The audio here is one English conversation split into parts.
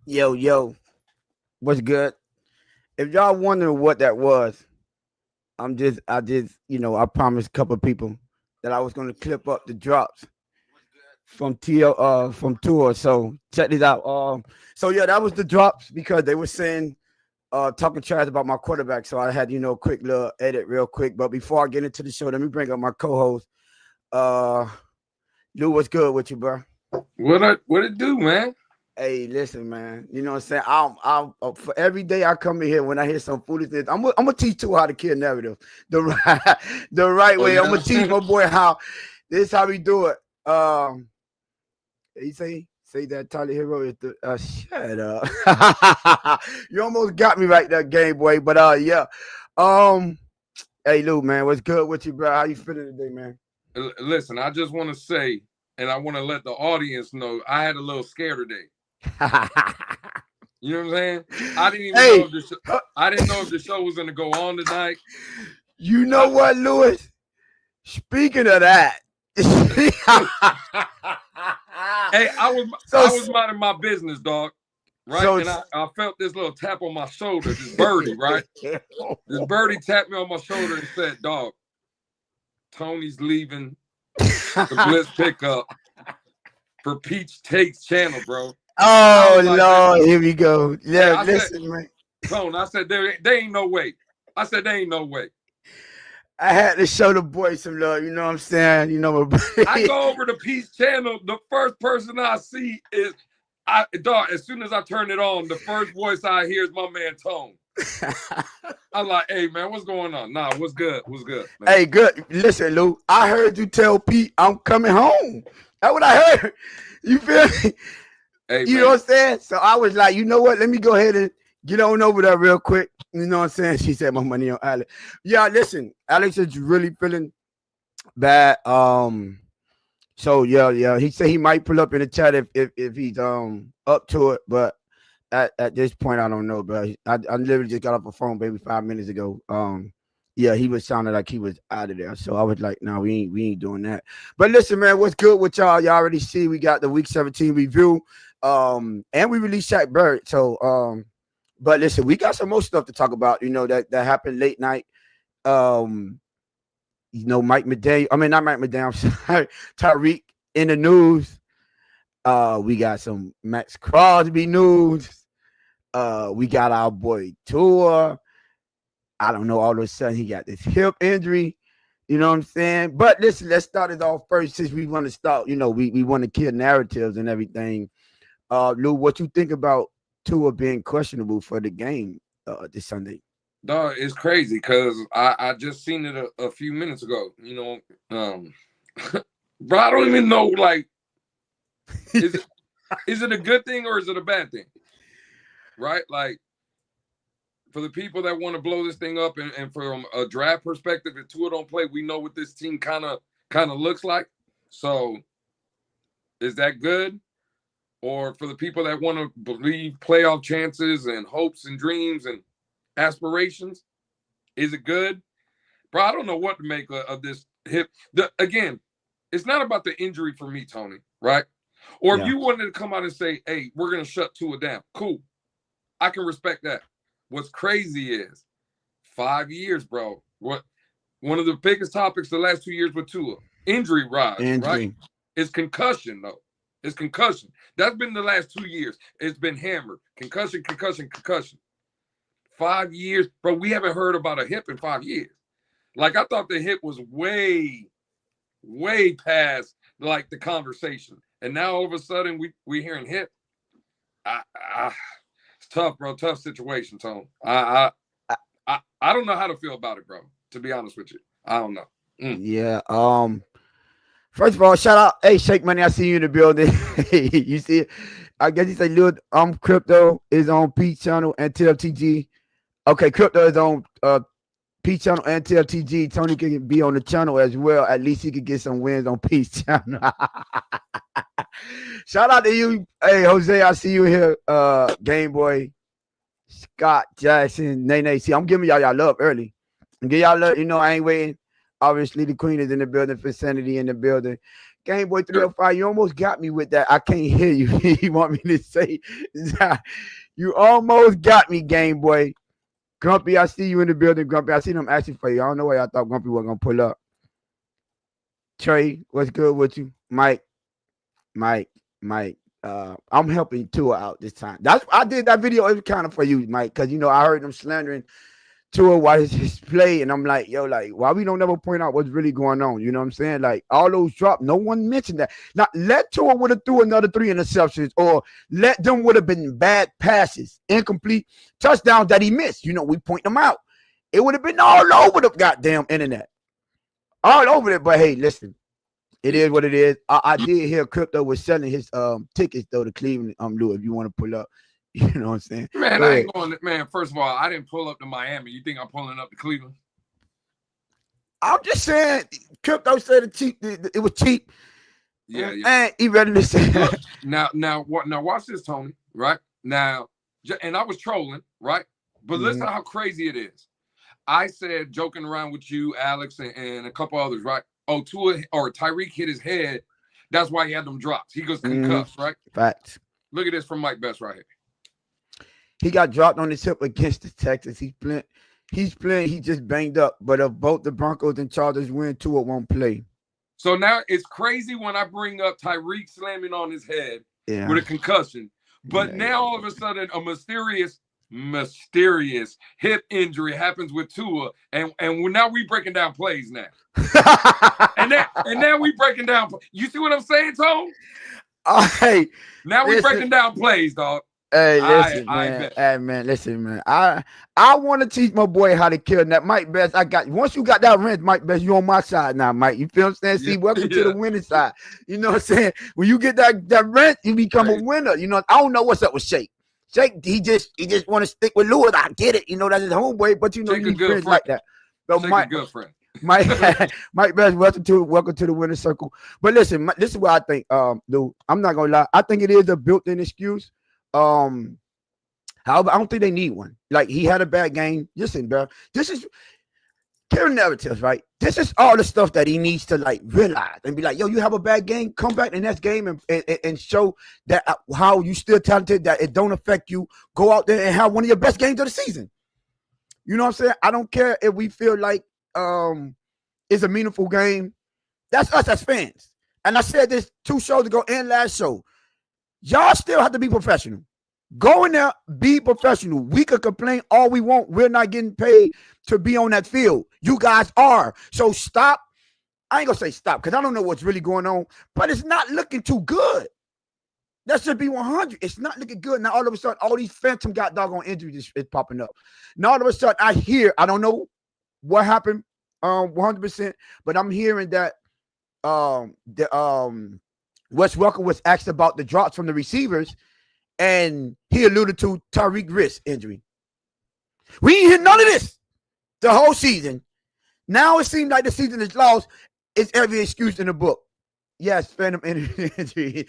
Yo, what's good? If y'all wondering what that was, I promised a couple of people that I was gonna clip up the drops from Tua. So check this out. So yeah, that was the drops because they were saying talking trash about my quarterback. So I had quick little edit real quick. But before I get into the show, let me bring up my co-host. Uh, Lou, what's good with you, bro? What it do, man? Hey, listen, man. You know what I'm saying? For every day I come in here, when I hear some foolishness, I'm gonna teach you how to kill narrative the right, the right Oh way. I'm yeah. gonna teach my boy how this is how we do it. He say that Tyler Hero is the shut up. You almost got me right there, game boy. But yeah. Um, hey Lou, man, what's good with you, bro? How you feeling today, man? Listen, I just want to say, and I want to let the audience know, I had a little scare today. You know what I'm saying? I didn't even know Hey, if I didn't know if the show was gonna go on tonight. you know I, what, Lewis? Speaking of that, hey, so I was minding my business, dog. Right, so and I felt this little tap on my shoulder. This birdie, right? This birdie tapped me on my shoulder and said, "Dog, Tony's leaving the Bliss pickup for Peach Takes channel, bro." I Oh was like, "Man, Lord, here we go. hey, Yeah, I said, listen, man. Tone, I said there ain't no way. I said there ain't no way." I had to show the boy some love. You know what I'm saying? You know, I go over to Peach channel. The first person I see is dog. As soon as I turn it on, the first voice I hear is my man Tone. I'm like, "Hey man, what's going on? Nah, what's good? What's good, man?" hey, good. Listen, Lou. I heard you tell Pete I'm coming home. That's what I heard. You feel me? Hey You know what man, I'm saying? So I was like, you know what? Let me go ahead and get on over there real quick. You know what I'm saying? She said my money on Alex. Yeah, listen, Alex is really feeling bad. So yeah. He said he might pull up in the chat if he's up to it, but at this point I don't know, bro. I literally just got off the phone maybe 5 minutes ago. Yeah, he was sounding like he was out of there. So I was like, no, we ain't doing that. But listen, man, what's good with y'all? Y'all already see we got the week 17 review. And we released Shaq Barrett. So but listen, we got some more stuff to talk about, that happened late night. Um, Mike McDaniel. I mean, not Mike McDaniel. I'm sorry, Tyreek in the news. We got some Max Crosby news. We got our boy Tua. I don't know. All of a sudden, he got this hip injury. You know what I'm saying? But listen, let's start it off first since we want to start. We want to kill narratives and everything. Lou, what you think about Tua being questionable for the game this Sunday? dog, it's crazy because I just seen it a few minutes ago. Bro, I don't even know. Like, is it is it a good thing or is it a bad thing? Right? Like, for the people that want to blow this thing up, and from a draft perspective, if Tua don't play, we know what this team kind of looks like. So, is that good? Or for the people that want to believe playoff chances and hopes and dreams and aspirations, is it good? Bro, I don't know what to make of this hip. Again, it's not about the injury for me, Tony, right? Or if Yeah. you wanted to come out and say, "Hey, we're gonna shut Tua down," cool. I can respect that. What's crazy is 5 years, bro. What one of the biggest topics the last 2 years with Tua, injury rise, right? Injury. It's concussion, though. It's concussion. That's been the last 2 years. It's been hammered. Concussion, concussion, concussion. 5 years, bro. We haven't heard about a hip in 5 years. Like, I thought the hip was way past like the conversation, and now all of a sudden we hearing hip. It's tough, bro. Tough situation, Tone. I don't know how to feel about it, bro. To be honest with you, I don't know. Mm. Yeah. First of all, shout out. Hey, Shake Money. I see you in the building. You see it? I guess you say, "Lil, crypto is on P channel and TLTG." Okay, crypto is on P channel and TLTG. Tony can be on the channel as well. At least he could get some wins on P channel. Shout out to you. Hey, Jose, I see you here. Game Boy, Scott Jackson, Nene. See, I'm giving y'all love early. I'm giving y'all love. I ain't waiting. Obviously, the Queen is in the building. Vicinity in the building. Game Boy 305, you almost got me with that. I can't hear you. You want me to say, you almost got me, Game Boy. Grumpy, I see you in the building, Grumpy. I seen him asking for you. I don't know why I thought Grumpy wasn't going to pull up. Trey, what's good with you? Mike. I'm helping Tua out this time. I did that video. It was kind of for you, Mike, because, I heard them slandering Tua while his play, and I'm like, yo, like, why we don't never point out what's really going on? You know what I'm saying? Like, all those drops, no one mentioned that. Now, let Tua would have threw another 3 interceptions, or let them would have been bad passes, incomplete touchdowns that he missed. We point them out. It would have been all over the goddamn internet. All over it, but hey, listen. It is what it is. I did hear Crypto was selling his tickets, though, to Cleveland, Lou, if you want to pull up. You know what I'm saying? Man, I ain't going. Man, first of all, I didn't pull up to Miami. You think I'm pulling up to Cleveland? I'm just saying, Crypto said it was cheap. Yeah. And he ready to say Look, now watch this, Tony. Right now, and I was trolling, right? But listen how crazy it is. I said, joking around with you, Alex, and a couple others, right? Oh, Tua or Tyreek hit his head. That's why he had them drops. He goes concussed, right? Facts. Look at this from Mike Best right here. He got dropped on his hip against the Texans. He's playing. He just banged up. But if both the Broncos and Chargers win, Tua won't play. So now it's crazy when I bring up Tyreek slamming on his head with a concussion. But now all of a sudden a mysterious hip injury happens with Tua, and now we breaking down plays now. and now we breaking down. You see what I'm saying, Tone? Hey, now we breaking down plays, dog. Hey, listen, man. Hey, man, listen, man. I want to teach my boy how to kill that. Mike Best, once you got that wrench, Mike Best, you on my side now, Mike. You feel what I'm saying? See, welcome to the winning side. You know what I'm saying? When you get that wrench, you become a winner. I don't know what's up with Shaq. Shaq, he just want to stick with Lewis. I get it. That's his homeboy, but you need friends like that. So Mike, good friend. Mike Best, welcome to the winning circle. But listen, this is what I think, dude. I'm not gonna lie. I think it is a built-in excuse. However, I don't think they need one. Like, he had a bad game. Listen, bro, this is killing narratives, right? This is all the stuff that he needs to like realize and be like, yo, you have a bad game, come back in the next game and show that how you still talented, that it don't affect you. Go out there and have one of your best games of the season. You know what I'm saying? I don't care if we feel like it's a meaningful game. That's us as fans. And I said this 2 shows ago and last show. Y'all still have to be professional. Go in there, be professional. We could complain all we want. We're not getting paid to be on that field. You guys are. So stop. I ain't going to say stop because I don't know what's really going on, but it's not looking too good. That should be 100. It's not looking good. Now, all of a sudden, all these phantom got doggone injuries is popping up. Now, all of a sudden, I don't know what happened 100%, but I'm hearing that Wes Welker was asked about the drops from the receivers, and he alluded to Tyreek wrist injury. We ain't hear none of this the whole season. Now it seems like the season is lost. It's every excuse in the book. Yes, phantom injury.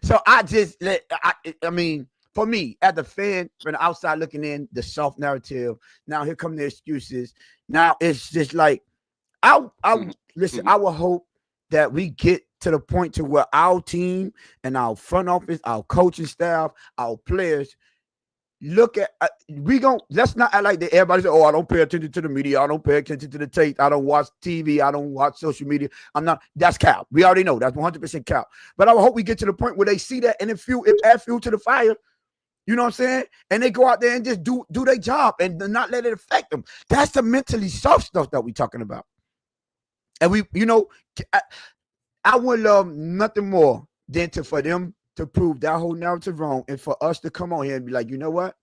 So I mean, for me, as a fan, from the outside looking in, the soft narrative. Now here come the excuses. Now it's just like, listen, I will hope that we get to the point to where our team and our front office, our coaching staff, our players look at let's not act like that. Everybody say, oh, I don't pay attention to the media, I don't pay attention to the tape, I don't watch TV, I don't watch social media. That's cap. We already know that's 100% cap. But I hope we get to the point where they see that and it add fuel to the fire. You know what I'm saying? And they go out there and just do their job and not let it affect them. That's the mentally soft stuff that we're talking about. And I would love nothing more than for them to prove that whole narrative wrong, and for us to come on here and be like, you know what?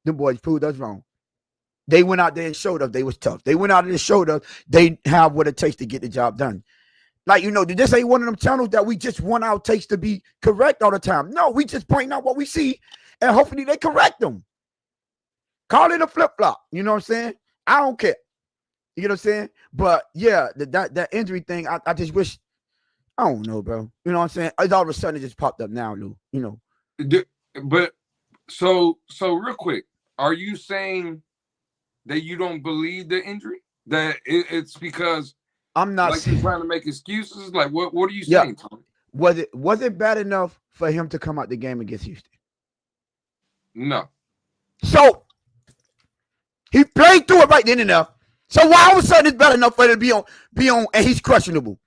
Them boys proved us wrong. They went out there and showed us they was tough. They went out there and showed us they have what it takes to get the job done. Like, this ain't one of them channels that we just want our takes to be correct all the time. No, we just point out what we see, and hopefully they correct them. Call it a flip-flop. You know what I'm saying? I don't care. You know what I'm saying? But yeah, that injury thing, I just wish, I don't know, bro. You know what I'm saying? It's all of a sudden it just popped up now, Lou. But so real quick, are you saying that you don't believe the injury? That it's because I'm not Like you're saying. trying to make excuses. Like what are you Yeah. saying, Tony? Was it bad enough for him to come out the game against Houston? No. So he played through it right then and there. So why all of a sudden it's bad enough for him to be on, and he's questionable?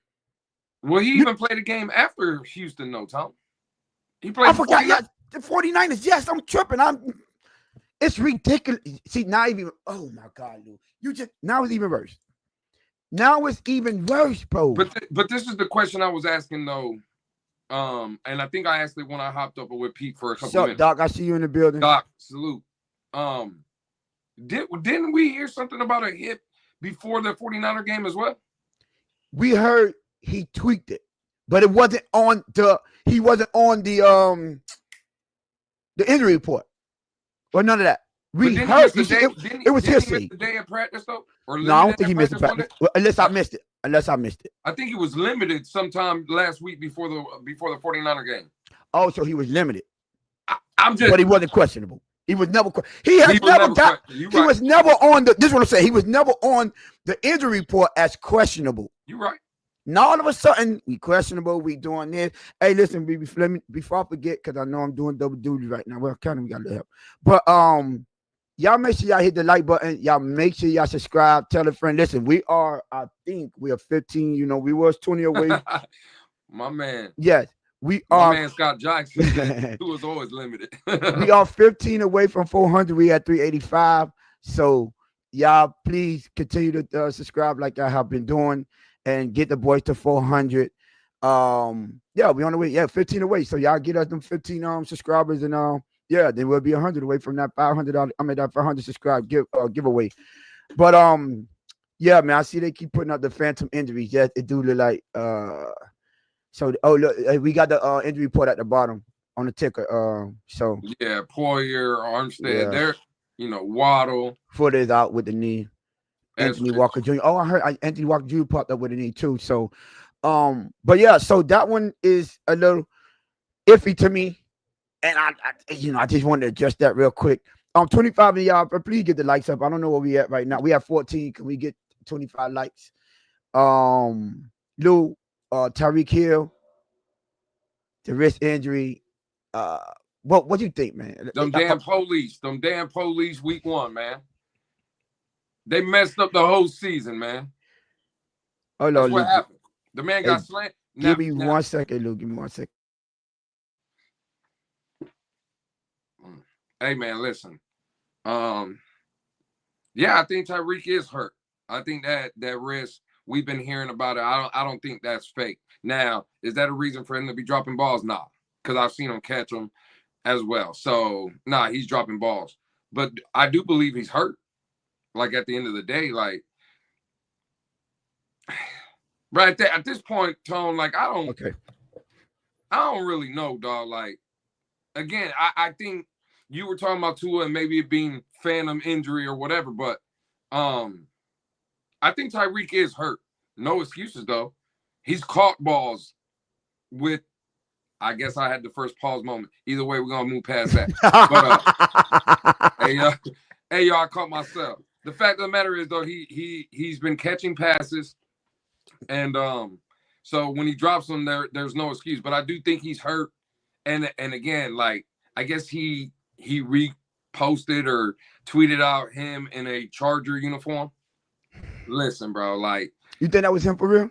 Well, he You, even played a game after Houston, no, Tom. He I played the forgot. 49ers. Yeah, the 49ers. Yes, I'm tripping. It's ridiculous. See, now even. Oh my God, Lou. Now it's even worse. Now it's even worse, bro. But this is the question I was asking though. And I think I asked it when I hopped up with Pete for a couple Sup, minutes. Doc? I see you in the building. Doc, salute. Didn't we hear something about a hip before the 49er game as well? We heard he tweaked it, but it wasn't on the. He wasn't on the injury report or none of that. We heard. You see, it was hearsay. The day of practice though, or no, I don't think he missed the practice. Unless I missed it. I think he was limited sometime last week before the 49er game. Oh, so he was limited. But he wasn't questionable. He was never. He was never on the. This is what I'm saying. He was never on the injury report as questionable. You're right. Now all of a sudden we questionable. We doing this. Hey, listen, before I forget, because I know I'm doing double duty right now. Well, kind of we got to help. But y'all make sure y'all hit the like button. Y'all make sure y'all subscribe. Tell a friend. Listen, I think we are 15. You know, we was 20 away. My man. Yes. My man Scott Jackson, who was always limited. We are 15 away from 400. We at 385. So y'all please continue to subscribe like I have been doing and get the boys to 400. Yeah, we on the way. Yeah, 15 away. So y'all get us them 15 subscribers and yeah, then we'll be 100 away from that 500. That 500 subscribe giveaway. But yeah, man, I see they keep putting out the phantom injuries. Yes, it do look like So look, we got the injury report at the bottom on the ticker. So yeah, Poyer, Armstead, there. Waddle. Foot is out with the knee. Anthony Walker Jr. Oh, I heard Anthony Walker Jr. popped up with a knee too. So, but yeah, so that one is a little iffy to me, and I just wanted to adjust that real quick. 25 of y'all, please get the likes up. I don't know where we at right now. We have 14. Can we get 25 likes? Lou. Tyreek Hill, the wrist injury. What do you think, man? Them damn police week 1, man. They messed up the whole season, man. Oh no, that's what happened. The man got slammed. Give me 1 second, Lou. Give me 1 second. Hey man, listen. Yeah, I think Tyreek is hurt. I think that wrist. We've been hearing about it. I don't think that's fake. Now, is that a reason for him to be dropping balls? Nah, because I've seen him catch them as well. So, nah, he's dropping balls. But I do believe he's hurt. Like, at the end of the day, like, right there, at this point, Tone, like, I don't really know, dog. Like, again, I think you were talking about Tua and maybe it being phantom injury or whatever, but I think Tyreek is hurt. No excuses, though. He's caught balls with, I guess I had the first pause moment. Either way, we're going to move past that. But, hey, y'all, I caught myself. The fact of the matter is, though, he's been catching passes. And so when he drops them, there's no excuse. But I do think he's hurt. And again, like, I guess he reposted or tweeted out him in a Charger uniform. Listen, bro, like, you think that was him for real?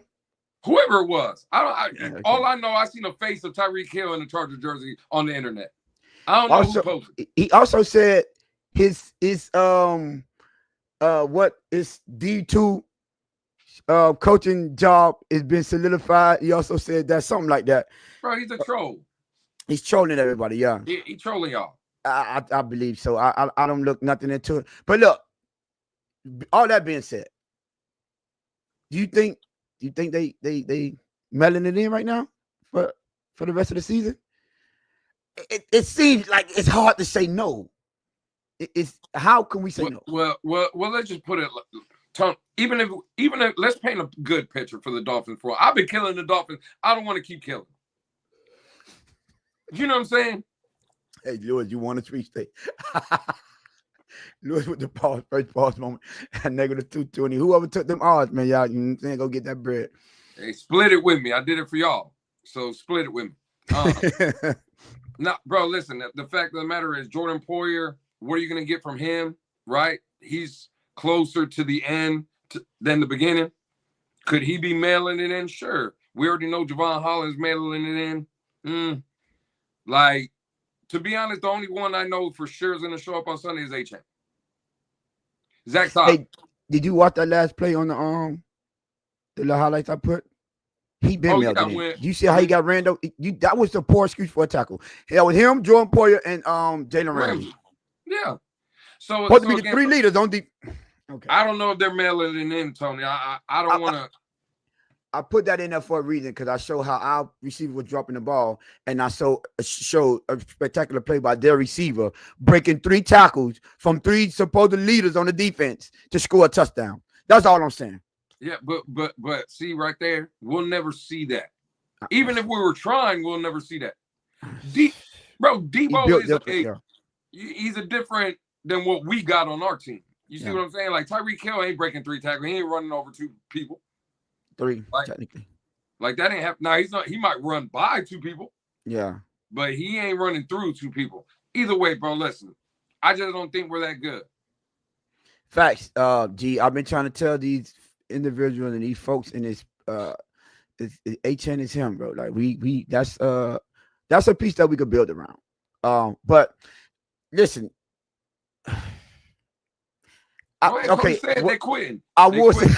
Whoever it was, all I know, I seen the face of Tyreek Hill in the Charger jersey on the internet. I don't know who posted. He also said his what is D2 coaching job has been solidified. He also said that something like that. Bro, he's a troll. He's trolling everybody. Yeah, he trolling y'all. I believe so. I don't look nothing into it. But look, all that being said, do you think they mailing it in right now for the rest of the season? It seems like it's hard to say no. It's how can we say no? Well, let's just put it. Tom, even if let's paint a good picture for the Dolphins. I've been killing the Dolphins. I don't want to keep killing. You know what I'm saying? Hey, Lewis, you want a tweet state? Lewis with the pause, first pause moment at negative 220. Whoever took them odds, man, y'all, you know what I'm saying? Go get that bread. Hey, split it with me. I did it for y'all. So split it with me. Now, bro, listen, the fact of the matter is Jordan Poyer, what are you going to get from him, right? He's closer to the end than the beginning. Could he be mailing it in? Sure. We already know Javon Holland's mailing it in. Like, to be honest, the only one I know for sure is going to show up on Sunday is A-Chain. Zach Todd. Hey, did you watch that last play on the little highlights I put? He been mailed in. You see how he got ran over? That was the poor excuse for a tackle. That was him, Jordan Poyer, and Jalen Ramsey. Yeah. So supposed to be the three leaders on the. Okay. I don't know if they're mailing it in, Tony. I don't want to. I put that in there for a reason because I show how our receiver was dropping the ball, and I showed a spectacular play by their receiver breaking 3 tackles from 3 supposed leaders on the defense to score a touchdown. That's all I'm saying. Yeah, but see right there, we'll never see that. Even if we were trying, we'll never see that. Debo is he's a different than what we got on our team. You see what I'm saying? Like Tyreek Hill ain't breaking 3 tackles. He ain't running over 2 people. 3, technically. Like that ain't happen. Now he's not. He might run by 2 people. Yeah, but he ain't running through 2 people. Either way, bro. Listen, I just don't think we're that good. Facts. G, I've been trying to tell these individuals and these folks in this A-Chain is him, bro. Like we that's a piece that we could build around. But listen. Okay, they're quitting. I will say, hey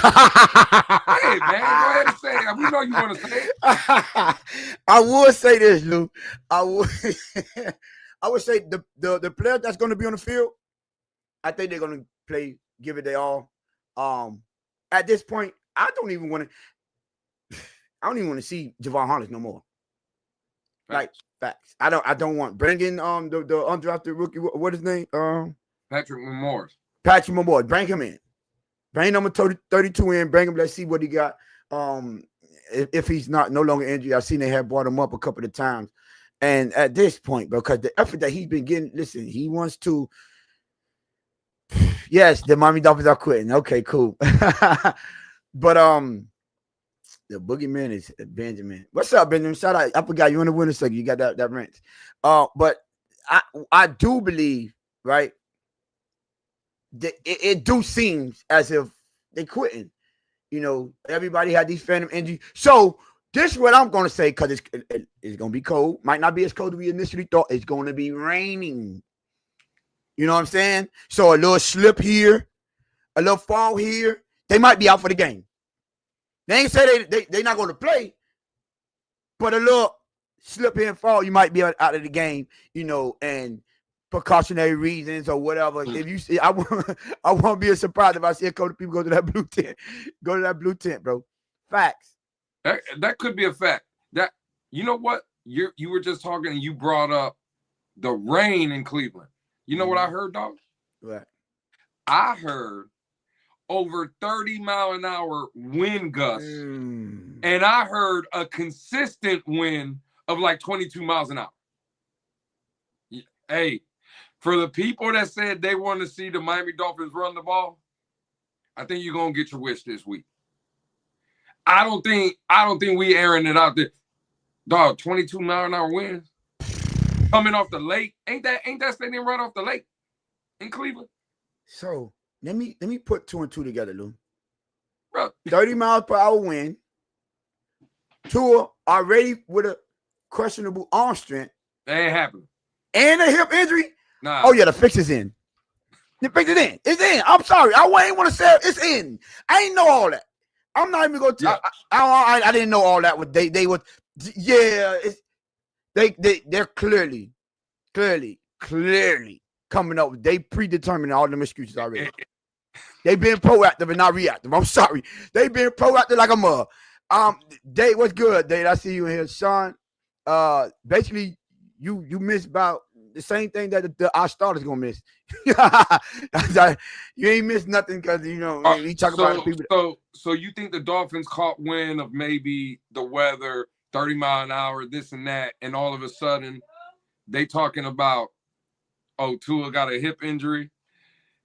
man, go ahead and say it. We know you want to say it. I will say this, Lou. I would say the player that's going to be on the field, I think they're going to play, give it their all. At this point, I don't even want to see Javon Holland no more. Like facts. I don't want bringing the undrafted rookie. What his name? Patrick Mahomes. Patrick Mahomes, bring him in. Bring number 32 in. Bring him. Let's see what he got. If he's no longer injured, I've seen they have brought him up a couple of times. And at this point, because the effort that he's been getting, listen, he wants to. Yes, the Miami Dolphins are quitting. Okay, cool. But the boogeyman is Benjamin. What's up, Benjamin? Shout out. I forgot you in the winner second. You got that rent. But I do believe, right? It do seems as if they quitting. You know, everybody had these phantom injuries. So this is what I'm going to say because it's going to be cold. Might not be as cold as we initially thought. It's going to be raining. You know what I'm saying? So a little slip here, a little fall here. They might be out for the game. They ain't say they're not going to play, but a little slip here and fall, you might be out of the game, you know, and precautionary reasons or whatever. If you see, I won't be surprised if I see a couple of people go to that blue tent. Go to that blue tent, bro. Facts. That could be a fact. That you know what? You were just talking and you brought up the rain in Cleveland. You know what I heard, dog? What? I heard over 30-mile-an-hour wind gusts, and I heard a consistent wind of like 22 miles an hour. Hey, for the people that said they want to see the Miami Dolphins run the ball, I think you're gonna get your wish this week. I don't think we airing it out there. Dog, 22-mile-an-hour winds coming off the lake. Ain't that stadium right off the lake in Cleveland? So let me put 2 and 2 together, Lou. Bro. 30 miles per hour wind. Tua already with a questionable arm strength. That ain't happening. And a hip injury. Nah. Oh yeah, the fix is in. The fix is in. It's in. I'm sorry. I ain't want to say it. It's in. I ain't know all that. I'm not even going to. Yeah. I didn't know all that. They were. Yeah. They're clearly coming up. They predetermined all them excuses already. They've been proactive and not reactive. I'm sorry. They've been proactive like a mug. Dave, what's good, Dave? I see you in here, Sean. Basically, you missed about the same thing that our starters gonna miss. You ain't missed nothing because you know we talk about the people. So you think the Dolphins caught wind of maybe the weather, 30 mile an hour, this and that, and all of a sudden they talking about, oh, Tua got a hip injury.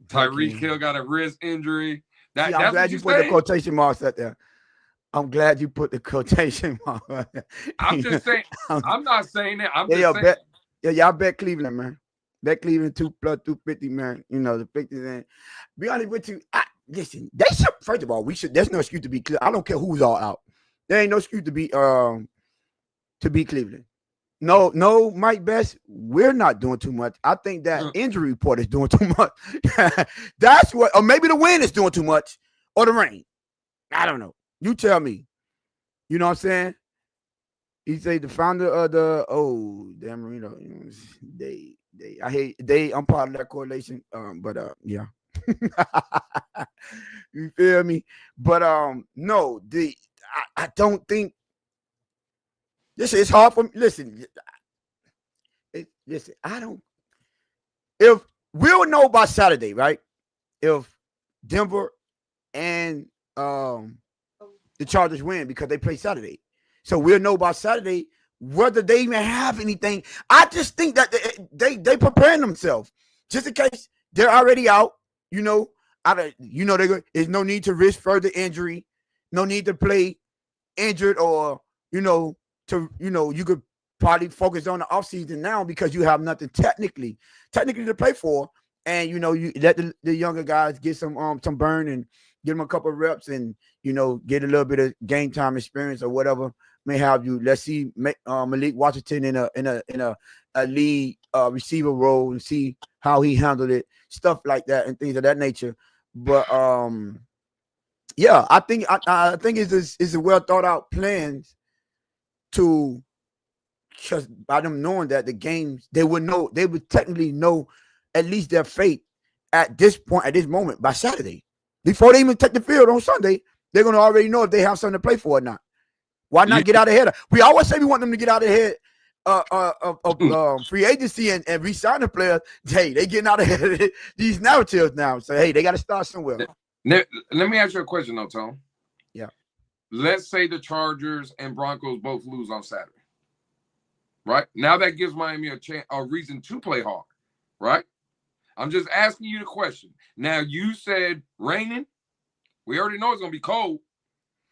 Tyreek Hill got a wrist injury. See, I'm That's glad what you you put the say? quotation marks out there. I'm glad you put the quotation mark. I'm just saying. I'm not saying that. I'm Yeah, just saying. y'all bet Cleveland, man. Bet Cleveland 2+250, man. You know the 50s. And be honest with you, listen. They should. First of all, we should. There's no excuse to be. I don't care who's all out. There ain't no excuse to be Cleveland. No, Mike Best. We're not doing too much. I think that injury report is doing too much. That's what. Or maybe the wind is doing too much, or the rain. I don't know. You tell me. You know what I'm saying? He said the founder of the Dan Marino. I'm part of that correlation. But yeah. You feel me? But no, I don't think it's hard for me. Listen, I don't. If we'll know by Saturday, right? If Denver and the Chargers win because they play Saturday. So we'll know by Saturday whether they even have anything. I just think that they preparing themselves just in case they're already out. There's no need to risk further injury, no need to play injured, or you could probably focus on the offseason now because you have nothing technically to play for, and you let the younger guys get some burn and get them a couple of reps and get a little bit of game time experience or whatever may have you. Let's see Malik Washington in a lead receiver role and see how he handled it, stuff like that and things of that nature. But yeah, I think it's a well thought out plans to just by them knowing that the games they would technically know at least their fate at this point, at this moment by Saturday. Before they even take the field on Sunday, they're going to already know if they have something to play for or not. Why not get out ahead? We always say we want them to get out ahead of free agency and re-sign the players. Hey, they getting out ahead of these narratives now. So, hey, they got to start somewhere. Let me ask you a question, though, Tom. Yeah. Let's say the Chargers and Broncos both lose on Saturday. Right? Now that gives Miami a reason to play hard. Right? I'm just asking you the question. Now, you said raining. We already know it's going to be cold.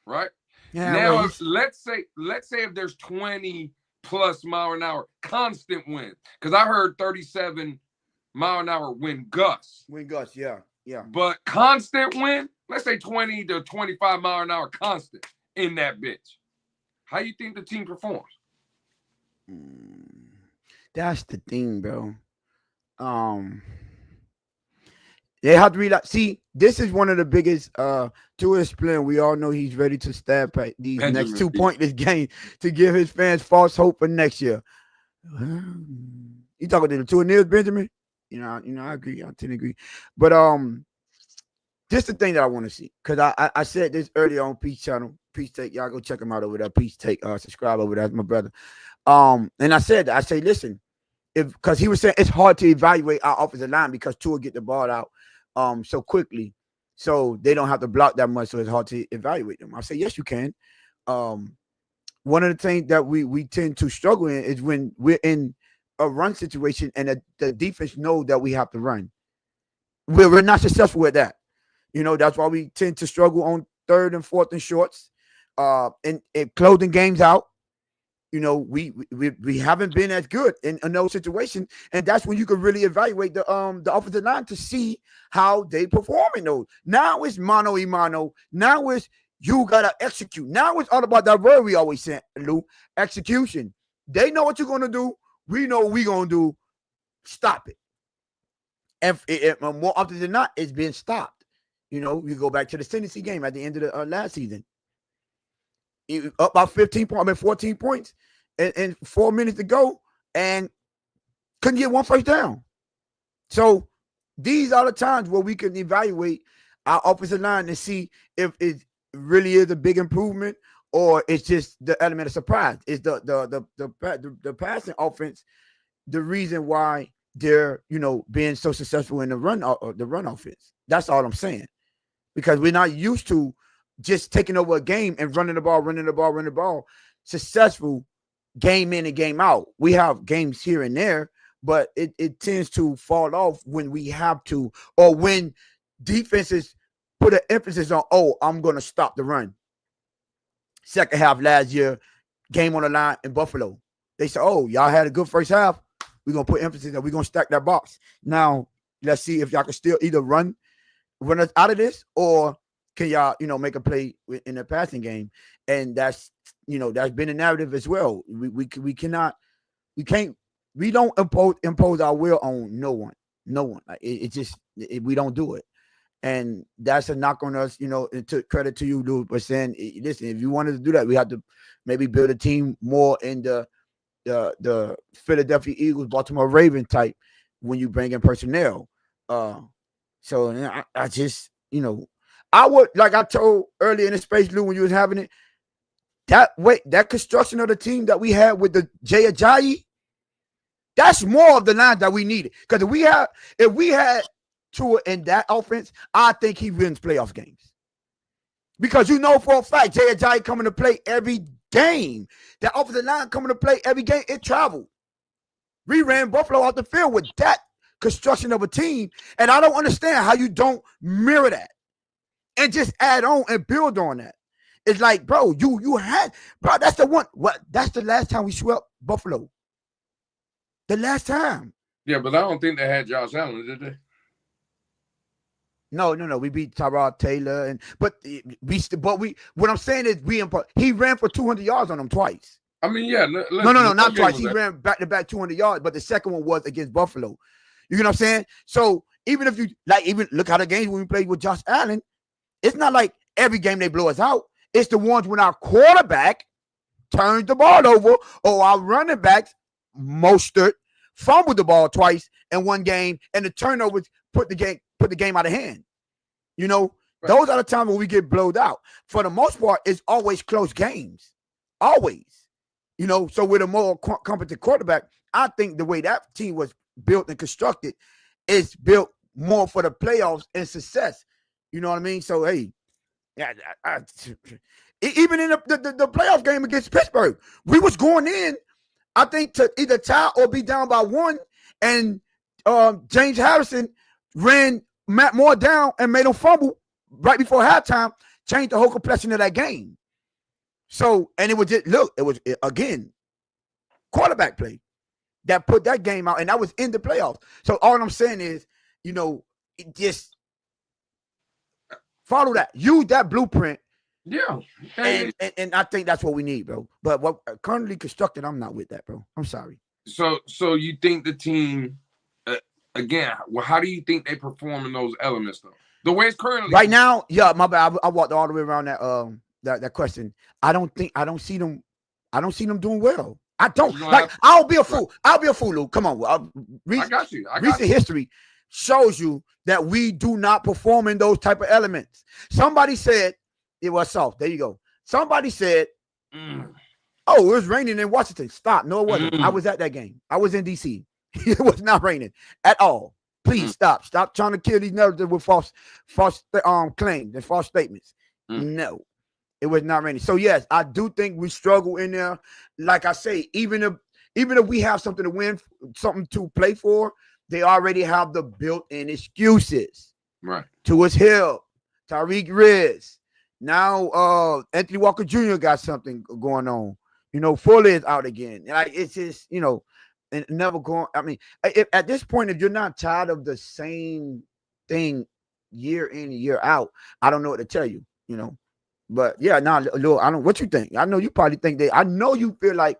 Right? Yeah, now, let's say if there's 20 plus mile an hour constant wind, because I heard 37 mile an hour wind gusts. Wind gusts, yeah. But constant wind, let's say 20 to 25 mile an hour constant in that bitch. How you think the team performs? That's the thing, bro. They have to read out. See, this is one of the biggest to explain. We all know he's ready to stab at these next 2 pointless games to give his fans false hope for next year. You talking to the Tua and Benjamin? I agree. I tend to agree. But this is the thing that I want to see. Because I said this earlier on Peace Channel. Peace Take. Y'all go check him out over there. Peace Take. Subscribe over there. That's my brother. And I said, listen, because he was saying it's hard to evaluate our offensive line because Tua get the ball out so quickly, so they don't have to block that much, so it's hard to evaluate them. I say, yes, you can. One of the things that we tend to struggle in is when we're in a run situation and the defense know that we have to run. We're not successful with that. That's why we tend to struggle on 3rd and 4th and shorts, and closing games out. We haven't been as good in those situations, and that's when you can really evaluate the offensive line to see how they perform in those. Now it's mano y mano. Now it's you gotta execute. Now it's all about that word we always say, Lou, execution. They know what you're gonna do. We know what we're gonna do. Stop it. And more often than not, it's been stopped. You go back to the Tennessee game at the end of the last season. Up by 14 points and 4 minutes to go and couldn't get one first down. So these are the times where we can evaluate our offensive line and see if it really is a big improvement or it's just the element of surprise. It's the passing offense the reason why they're being so successful in the run offense. That's all I'm saying, because we're not used to just taking over a game and running the ball, successful game in and game out. We have games here and there, but it tends to fall off when we have to, or when defenses put an emphasis on, oh, I'm going to stop the run. Second half last year, game on the line in Buffalo. They said, oh, y'all had a good first half. We're going to put emphasis on, we're going to stack that box. Now, let's see if y'all can still either run us out of this, or can y'all, make a play in the passing game. And that's been a narrative as well. We can't impose our will on no one. Like, we don't do it. And that's a knock on us, and to credit to you, dude, for saying, listen, if you wanted to do that, we have to maybe build a team more in the Philadelphia Eagles, Baltimore Ravens type when you bring in personnel. So I just, I would, like I told earlier in the space, Lou, when you was having it, that construction of the team that we had with the Jay Ajayi, that's more of the line that we needed. Because if we had Tua in that offense, I think he wins playoff games. Because for a fact, Jay Ajayi coming to play every game. That offensive line coming to play every game, it traveled. We ran Buffalo out the field with that construction of a team, and I don't understand how you don't mirror that and just add on and build on that. It's like, bro, that's the one. That's the last time we swept Buffalo. The last time. Yeah, but I don't think they had Josh Allen, did they? No. We beat Tyrod Taylor, what I'm saying is he ran for 200 yards on them twice. I mean, yeah. No, not twice. He ran back-to-back 200 yards, but the second one was against Buffalo. You know what I'm saying? So even if you even look how the games when we played with Josh Allen, it's not like every game they blow us out. It's the ones when our quarterback turns the ball over, or our running backs, Mostert, fumbled the ball twice in one game, and the turnovers put the game out of hand. Right. Those are the times when we get blowed out. For the most part, it's always close games. Always. So with a more competent quarterback, I think the way that team was built and constructed is built more for the playoffs and success. You know what I mean? So, hey, even in the playoff game against Pittsburgh, we was going in, I think, to either tie or be down by one, and James Harrison ran Matt Moore down and made him fumble right before halftime, changed the whole complexion of that game. So, and it was again, quarterback play that put that game out, and that was in the playoffs. So all I'm saying is, just follow that, use that blueprint. Yeah. And I think that's what we need, bro. But what currently constructed, I'm not with that, bro. I'm sorry. So you think the team, again, how do you think they perform in those elements, though? The way it's currently right now, yeah, my bad. I walked all the way around that question. I don't see them doing well. I don't. I'll be a fool. I'll be a fool, Luke. Come on. I got you. Recent history shows you that we do not perform in those type of elements. Somebody said it was soft. There you go. Somebody said, oh, it was raining in Washington. Stop. No, it wasn't. I was at that game. I was in D.C. It was not raining at all. Please stop. Stop trying to kill these narratives with false claims and false statements. No, it was not raining. So yes, I do think we struggle in there. Like I say, even if we have something to win, something to play for, they already have the built-in excuses. Right. Tua Hill, Tyreek Riz. Now Anthony Walker Jr. got something going on. Fuller is out again. Like, it's just, and never going. I mean, at this point, if you're not tired of the same thing year in and year out, I don't know what to tell you. But yeah, I don't. What you think? I know you probably think I know you feel like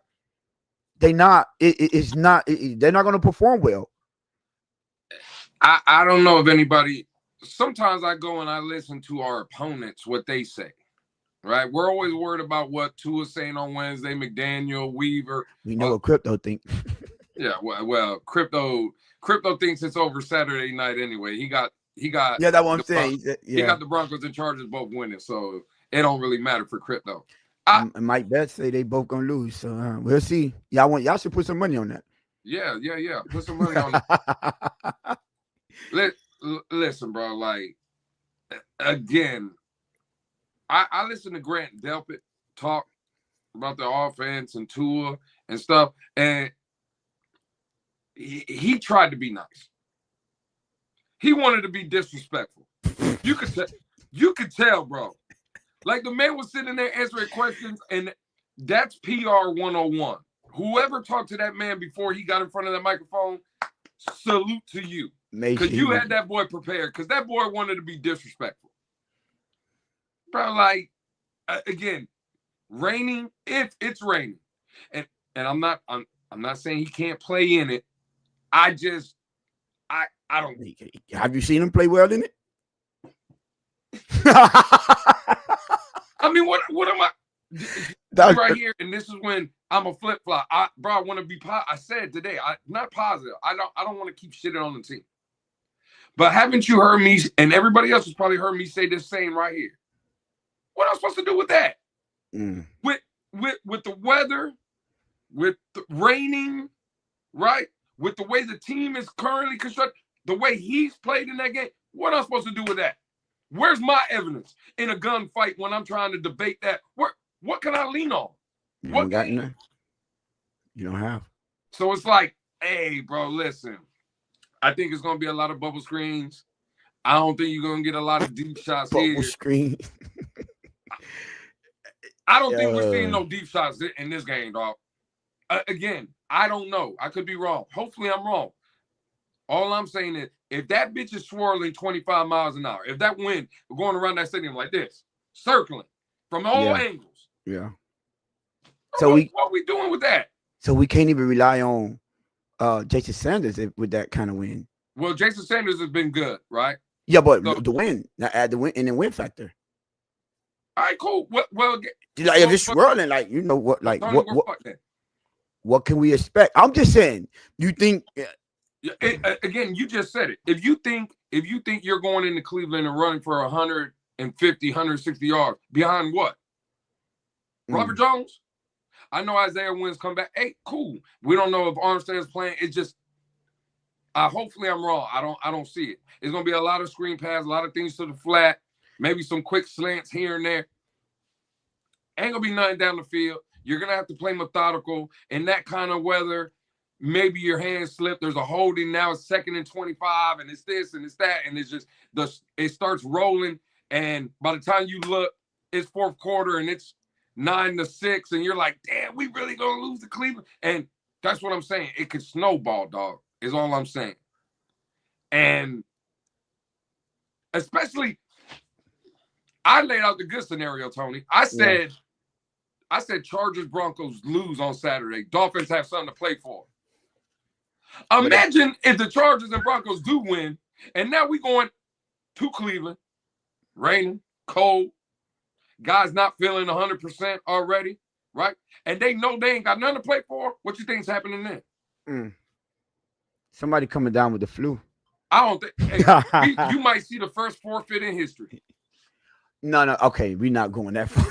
they're not. They're not going to perform well. I don't know if anybody. Sometimes I go and I listen to our opponents, what they say. Right, we're always worried about what Tua's saying on Wednesday. McDaniel, Weaver. We know what Crypto think. Yeah, well, Crypto thinks it's over Saturday night anyway. He got. Yeah, that's what I'm saying. He got the Broncos and Chargers both winning, so it don't really matter for Crypto. Mike Betts say they both gonna lose, so we'll see. Y'all should put some money on that. Yeah. Put some money on it. Listen, bro. Like, again, I listen to Grant Delpit talk about the offense and Tua and stuff, and he tried to be nice. He wanted to be disrespectful. You could tell, bro. Like the man was sitting there answering questions, and that's PR 101. Whoever talked to that man before he got in front of that microphone, salute to you. Because you had that boy prepared, because that boy wanted to be disrespectful. Bro, like, again, raining, if it's raining. And I'm not saying he can't play in it. I don't. Have you seen him play well in it? I mean, what am I? Right here, and this is when I'm a flip flop. I want to be. I said today, not positive. I don't want to keep shitting on the team. But haven't you heard me? And everybody else has probably heard me say this same right here. What am I supposed to do with that? With the weather, with the raining, right? With the way the team is currently constructed, the way he's played in that game. What am I supposed to do with that? Where's my evidence in a gunfight when I'm trying to debate that? What can I lean on? You don't got none. You don't have. So it's like, hey, bro, listen. I think it's gonna be a lot of bubble screens. I don't think you're gonna get a lot of deep shots here. Bubble screen. I don't think we're seeing no deep shots in this game, dog. Again, I don't know. I could be wrong. Hopefully, I'm wrong. All I'm saying is, if that bitch is swirling 25 miles an hour, if that wind going around that stadium like this, circling from all angles. Yeah. So what are we doing with that? So we can't even rely on Jason Sanders with that kind of wind. Well, Jason Sanders has been good, right? Yeah, but the wind, not add the wind and the wind factor. All right, cool. Well, like if it's swirling, like you know what, like what can we expect? I'm just saying. You think? Again, you just said it. If you think you're going into Cleveland and running for 150, 160 yards behind what? Robert Jones? I know Isaiah Wynn's come back. Hey, cool. We don't know if Armstead's playing. It's just, hopefully I'm wrong. I don't see it. It's gonna be a lot of screen pass, a lot of things to the flat, maybe some quick slants here and there. Ain't gonna be nothing down the field. You're gonna have to play methodical in that kind of weather. Maybe your hands slip. There's a holding now. It's 2nd and 25, and it's this and it's that, and it's just it starts rolling. And by the time you look, it's fourth quarter and it's 9-6, and you're like, damn, we really gonna lose to Cleveland. And that's what I'm saying. It could snowball, dog, is all I'm saying. And especially, I laid out the good scenario, Tony. I said Chargers Broncos lose on Saturday. Dolphins have something to play for. Imagine if the Chargers and Broncos do win, and now we going to Cleveland, raining, cold, guys not feeling 100% already, right? And they know they ain't got nothing to play for. What you think's happening then? Somebody coming down with the flu. I don't think you might see the first forfeit in history. No, okay, we're not going that far.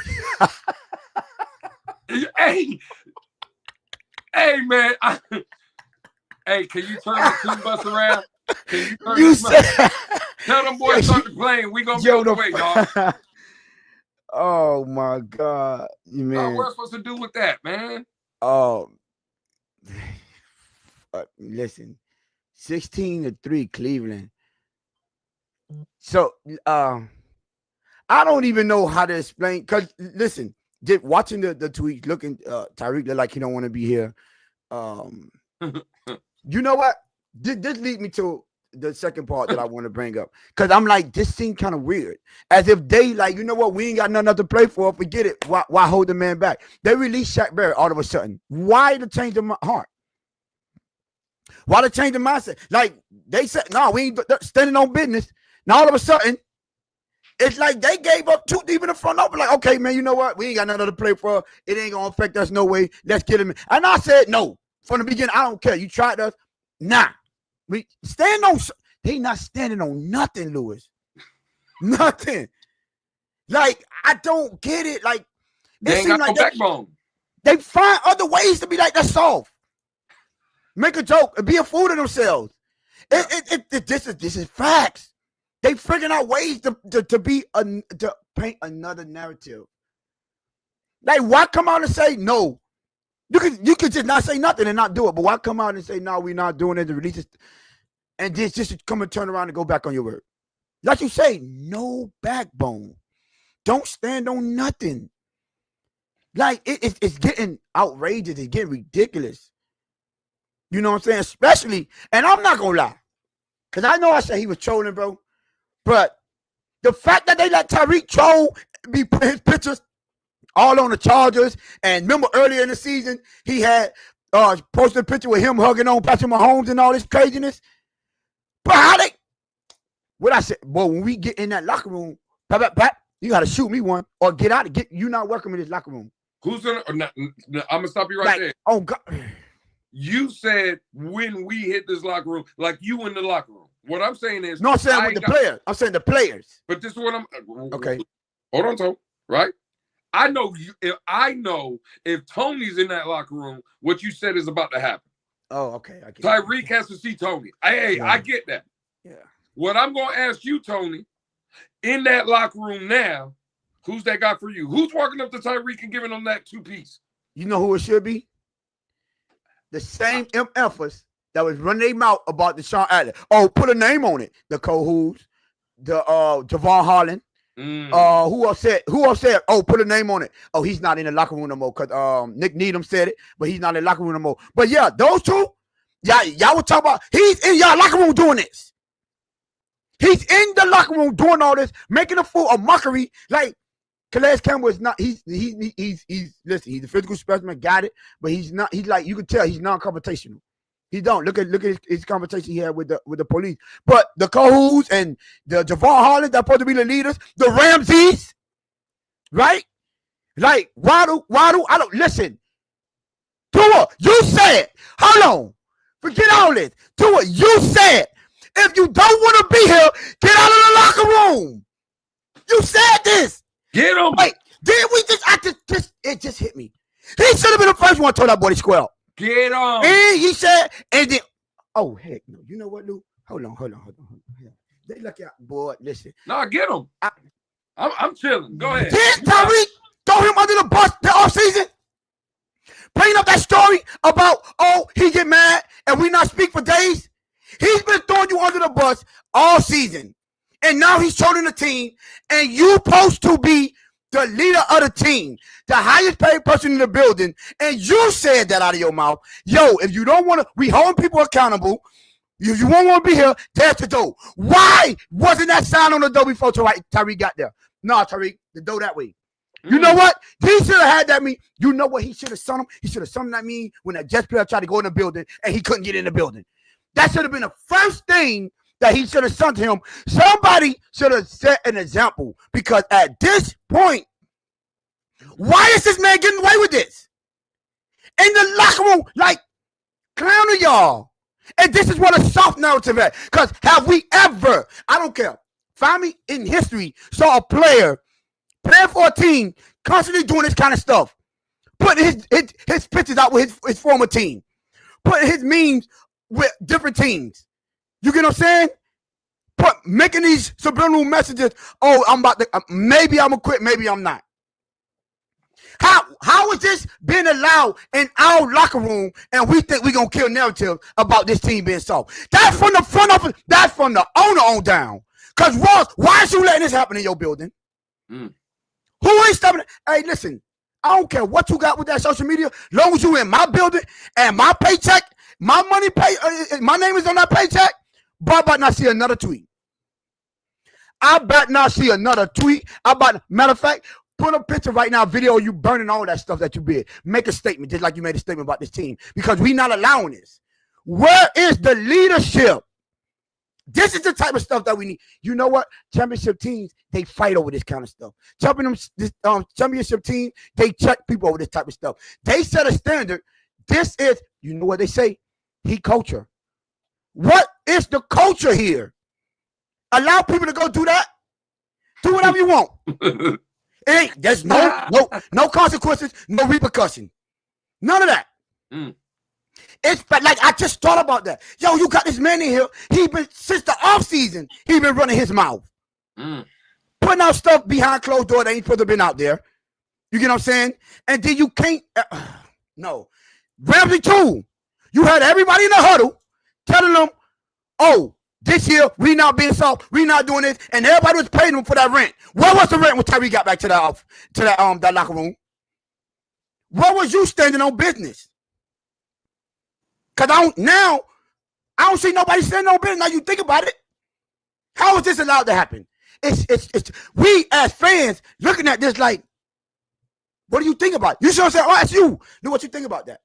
Hey, man. Hey, can you turn the team bus around? Can you turn tell them boys start the plane. We gonna be on the way, dog. Oh my God, man. What we're supposed to do with that, man? Listen, 16-3 Cleveland. So I don't even know how to explain, because listen, watching the tweets, looking Tyreek look like he don't want to be here. You know what? This leads me to the second part that I want to bring up, because I'm like, this seems kind of weird, as if they like, you know what, we ain't got nothing else to play for, forget it. Why hold the man back? They released Shaq Barrett all of a sudden. Why to change the heart? Why to change the mindset? Like they said, no, we ain't standing on business. Now all of a sudden, it's like they gave up too deep in the front office. Like, okay, man, you know what? We ain't got nothing to play for. It ain't gonna affect us no way. Let's get him in. And I said no from the beginning. I don't care. You tried us. Nah. We stand on. They not standing on nothing, Lewis. Nothing. Like, I don't get it. Like, they ain't got no backbone. They find other ways to be like, that's soft. Make a joke and be a fool to themselves. This is facts. They figuring out ways to paint another narrative. Like, why come out and say no? You could just not say nothing and not do it. But why come out and say, no, we're not doing it, and release it, and just come and turn around and go back on your word? Like you say, no backbone. Don't stand on nothing. Like, it's getting outrageous. It's getting ridiculous. You know what I'm saying? Especially, and I'm not going to lie, because I know I said he was trolling, bro. But the fact that they let Tyreek troll, be putting his pictures all on the Chargers, and remember earlier in the season, he had posted a picture with him hugging on Patrick Mahomes and all this craziness. But how they, what I said, boy, when we get in that locker room, pat, you got to shoot me one or get out. You not welcome in this locker room. Who's going to, I'm going to stop you right there. Oh, God. You said when we hit this locker room, like you in the locker room. What I'm saying is, no, I'm saying with the players. I'm saying the players. But this is what I'm. Okay. Hold on, Tony. Right? I know you. I know if Tony's in that locker room, what you said is about to happen. Oh, okay. Tyreek has to see Tony. Hey, yeah. I get that. Yeah. What I'm going to ask you, Tony, in that locker room now, who's that guy for you? Who's walking up to Tyreek and giving him that 2-piece? You know who it should be? The same MFers that was running their mouth about Deshaun Allen. Oh, put a name on it. The Cohoos, the Javon Holland. Who else said? Oh, put a name on it. Oh, he's not in the locker room no more because Nick Needham said it, but he's not in the locker room no more. But yeah, those two, y'all were talking about. He's in y'all locker room doing this. He's in the locker room doing all this, making a fool, a mockery. Like Calais Campbell is not. He's listen. He's a physical specimen, got it, but he's not. He's like, you can tell he's non-confrontational. He don't look at his conversation he had with the police. But the Cohoos and the Javon Holland, that's supposed to be the leaders, the Ramses, right? Like Waddle, I don't listen. Tua, you said, hold on, forget all this. Tua, you said, if you don't want to be here, get out of the locker room. You said this. Get him. Wait, did we it just hit me. He should have been the first one to tell that boy to square up. Get on. And he said, and then, oh, heck no. You know what, Lou? Hold on. They look out, boy. Listen. No, get him. I'm chilling. Go ahead. Did Tyreek throw him under the bus the offseason? Bringing up that story about, he get mad and we not speak for days? He's been throwing you under the bus all season. And now he's trolling the team, and you supposed to be the leader of the team, the highest paid person in the building, and you said that out of your mouth. Yo, if you don't want to, we holding people accountable. If you won't want to be here, there's the door. Why wasn't that sign on the door before Tyreek got there? No, Tyreek, the door that way. You know what? He should have had that mean. You know what he should have sung him? He should have sung that mean when that Jets player tried to go in the building and he couldn't get in the building. That should have been the first thing that he should have sung to him. Somebody should have set an example, because at this point, why is this man getting away with this? In the locker room, like, clowning y'all. And this is what a soft narrative is. Because have we ever, I don't care, find me in history, saw a player playing for a team constantly doing this kind of stuff, putting his pictures out with his former team, putting his memes with different teams. You get what I'm saying? Making these subliminal messages. Oh, I'm about to, maybe I'm going to quit, maybe I'm not. How is this being allowed in our locker room, and we think we're going to kill narrative about this team being soft? That's from the front office. That's from the owner on down. Because, Ross, why is you letting this happen in your building? Who ain't stopping it? Hey, listen, I don't care what you got with that social media. Long as you in my building and my paycheck, my money my name is on that paycheck, but I bet not see another tweet. Matter of fact, put a picture right now, video of you burning all that stuff that you did. Make a statement, just like you made a statement about this team, because we're not allowing this. Where is the leadership? This is the type of stuff that we need. You know what? Championship teams, they fight over this kind of stuff. Championship teams, they check people over this type of stuff. They set a standard. This is, you know what they say? Heat culture. What is the culture here? Allow people to go do that? Do whatever you want. There's no consequences, no repercussion. None of that. It's like, I just thought about that. Yo, you got this man in here. He been, since the offseason, he been running his mouth. Putting out stuff behind closed doors that ain't supposed to have been out there. You get what I'm saying? And then you can't, no. Ramsey too. You had everybody in the huddle telling them, oh, this year we not being soft, we not doing this, and everybody was paying them for that rent. What was the rent when Tyreek got back to that locker room? What was you standing on business? Cause I don't see nobody standing on business. Now you think about it. How is this allowed to happen? It's we as fans looking at this like, what do you think about it? You should say, oh, that's you. Know what you think about that?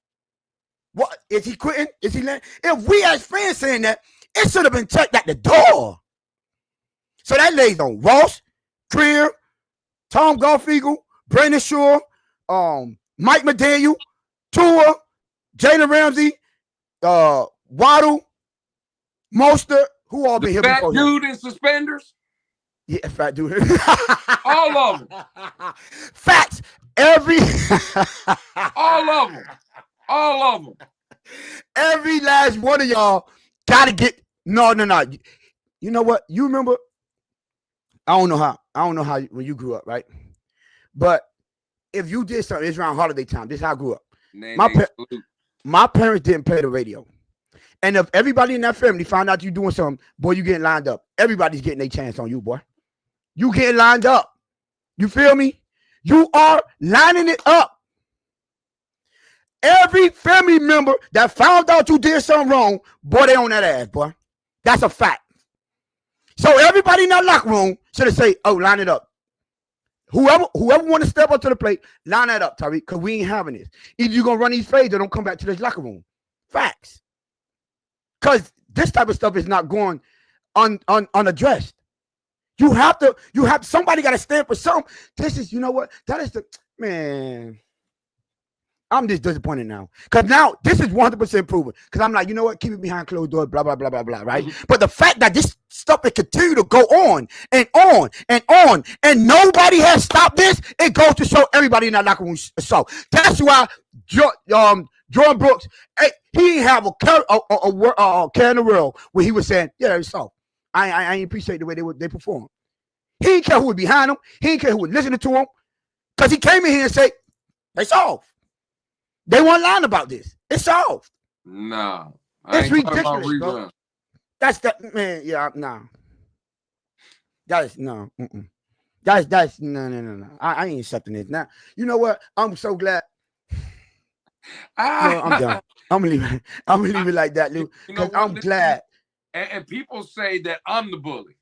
What is he quitting? Is he letting? If we as fans saying that, it should have been checked at the door. So that lays on Ross, Greer, Tom Garfield, Brandon Shaw, Mike McDaniel, Tua, Jalen Ramsey, Waddle, Mostert, who all been here fat before? Dude in suspenders. Yeah, fat dude. All of them. Facts. Every. All of them. All of them. Every last one of y'all gotta get. No. You know what? You remember? I don't know how when you grew up, right? But if you did something, it's around holiday time. This is how I grew up. My parents didn't play the radio. And if everybody in that family found out you doing something, boy, you getting lined up. Everybody's getting a chance on you, boy. You getting lined up. You feel me? You are lining it up. Every family member that found out you did something wrong, boy, they on that ass, boy. That's a fact. So everybody in that locker room should have said, oh, line it up. Whoever want to step up to the plate, line that up, Tyreek, because we ain't having this. Either you're going to run these fades or don't come back to this locker room. Facts. Because this type of stuff is not going unaddressed. You have somebody got to stand for something. This is, you know what? That is man. I'm just disappointed now. Because now this is 100% proven. Because I'm like, you know what? Keep it behind closed doors, blah, blah, blah, blah, blah, right? Mm-hmm. But the fact that this stuff will continue to go on and on and on, and nobody has stopped this, it goes to show everybody in that locker room. So that's why Jordan Brooks, he didn't have a care in the world where he was saying, yeah, it's soft. I ain't appreciate the way they perform. He didn't care who was behind him. He didn't care who was listening to him. Because he came in here and said, they soft. They weren't lying about this. It's soft. Nah. It's ridiculous, bro. That's that, man. Yeah, nah. That is, no. That's, no. I ain't accepting this. Now, you know what? I'm so glad. I'm done. I'm gonna leave it like that, Lou. Because I'm glad. And people say that I'm the bully.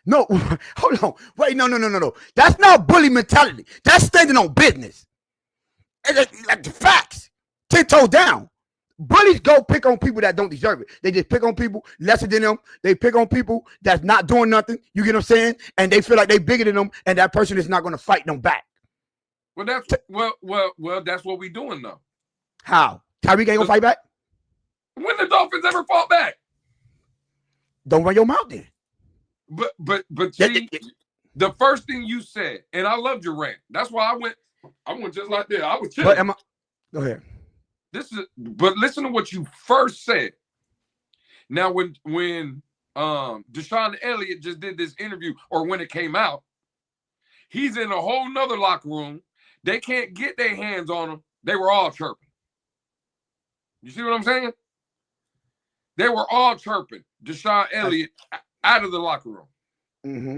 No, hold on. Wait, no. That's not bully mentality. That's standing on business. Like the facts. 10 toes down. Bullies go pick on people that don't deserve it. They just pick on people lesser than them. They pick on people that's not doing nothing. You get what I'm saying? And they feel like they bigger than them, and that person is not going to fight them back. Well, that's what we doing though. How? Tyreek ain't gonna fight back? When the Dolphins ever fought back? Don't run your mouth then. But see, the first thing you said, and I loved your rant. That's why I went just like that. I was chilling. Go ahead. But listen to what you first said. Now, when Deshaun Elliott just did this interview, or when it came out, he's in a whole nother locker room. They can't get their hands on him. They were all chirping. You see what I'm saying? They were all chirping Deshaun Elliott out of the locker room. Mm-hmm.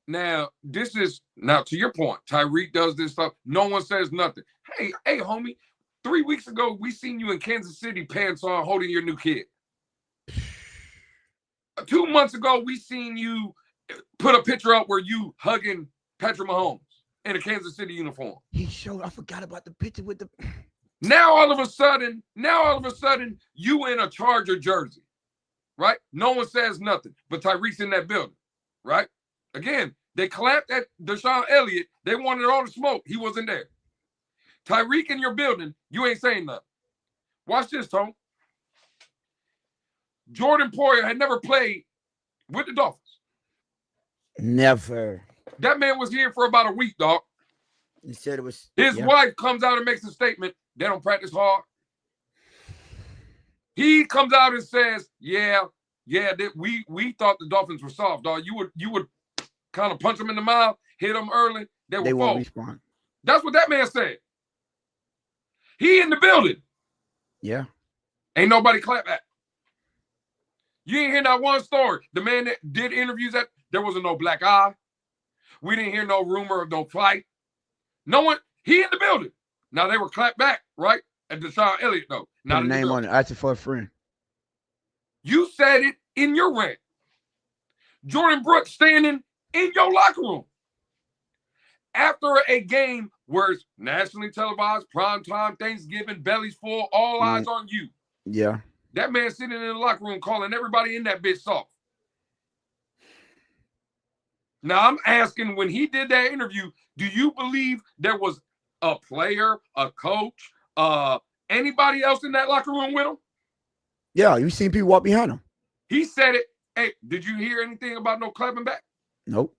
Now, to your point, Tyreek does this stuff. No one says nothing. Hey, homie, 3 weeks ago, we seen you in Kansas City pants on holding your new kid. 2 months ago, we seen you put a picture up where you hugging Patrick Mahomes in a Kansas City uniform. I forgot about the picture with the... Now all of a sudden, you in a Charger jersey, right? No one says nothing, but Tyreek's in that building, right? Again, they clapped at Deshaun Elliott. They wanted all the smoke. He wasn't there. Tyreek in your building, you ain't saying nothing. Watch this, Tone. Jordan Poyer had never played with the Dolphins. Never. That man was here for about a week, dog. He said it was... His wife comes out and makes a statement. They don't practice hard. He comes out and says, yeah, we thought the Dolphins were soft, dog. You would kind of punch them in the mouth, hit them early. They won't respond. That's what that man said. He in the building. Yeah. Ain't nobody clap back. You ain't hear not one story. The man that did interviews there wasn't no black eye. We didn't hear no rumor of no fight. No one, he in the building. Now they were clapped back, right? At Deshaun Elliott, though. Put a name on it. Ask it for a friend. You said it in your rant. Jordan Brooks standing in your locker room. After a game where it's nationally televised, primetime, Thanksgiving, bellies full, all eyes on you. Yeah. That man sitting in the locker room calling everybody in that bitch soft. Now, I'm asking, when he did that interview, do you believe there was a player, a coach, anybody else in that locker room with him? Yeah, you seen people walk behind him. He said it. Hey, did you hear anything about no clapping back? Nope.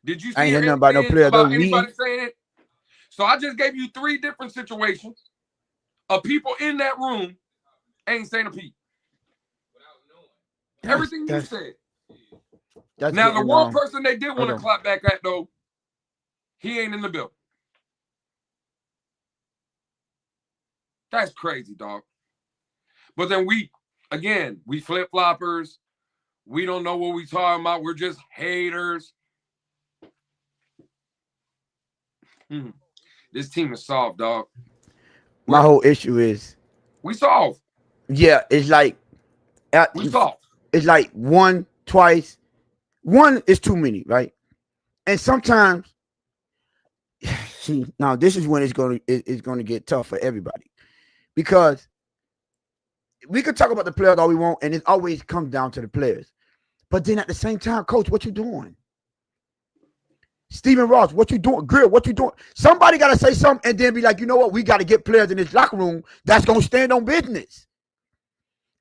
Did you I ain't hear hear nothing about no player. about anybody saying it? So I just gave you 3 different situations of people in that room ain't saying a peep. Everything you said. Now, the one person they did want to clap back at, though, he ain't in the building. That's crazy, dog. But then we flip-floppers. We don't know what we talking about. We're just haters. This team is soft, dog. My whole issue is we soft. Yeah, it's like we soft. It's like one, twice. One is too many, right? And sometimes, see, now this is when it's gonna get tough for everybody, because we could talk about the players all we want, and it always comes down to the players. But then at the same time, coach, what you doing? Stephen Ross, what you doing? Grill, what you doing? Somebody got to say something and then be like, you know what? We got to get players in this locker room that's going to stand on business.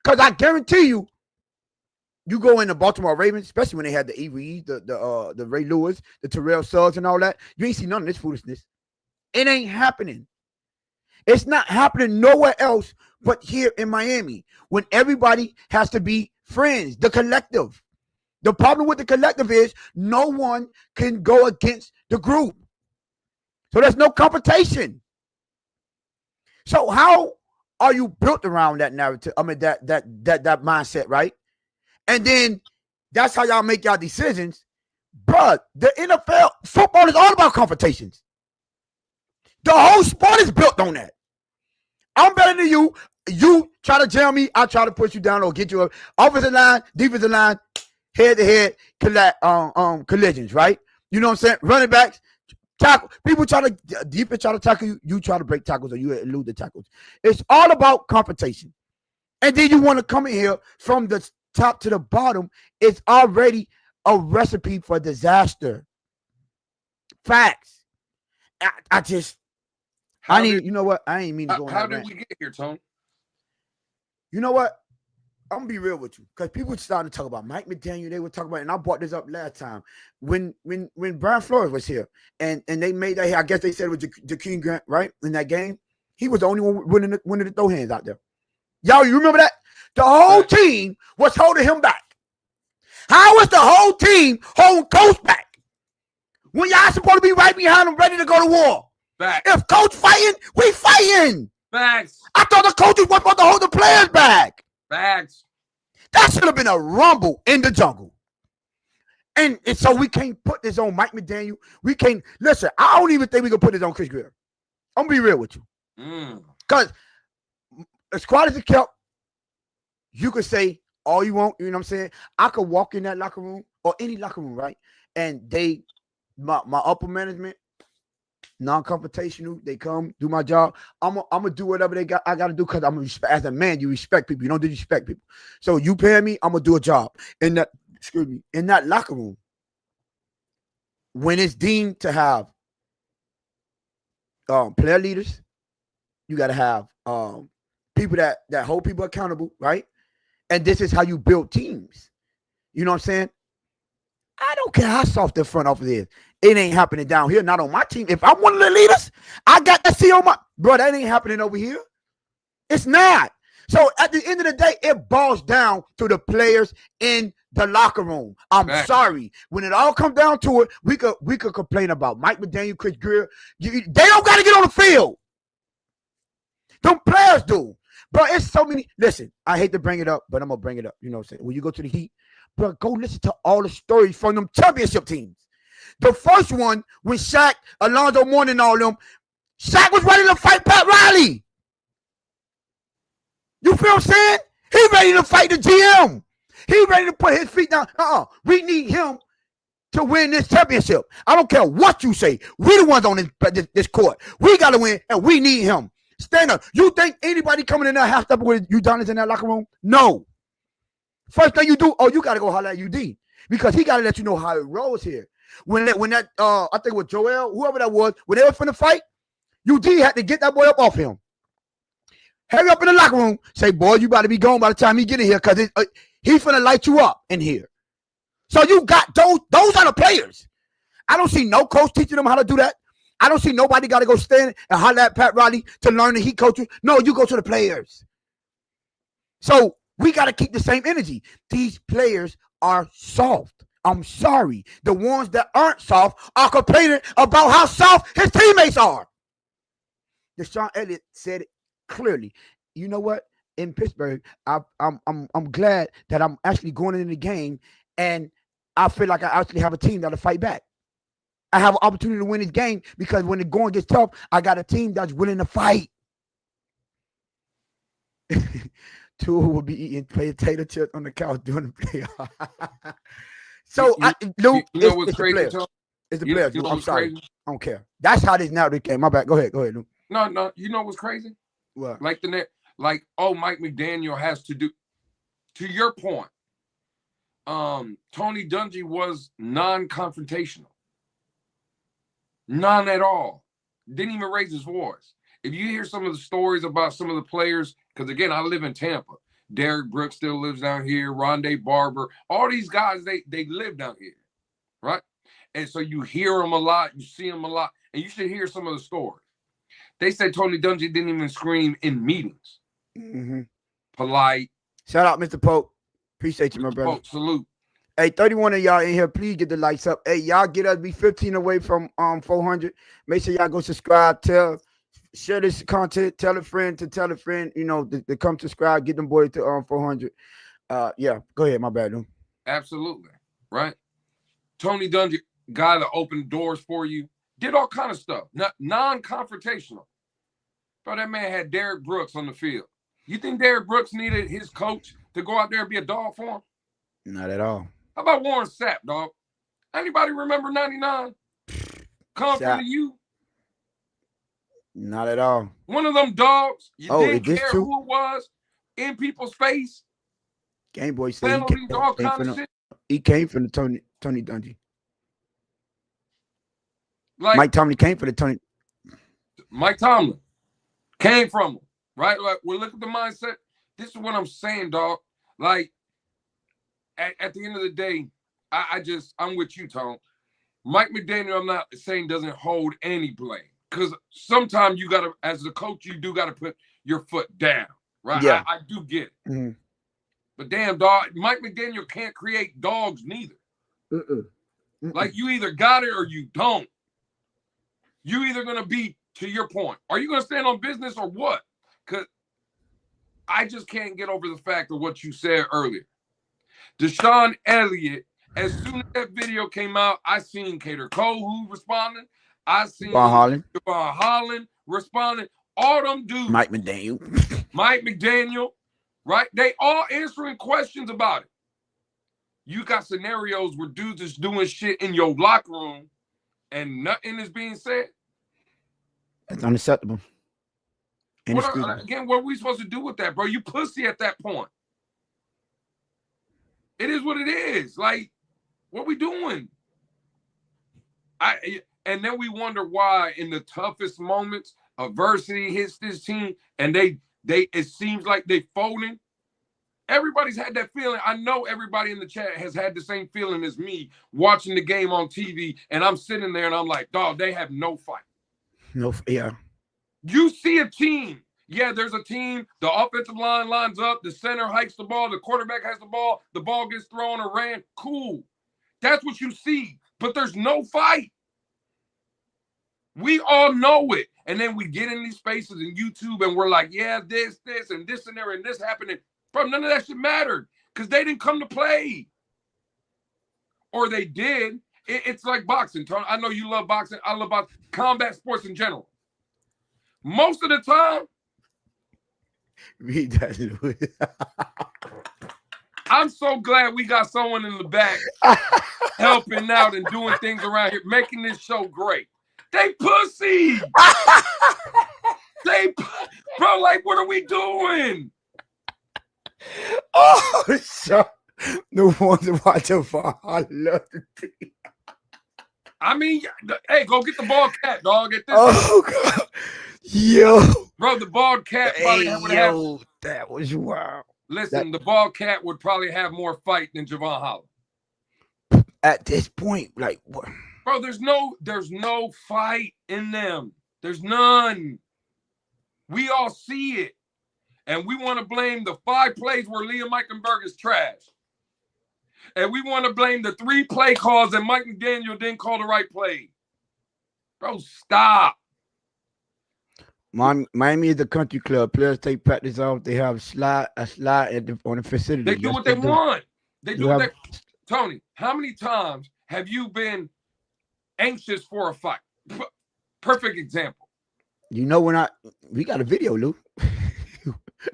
Because I guarantee you, you go in the Baltimore Ravens, especially when they had the EVE, the Ray Lewis, the Terrell Suggs and all that, you ain't see none of this foolishness. It ain't happening. It's not happening nowhere else but here in Miami, when everybody has to be friends, the collective. The problem with the collective is no one can go against the group. So there's no competition. So how are you built around that narrative? I mean, that mindset, right? And then that's how y'all make y'all decisions. But the NFL football is all about confrontations. The whole sport is built on that. I'm better than you. You try to jam me, I try to push you down or get you up. Offensive line, defensive line, head-to-head collisions, right? You know what I'm saying? Running backs, tackle. People try to, defense try to tackle you. You try to break tackles or you elude the tackles. It's all about confrontation. And then you want to come in here from the top to the bottom. It's already a recipe for disaster. Facts. You know what? I ain't mean to go on How that did rant. we get here, Tony? You know what? I'm gonna be real with you, because people started to talk about Mike McDaniel. They were talking about, and I brought this up last time when Brian Flores was here, and they made that. I guess they said it was Jakeem Grant, right? In that game, he was the only one winning the throw hands out there. Y'all, you remember that? The whole team was holding him back. How was the whole team holding Coach back when y'all supposed to be right behind him, ready to go to war? Facts. If Coach fighting, we fighting. Facts. I thought the coaches were supposed to hold the players back. Facts. That should have been a rumble in the jungle. And so we can't put this on Mike McDaniel. We can't. Listen, I don't even think we can put this on Chris Greer. I'm going to be real with you. Because as quiet as it kept, you could say all you want. You know what I'm saying? I could walk in that locker room or any locker room, right? And my upper management, non-confrontational, they come do my job. I'm gonna do whatever I gotta do, because I'm gonna respect. As a man, you respect people. You don't disrespect people. So you pay me, I'm gonna do a job in that locker room. When it's deemed to have player leaders, you gotta have people that hold people accountable, right? And this is how you build teams. You know what I'm saying? I don't care how soft the front office is. It ain't happening down here, not on my team. If I'm one of the leaders, I got to see on my... Bro, that ain't happening over here. It's not. So at the end of the day, it boils down to the players in the locker room. I'm sorry. When it all comes down to it, we could complain about Mike McDaniel, Chris Greer. They don't got to get on the field. Them players do. Bro, it's so many. Listen, I hate to bring it up, but I'm gonna bring it up. You know what I'm saying? When you go to the Heat, bro, go listen to all the stories from them championship teams. The first one when Shaq, Alonzo Mourning, and all them, Shaq was ready to fight Pat Riley. You feel what I'm saying? He ready to fight the GM. He ready to put his feet down. We need him to win this championship. I don't care what you say. We the ones on this court. We got to win, and we need him. Stand up. You think anybody coming in there half up with you Udonis in that locker room? No. First thing you do, you got to go holler at UD because he got to let you know how it rolls here. When that I think with Joel, whoever that was, when they were finna fight, UD had to get that boy up off him. Hurry up in the locker room. Say, boy, you about to be gone by the time he get in here because he finna light you up in here. So you got those are the players. I don't see no coach teaching them how to do that. I don't see nobody got to go stand and holler at Pat Riley to learn the Heat coaches. No, you go to the players. So we got to keep the same energy. These players are soft. I'm sorry. The ones that aren't soft are complaining about how soft his teammates are. Deshaun Elliott said it clearly. You know what? In Pittsburgh, I'm glad that I'm actually going into the game, and I feel like I actually have a team that'll fight back. I have an opportunity to win this game because when the going gets tough, I got a team that's willing to fight. Tua will be eating potato chips on the couch during the playoff. So, Lou, you know what's crazy? It's the players. I'm sorry. Crazy? I don't care. That's how this narrative came. My bad. Go ahead, Lou. No. You know what's crazy? What? Like Mike McDaniel has to do. To your point, Tony Dungy was non-confrontational. None at all. Didn't even raise his voice. If you hear some of the stories about some of the players, because again, I live in Tampa. Derek Brooks still lives down here. Rondé Barber. All these guys, they live down here, right? And so you hear them a lot. You see them a lot. And you should hear some of the stories. They said Tony Dungy didn't even scream in meetings. Mm-hmm. Polite. Shout out, Mr. Pope. Appreciate you, my brother. Pope, salute. Hey, 31 of y'all in here, please get the lights up. Hey, y'all get us be 15 away from 400. Make sure y'all go subscribe. Share this content. Tell a friend to tell a friend. You know, to come subscribe. Get them boys to 400. Yeah, go ahead. My bad, dude. Absolutely, right? Tony Dungy, guy that opened doors for you, did all kind of stuff. Non-confrontational. But that man had Derek Brooks on the field. You think Derek Brooks needed his coach to go out there and be a dog for him? Not at all. How about Warren Sapp, dog? Anybody remember 99? Come from the U? Not at all. One of them dogs. You didn't care true? who it was in people's face. Game Boy said he came from the Tony Dungy. Like Mike Tomlin came for the Tony. Mike Tomlin came from him, right? Like, well, look at the mindset. This is what I'm saying, dog. Like, at the end of the day, I'm with you, Tom. Mike McDaniel, I'm not saying doesn't hold any blame. Because sometimes you got to, as the coach, you do got to put your foot down, right? Yeah. I do get it. Mm-hmm. But damn, dog, Mike McDaniel can't create dogs neither. Mm-mm. Like, you either got it or you don't. You either going to be, to your point, are you going to stand on business or what? Because I just can't get over the fact of what you said earlier. Deshaun Elliott, as soon as that video came out, I seen Cater Cole who responded. I seen Devon Holland responding. All them dudes. Mike McDaniel, right? They all answering questions about it. You got scenarios where dudes is doing shit in your locker room and nothing is being said. That's unacceptable. What are we supposed to do with that, bro? You pussy at that point. It is what it is. Like, what we doing? And then we wonder why in the toughest moments, adversity hits this team, and they it seems like they folding. Everybody's had that feeling. I know everybody in the chat has had the same feeling as me watching the game on TV, and I'm sitting there and I'm like, dog, they have no fight. Yeah. You see a team. Yeah, there's a team. The offensive line lines up. The center hikes the ball. The quarterback has the ball. The ball gets thrown or ran. Cool. That's what you see. But there's no fight. We all know it. And then we get in these spaces in YouTube and we're like, yeah, this, and this, and there, and this happening. Bro, none of that shit mattered because they didn't come to play. Or they did. It's like boxing, Tony. I know you love boxing. I love combat sports in general. Most of the time, I'm so glad we got someone in the back helping out and doing things around here, making this show great. They pussy. Bro, like, what are we doing? Oh, so no wonder why I love the team. I mean, hey, go get the bald cat, dog. Get this. Oh God, yo, bro, the bald cat probably have. That was wild. Listen, the bald cat would probably have more fight than Javon Holland. At this point, like what? Bro, there's no fight in them. There's none. We all see it. And we want to blame the 5 plays where Liam Eichenberg is trash. And we want to blame the 3 play calls and Mike McDaniel didn't call the right play. Bro, stop. Miami is the country club. Players take practice off. They have a slide on the facility. They do what they want. They do what they... Tony, how many times have you been anxious for a fight? Perfect example. You know when we got a video, Lou.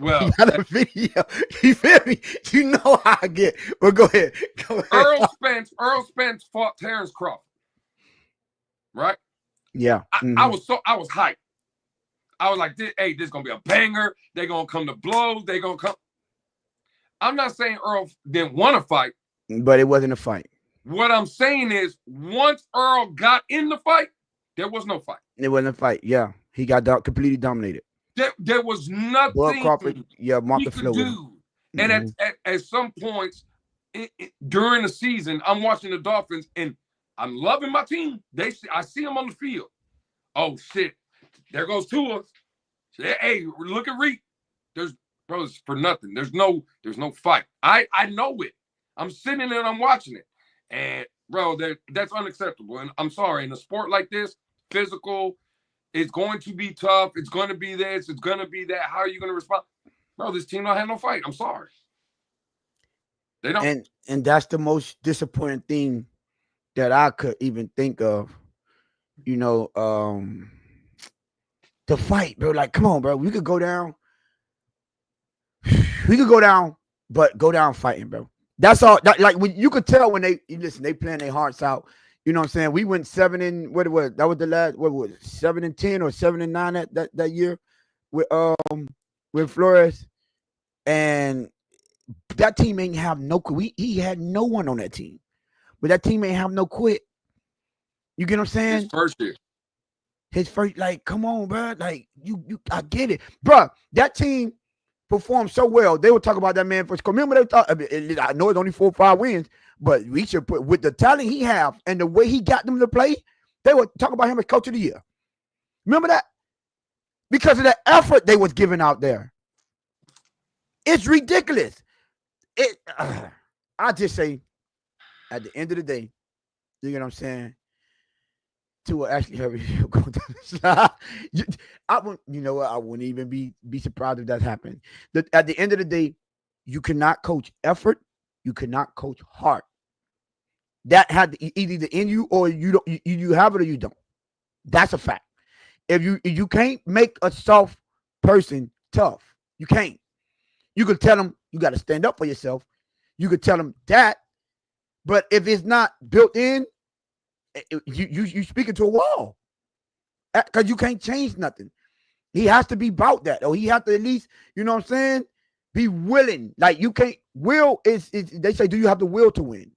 Well, we got a video. You feel me? You know how I get. Well, go ahead. Earl Spence fought Terrence Crawford. Right? Yeah. I was hyped. I was like, hey, this is gonna be a banger. They're gonna come to blows. They're gonna come. I'm not saying Earl didn't want to fight. But it wasn't a fight. What I'm saying is, once Earl got in the fight, there was no fight. It wasn't a fight. Yeah, he got completely dominated. There was nothing Crawford, he could do. And at some points during the season, I'm watching the Dolphins and I'm loving my team. I see them on the field. Oh shit! There goes Tua. Hey, look at Reek. Bro, it's for nothing. There's no fight. I know it. I'm sitting there and I'm watching it. And bro, that's unacceptable. And I'm sorry, in a sport like this, physical, it's going to be tough. It's going to be this. It's going to be that. How are you going to respond? Bro, this team don't have no fight. I'm sorry. They don't. And that's the most disappointing thing that I could even think of. You know, the fight, bro. Like, come on, bro. We could go down. But go down fighting, bro. That's all. Like when you could tell when they playing their hearts out. You know what I'm saying? We went 7 and what it was. That was the last. What was it? 7-10 or 7-9 that year with Flores, and that team ain't have no quit. He had no one on that team, but that team ain't have no quit. You get what I'm saying? His first year. His first, like, come on, bro. Like you, I get it, bro. That team performed so well. They would talk about that man for. Remember, they thought. I know it's only 4 or 5 wins, but we should put with the talent he have and the way he got them to play. They would talk about him as coach of the year. Remember that? Because of the effort they was giving out there. It's ridiculous. I just say, at the end of the day, you know what I'm saying? Tua actually go down the slide. I wouldn't, you know what? I wouldn't even be surprised if that happened. At the end of the day, you cannot coach effort. You cannot coach heart. That had to either in you or you don't. You have it or you don't. That's a fact. If you can't make a soft person tough, you can't. You could tell them you got to stand up for yourself. You could tell them that, but if it's not built in, you speaking to a wall because you can't change nothing. He has to be about that, or he has to at least, you know what I'm saying, be willing. Like you can't. Will is they say, do you have the will to win?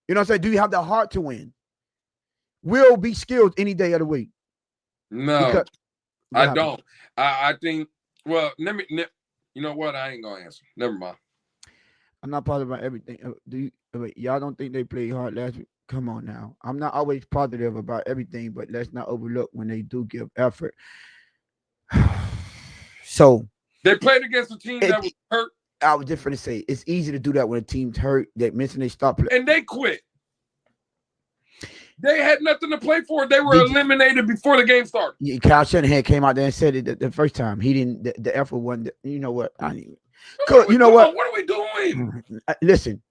You know what I'm saying? Do you have the heart to win? Will be skilled any day of the week. No, I don't. I think. Well, you know what? I ain't gonna answer. Never mind. I'm not positive about everything. Y'all don't think they played hard last week? Come on now. I'm not always positive about everything, but let's not overlook when they do give effort. So they played against a team that was hurt. I was just going to say it's easy to do that when a team's hurt. That mention they stop playing and they quit. They had nothing to play for. They were eliminated before the game started. Yeah, Kyle Shanahan came out there and said it the first time. He didn't. The effort wasn't. You know what? You know what? What are we doing? Listen,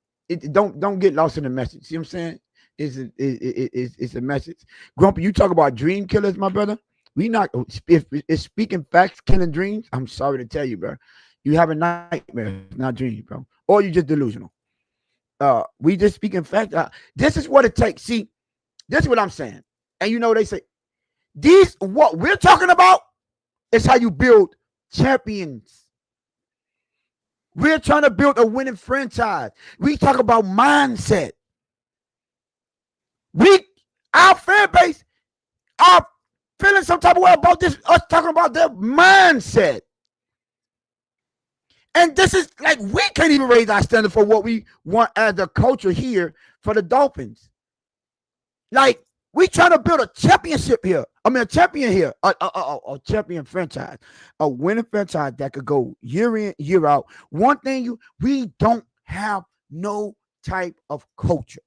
don't get lost in the message. See what I'm saying? It's a message. Grumpy, you talk about dream killers, my brother. We not if it's speaking facts, killing dreams. I'm sorry to tell you, bro. You have a nightmare, not dreams, bro. Or you just delusional. We just speaking facts. This is what it takes. See, this is what I'm saying. And you know they say what we're talking about is how you build champions. We're trying to build a winning franchise. We talk about mindset. Our fan base are feeling some type of way about this, us talking about their mindset. And this is like, we can't even raise our standard for what we want as a culture here for the Dolphins. Like, we trying to build a championship here. I mean, a champion here, a champion franchise, a winning franchise that could go year in, year out. One thing, we don't have no type of culture.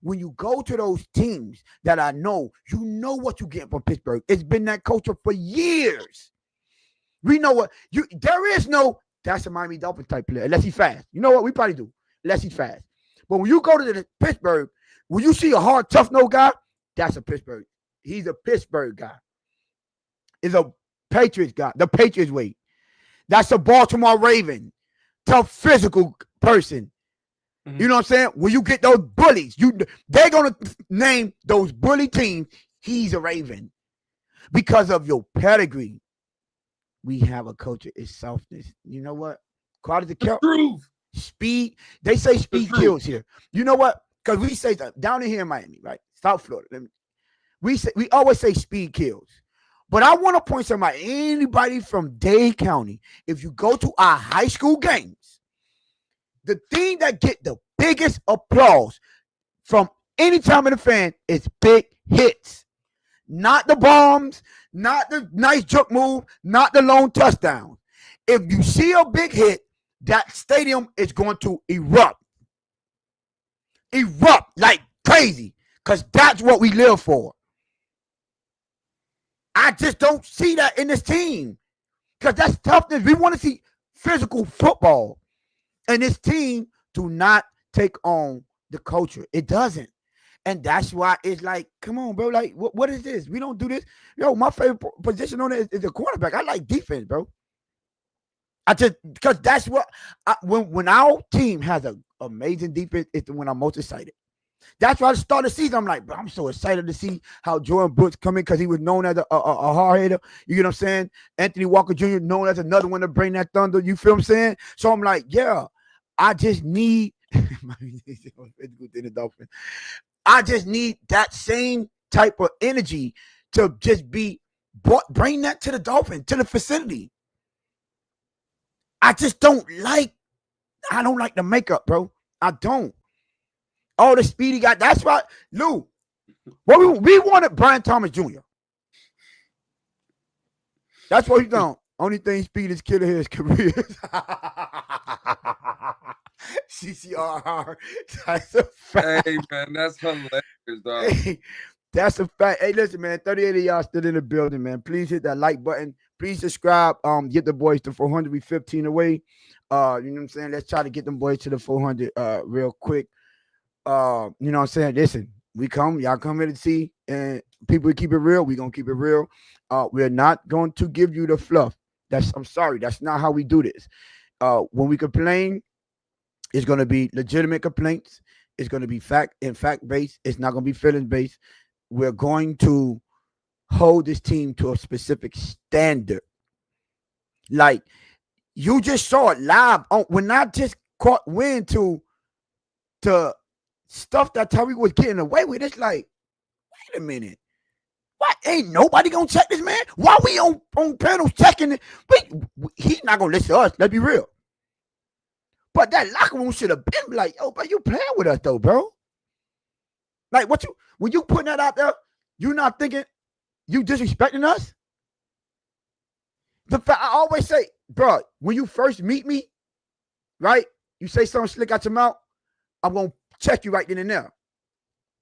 When you go to those teams that I know, you know what you get from Pittsburgh. It's been that culture for years. We know what there is no, that's a Miami Dolphins type player, unless he's fast. You know what? We probably do, unless he's fast. But when you go to the Pittsburgh, when you see a hard, tough nose guy, that's a Pittsburgh. He's a Pittsburgh guy. Is a Patriots guy, the Patriots way. That's a Baltimore Raven, tough physical person. Mm-hmm. You know what I'm saying? When you get those bullies, they're gonna name those bully teams. He's a Raven because of your pedigree. We have a culture. It's softness. You know what? Quality of character, speed. They say speed kills here. You know what? Because we say down in here in Miami, right? South Florida. We always say speed kills. But I want to point somebody, anybody from Dade County, if you go to our high school games, the thing that get the biggest applause from any time in the fan is big hits. Not the bombs, not the nice juke move, not the lone touchdown. If you see a big hit, that stadium is going to erupt. Erupt like crazy, because that's what we live for. I just don't see that in this team, because that's toughness. We want to see physical football. And this team do not take on the culture. It doesn't. And that's why it's like, come on, bro. Like, what is this? We don't do this. Yo, my favorite position on it is the quarterback. I like defense, bro. Because that's what, when our team has an amazing defense, it's when I'm most excited. That's why I started the season. I'm like, bro, I'm so excited to see how Jordan Brooks come in, because he was known as a hard hitter. You get what I'm saying? Anthony Walker Jr. known as another one to bring that thunder. You feel what I'm saying? So I'm like, yeah, I just need I just need that same type of energy to just bring that to the Dolphins, to the facility. I don't like the makeup, bro. I don't. All the speed he got. That's why, Lou, what we wanted Brian Thomas Jr. That's what he's done. Only thing speed is killing his career. CCRR. That's a fact. Hey, man, that's hilarious, dog. Hey, that's a fact. Hey, listen, man, 38 of y'all still in the building, man. Please hit that like button. Please subscribe. Get the boys to 400. We 15 away. You know what I'm saying? Let's try to get them boys to the 400 real quick. You know what I'm saying? Listen, y'all come here to see, and people keep it real. We're gonna keep it real. We're not going to give you the fluff. I'm sorry, that's not how we do this. When we complain, it's gonna be legitimate complaints. It's gonna be fact based. It's not gonna be feelings based. We're going to hold this team to a specific standard. Like, you just saw it live when I just caught wind to stuff that Tyreek was getting away with. It's like, wait a minute. What? Ain't nobody gonna check this man? Why we on panels checking it? He's not gonna listen to us. Let's be real. But that locker room should have been like, yo, but you playing with us though, bro. Like, when you putting that out there, you not thinking you disrespecting us? The fact I always say, bro, when you first meet me, right? You say something slick out your mouth, I'm gonna check you right then and there.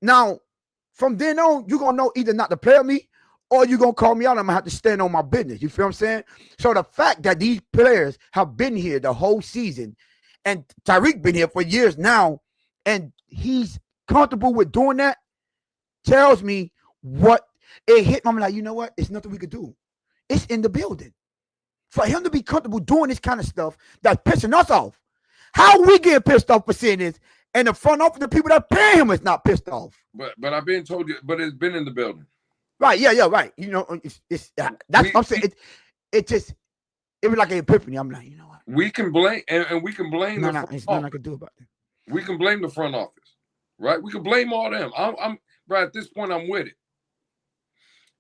Now, from then on, you're going to know either not to play with me or you're going to call me out. I'm going to have to stand on my business. You feel what I'm saying? So the fact that these players have been here the whole season, and Tyreek been here for years now, and he's comfortable with doing that, tells me what it hit. I'm like, you know what? It's nothing we could do. It's in the building. For him to be comfortable doing this kind of stuff that's pissing us off. How we get pissed off for seeing this, and the front office, the people that pay him is not pissed off. But I've been told you, but it's been in the building. Right, yeah, right. You know, that's what I'm saying. It was like an epiphany. I'm like, you know what? We can blame, and we can blame the front office. Nothing I could do about it. We can blame the front office, right? We can blame all them. I'm right at this point. I'm with it.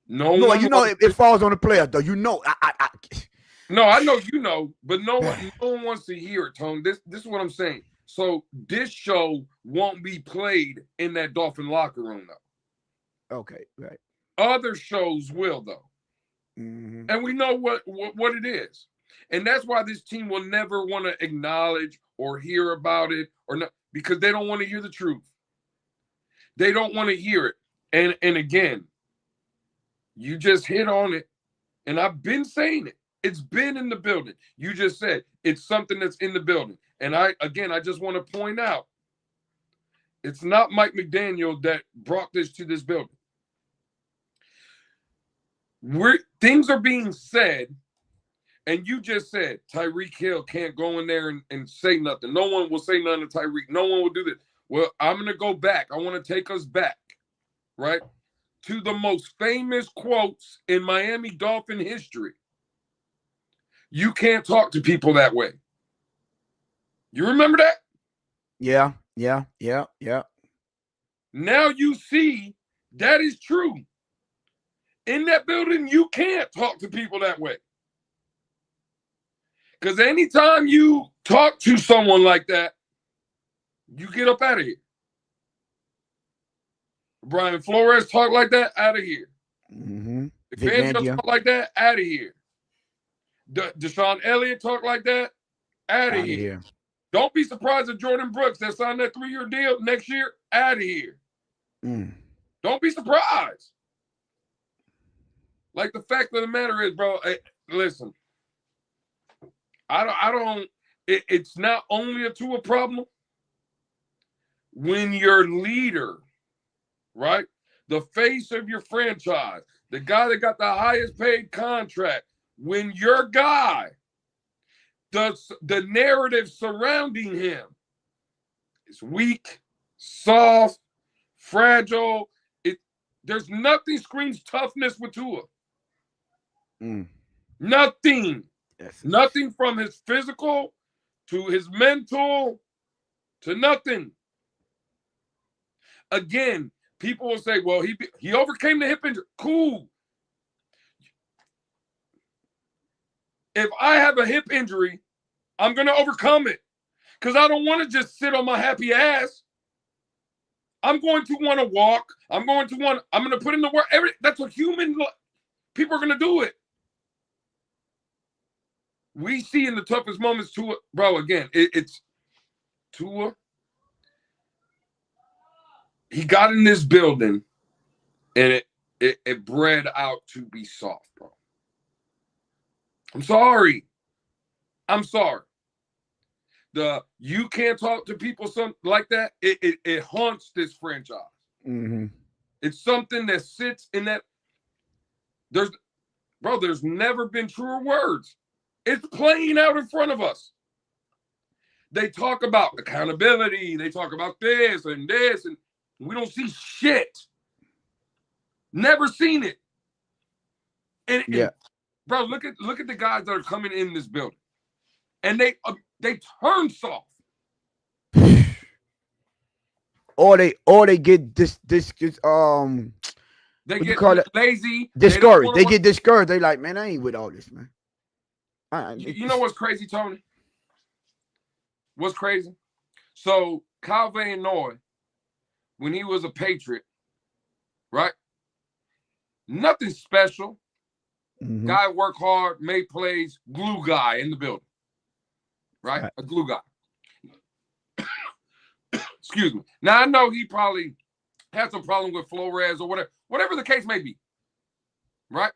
No, you know, it falls on the players, though. You know, No, I know you know, but no one wants to hear it, Tone. This is what I'm saying. So this show won't be played in that Dolphin locker room, though. Okay, right. Other shows will, though. Mm-hmm. And we know what it is. And that's why this team will never want to acknowledge or hear about it or not, because they don't want to hear the truth. They don't want to hear it. And again, you just hit on it. And I've been saying it. It's been in the building. You just said it's something that's in the building. And I just want to point out, it's not Mike McDaniel that brought this to this building. Things are being said, and you just said Tyreek Hill can't go in there and say nothing. No one will say nothing to Tyreek. No one will do this. Well, I'm going to go back. I want to take us back, right, to the most famous quotes in Miami Dolphin history. You can't talk to people that way. You remember that? Yeah. Now you see that is true. In that building, you can't talk to people that way. Because anytime you talk to someone like that, you get up out of here. Brian Flores talk like that, out of here. Mm-hmm. If Fangio talk like that, out of here. Deshaun Elliott talk like that, out of here. Don't be surprised if Jordan Brooks that signed that 3-year deal next year, out of here. Don't be surprised. Like, the fact of the matter is, bro, listen, it's not only a Tua problem. When your leader, right, the face of your franchise, the guy that got the highest paid contract, when your guy, the narrative surrounding him is weak, soft, fragile, there's nothing screams toughness with Tua. Nothing. Yes. Nothing from his physical to his mental to nothing. Again, people will say, well, he overcame the hip injury. Cool. If I have a hip injury, I'm going to overcome it because I don't want to just sit on my happy ass. I'm going to want to walk. I'm going to put in the work. That's what people are going to do it. We see in the toughest moments, Tua, bro, again, it's Tua. He got in this building and it bred out to be soft, bro. I'm sorry. You can't talk to people something like that. It haunts this franchise. Mm-hmm. It's something that sits in that. There's never been truer words. It's playing out in front of us. They talk about accountability. They talk about this, and we don't see shit. Never seen it. And bro, look at the guys that are coming in this building, and they turn soft. Or they get they get lazy, discouraged. They get discouraged. They like, man, I ain't with all this, man. You know what's crazy, Tony? What's crazy? So Kyle Van Noy, when he was a Patriot, right? Nothing special. Mm-hmm. Guy work hard, made plays, glue guy in the building. Right? A glue guy. Excuse me. Now I know he probably had some problem with Flores or whatever the case may be, right?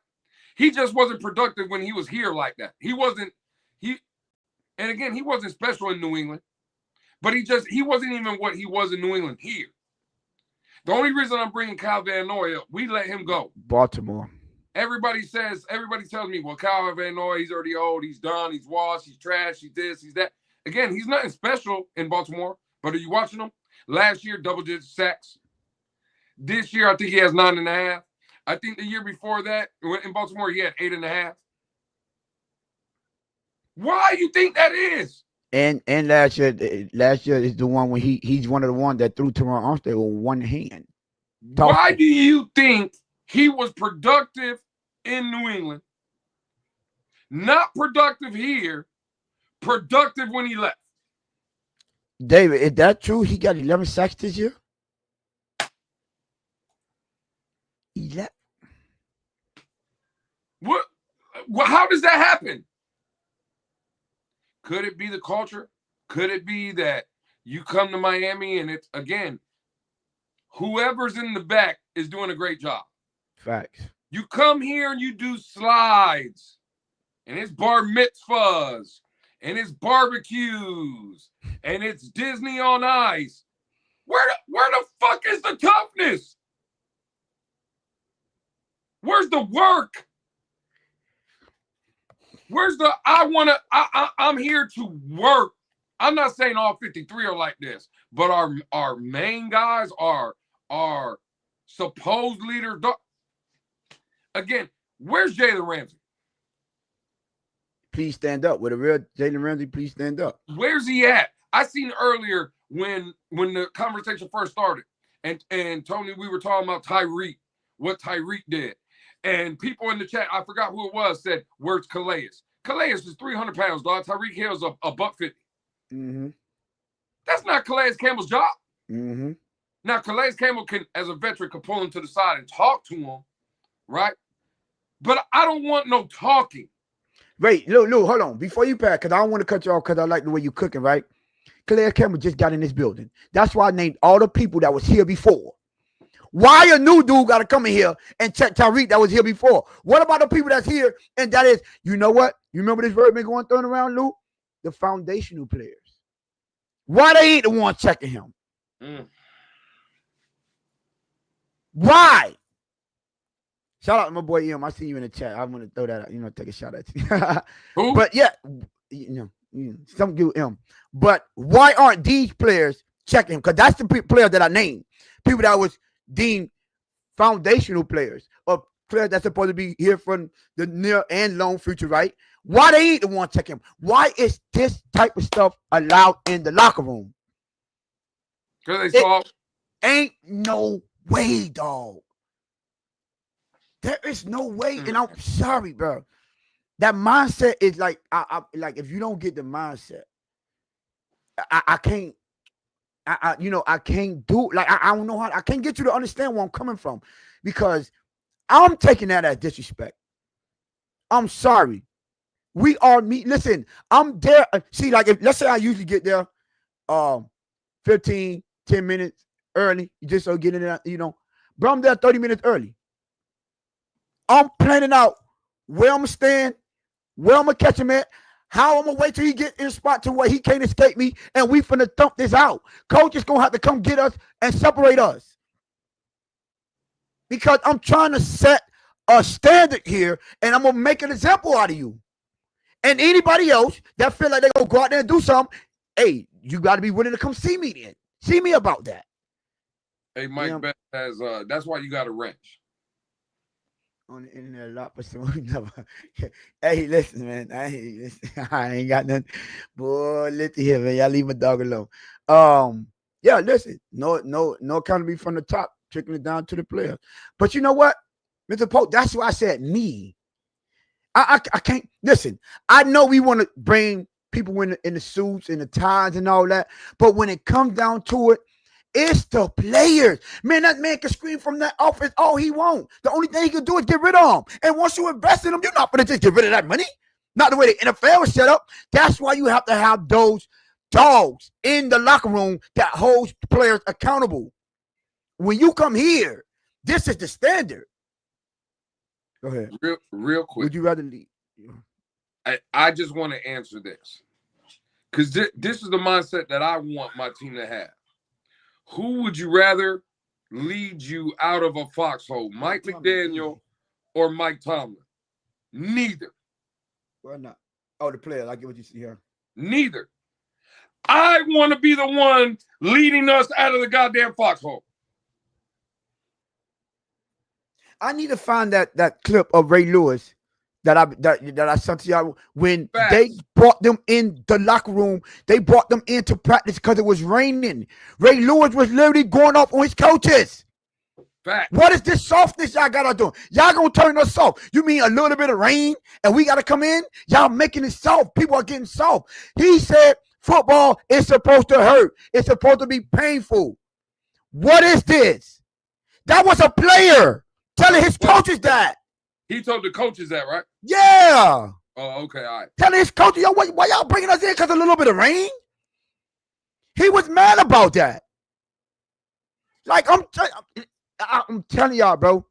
He just wasn't productive when he was here like that. He wasn't, and again, he wasn't special in New England, but he wasn't even what he was in New England here. The only reason I'm bringing Kyle Van Noy up, we let him go. Baltimore. Everybody tells me, well, Kyle Van Noy, he's already old, he's done, he's washed, he's trash, he's this, he's that. Again, he's nothing special in Baltimore, but are you watching him? Last year, double-digit sacks. This year, I think he has 9.5. I think the year before that, in Baltimore, he had 8.5. Why do you think that is? And last year is the one when he's one of the ones that threw Teron Armstead with one hand. Why do you think he was productive in New England, not productive here, productive when he left? David, is that true? He got 11 sacks this year? 11. What? How does that happen? Could it be the culture? Could it be that you come to Miami and it's, again, whoever's in the back is doing a great job? Facts. You come here and you do slides, and it's bar mitzvahs, and it's barbecues, and it's Disney on Ice. Where the fuck is the toughness? Where's the work? Where's the I'm here to work. I'm not saying all 53 are like this, but our main guys are supposed leaders. Again, where's Jalen Ramsey? Please stand up. With a real Jalen Ramsey, please stand up. Where's he at? I seen earlier when the conversation first started, and Tony, we were talking about Tyreek, what Tyreek did. And people in the chat, I forgot who it was, said, where's Calais? Calais is 300 pounds, dog. Tyreek Hill's a $150. Mm-hmm. That's not Calais Campbell's job. Mm-hmm. Now, Calais Campbell can, as a veteran, can pull him to the side and talk to him, right? But I don't want no talking. Wait, Lou, hold on. Before you pass, because I don't want to cut you off because I like the way you're cooking, right? Calais Campbell just got in this building. That's why I named all the people that was here before. Why a new dude got to come in here and check Tyreek that was here before? What about the people that's here? And that is, you know what? You remember this word been going thrown around, Lou? The foundational players. Why they ain't the one checking him? Why? Shout out to my boy Em. I see you in the chat. I'm gonna throw that out. Take a shout out to you. Who? But yeah, some give him. But why aren't these players checking him? Because that's the player that I named. People that was deemed foundational players, or players that's supposed to be here from the near and long future, right? Why they ain't the one checking him? Why is this type of stuff allowed in the locker room? Because they saw. Ain't no way, dog. There is no way, and I'm sorry, bro. That mindset is like, I like if you don't get the mindset, I can't. I can't do like I don't know how I can't get you to understand where I'm coming from, because I'm taking that as disrespect. I'm sorry. We are meet. Listen, I'm there. See, like if let's say I usually get there 10 minutes early, just so get in there, but I'm there 30 minutes early. I'm planning out where I'm gonna stand, where I'm gonna catch him at, how I'm gonna wait till he get in a spot to where he can't escape me, and we finna thump this out. Coach is gonna have to come get us and separate us, because I'm trying to set a standard here, and I'm gonna make an example out of you. And anybody else that feel like they're gonna go out there and do something, hey, you got to be willing to come see me then. See me about that. Hey, Mike Beth has that's why you got a wrench. On the internet a lot, but hey, listen, man. I ain't got nothing. Boy, listen here, man. Y'all leave my dog alone. Yeah, listen. No accountability from the top, trickling it down to the players. But you know what, Mr. Pope? That's why I said me. I can't listen. I know we want to bring people in the suits and the ties and all that, but when it comes down to it, it's the players. Man, that man can scream from that office all he wants. The only thing he can do is get rid of them. And once you invest in them, you're not going to just get rid of that money. Not the way the NFL is set up. That's why you have to have those dogs in the locker room that holds players accountable. When you come here, this is the standard. Go ahead. Real quick. Would you rather leave? I just want to answer this. Because this is the mindset that I want my team to have. Who would you rather lead you out of a foxhole, Mike McDaniel or Mike Tomlin? Neither. Why not? Oh, the players. I get what you see here. Neither. I want to be the one leading us out of the goddamn foxhole. I need to find that clip of Ray Lewis that I sent to y'all when they brought them in the locker room. They brought them into practice because it was raining. Ray Lewis was literally going off on his coaches. Fact. What is this softness y'all got to do? Y'all gonna turn us soft. You mean a little bit of rain and we got to come in? Y'all making it soft. People are getting soft. He said football is supposed to hurt. It's supposed to be painful. What is this? That was a player telling his coaches that. He told the coaches that, right? Yeah. Oh, okay, all right. Telling his coaches, yo, why y'all bringing us in because of a little bit of rain? He was mad about that. Like, I'm telling y'all, bro,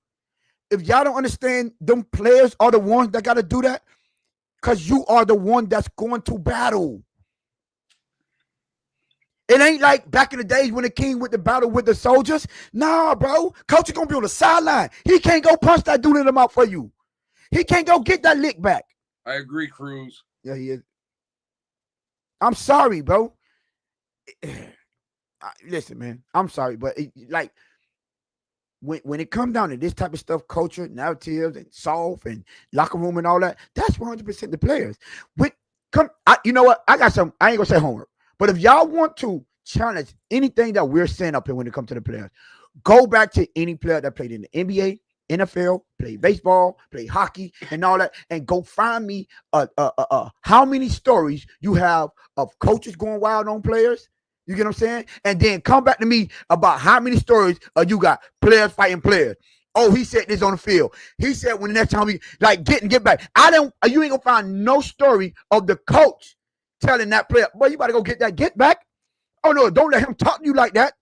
if y'all don't understand, them players are the ones that got to do that because you are the one that's going to battle. It ain't like back in the days when the king went to battle with the soldiers. Nah, bro. Coach is going to be on the sideline. He can't go punch that dude in the mouth for you. He can't go get that lick back. I agree, Cruz. Yeah, he is. I'm sorry, bro. Listen, man. I'm sorry, but when it comes down to this type of stuff, culture, narratives, and soft, and locker room, and all that, that's 100% the players. You know what? I got some. I ain't gonna say homework. But if y'all want to challenge anything that we're saying up here when it comes to the players, go back to any player that played in the NBA, NFL, played baseball, played hockey, and all that, and go find me how many stories you have of coaches going wild on players. You get what I'm saying? And then come back to me about how many stories you got players fighting players. Oh, he said this on the field. He said when the next time we get back. You ain't gonna find no story of the coach telling that player, boy, you better go get that get back. Oh no, don't let him talk to you like that.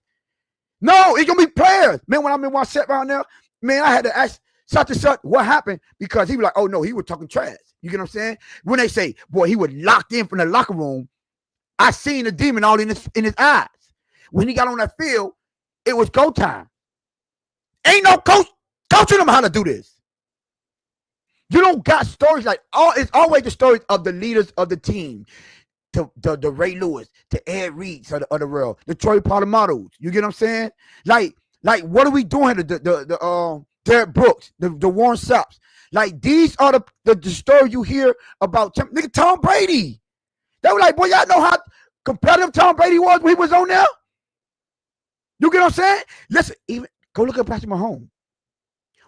No, it's gonna be players. Man, when I sat around there, man, I had to ask such and such what happened because he was like, oh no, he was talking trash. You get what I'm saying? When they say, boy, he was locked in from the locker room, I seen the demon all in his eyes. When he got on that field, it was go time. Ain't no coach coaching him how to do this. You don't got stories like it's always the stories of the leaders of the team. The Ray Lewis, the Ed Reeds of the world, the Troy Polamalos. You get what I'm saying? Like what are we doing? The Derek Brooks, the Warren Saps. Like these are the story you hear about nigga Tom Brady. They were like, boy, y'all know how competitive Tom Brady was when he was on there? You get what I'm saying? Listen, even go look at Patrick Mahomes.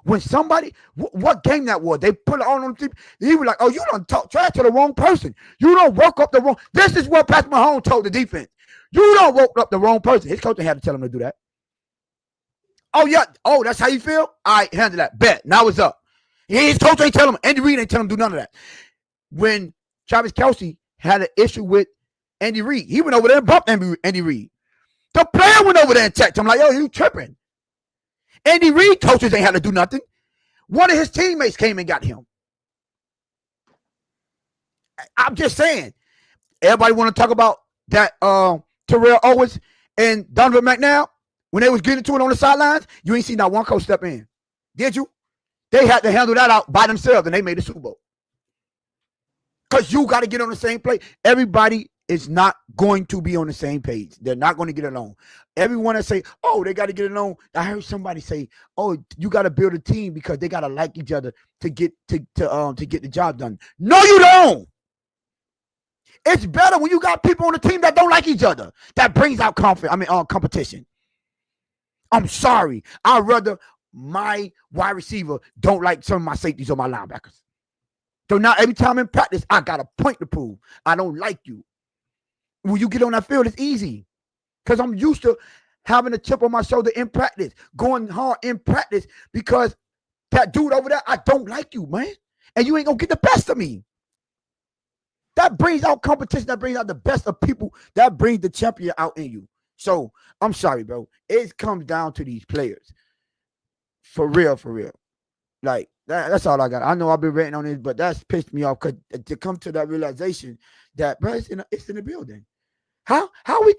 When somebody, what game that was, they put it on the team. He was like, oh, you don't talk trash to the wrong person. You don't woke up the wrong. This is what Patrick Mahomes told the defense. You don't woke up the wrong person. His coach had to tell him to do that. Oh, yeah. Oh, that's how you feel? All right, handle that. Bet. Now it's up. His coach ain't tell him. Andy Reid ain't tell him to do none of that. When Travis Kelce had an issue with Andy Reid, he went over there and bumped Andy Reid. The player went over there and checked him like, yo, you tripping. Andy Reid coaches ain't had to do nothing. One of his teammates came and got him. I'm just saying. Everybody want to talk about that Terrell Owens and Donovan McNabb when they was getting to it on the sidelines. You ain't seen not one coach step in. Did you? They had to handle that out by themselves and they made the Super Bowl. Because you got to get on the same play. Everybody is not going to be on the same page. They're not going to get along. Everyone that say, oh, they got to get along. I heard somebody say, oh, you got to build a team because they got to like each other to get the job done. No, you don't. It's better when you got people on the team that don't like each other. That brings out competition. I'm sorry. I'd rather my wide receiver don't like some of my safeties or my linebackers. So now every time in practice, I got a point to prove. I don't like you. When you get on that field, it's easy. Because I'm used to having a chip on my shoulder in practice, going hard in practice because that dude over there, I don't like you, man. And you ain't going to get the best of me. That brings out competition. That brings out the best of people. That brings the champion out in you. So I'm sorry, bro. It comes down to these players. For real, for real. Like that's all I got. I know I've been ranting on this, but that's pissed me off because to come to that realization that, bro, it's in the building. How we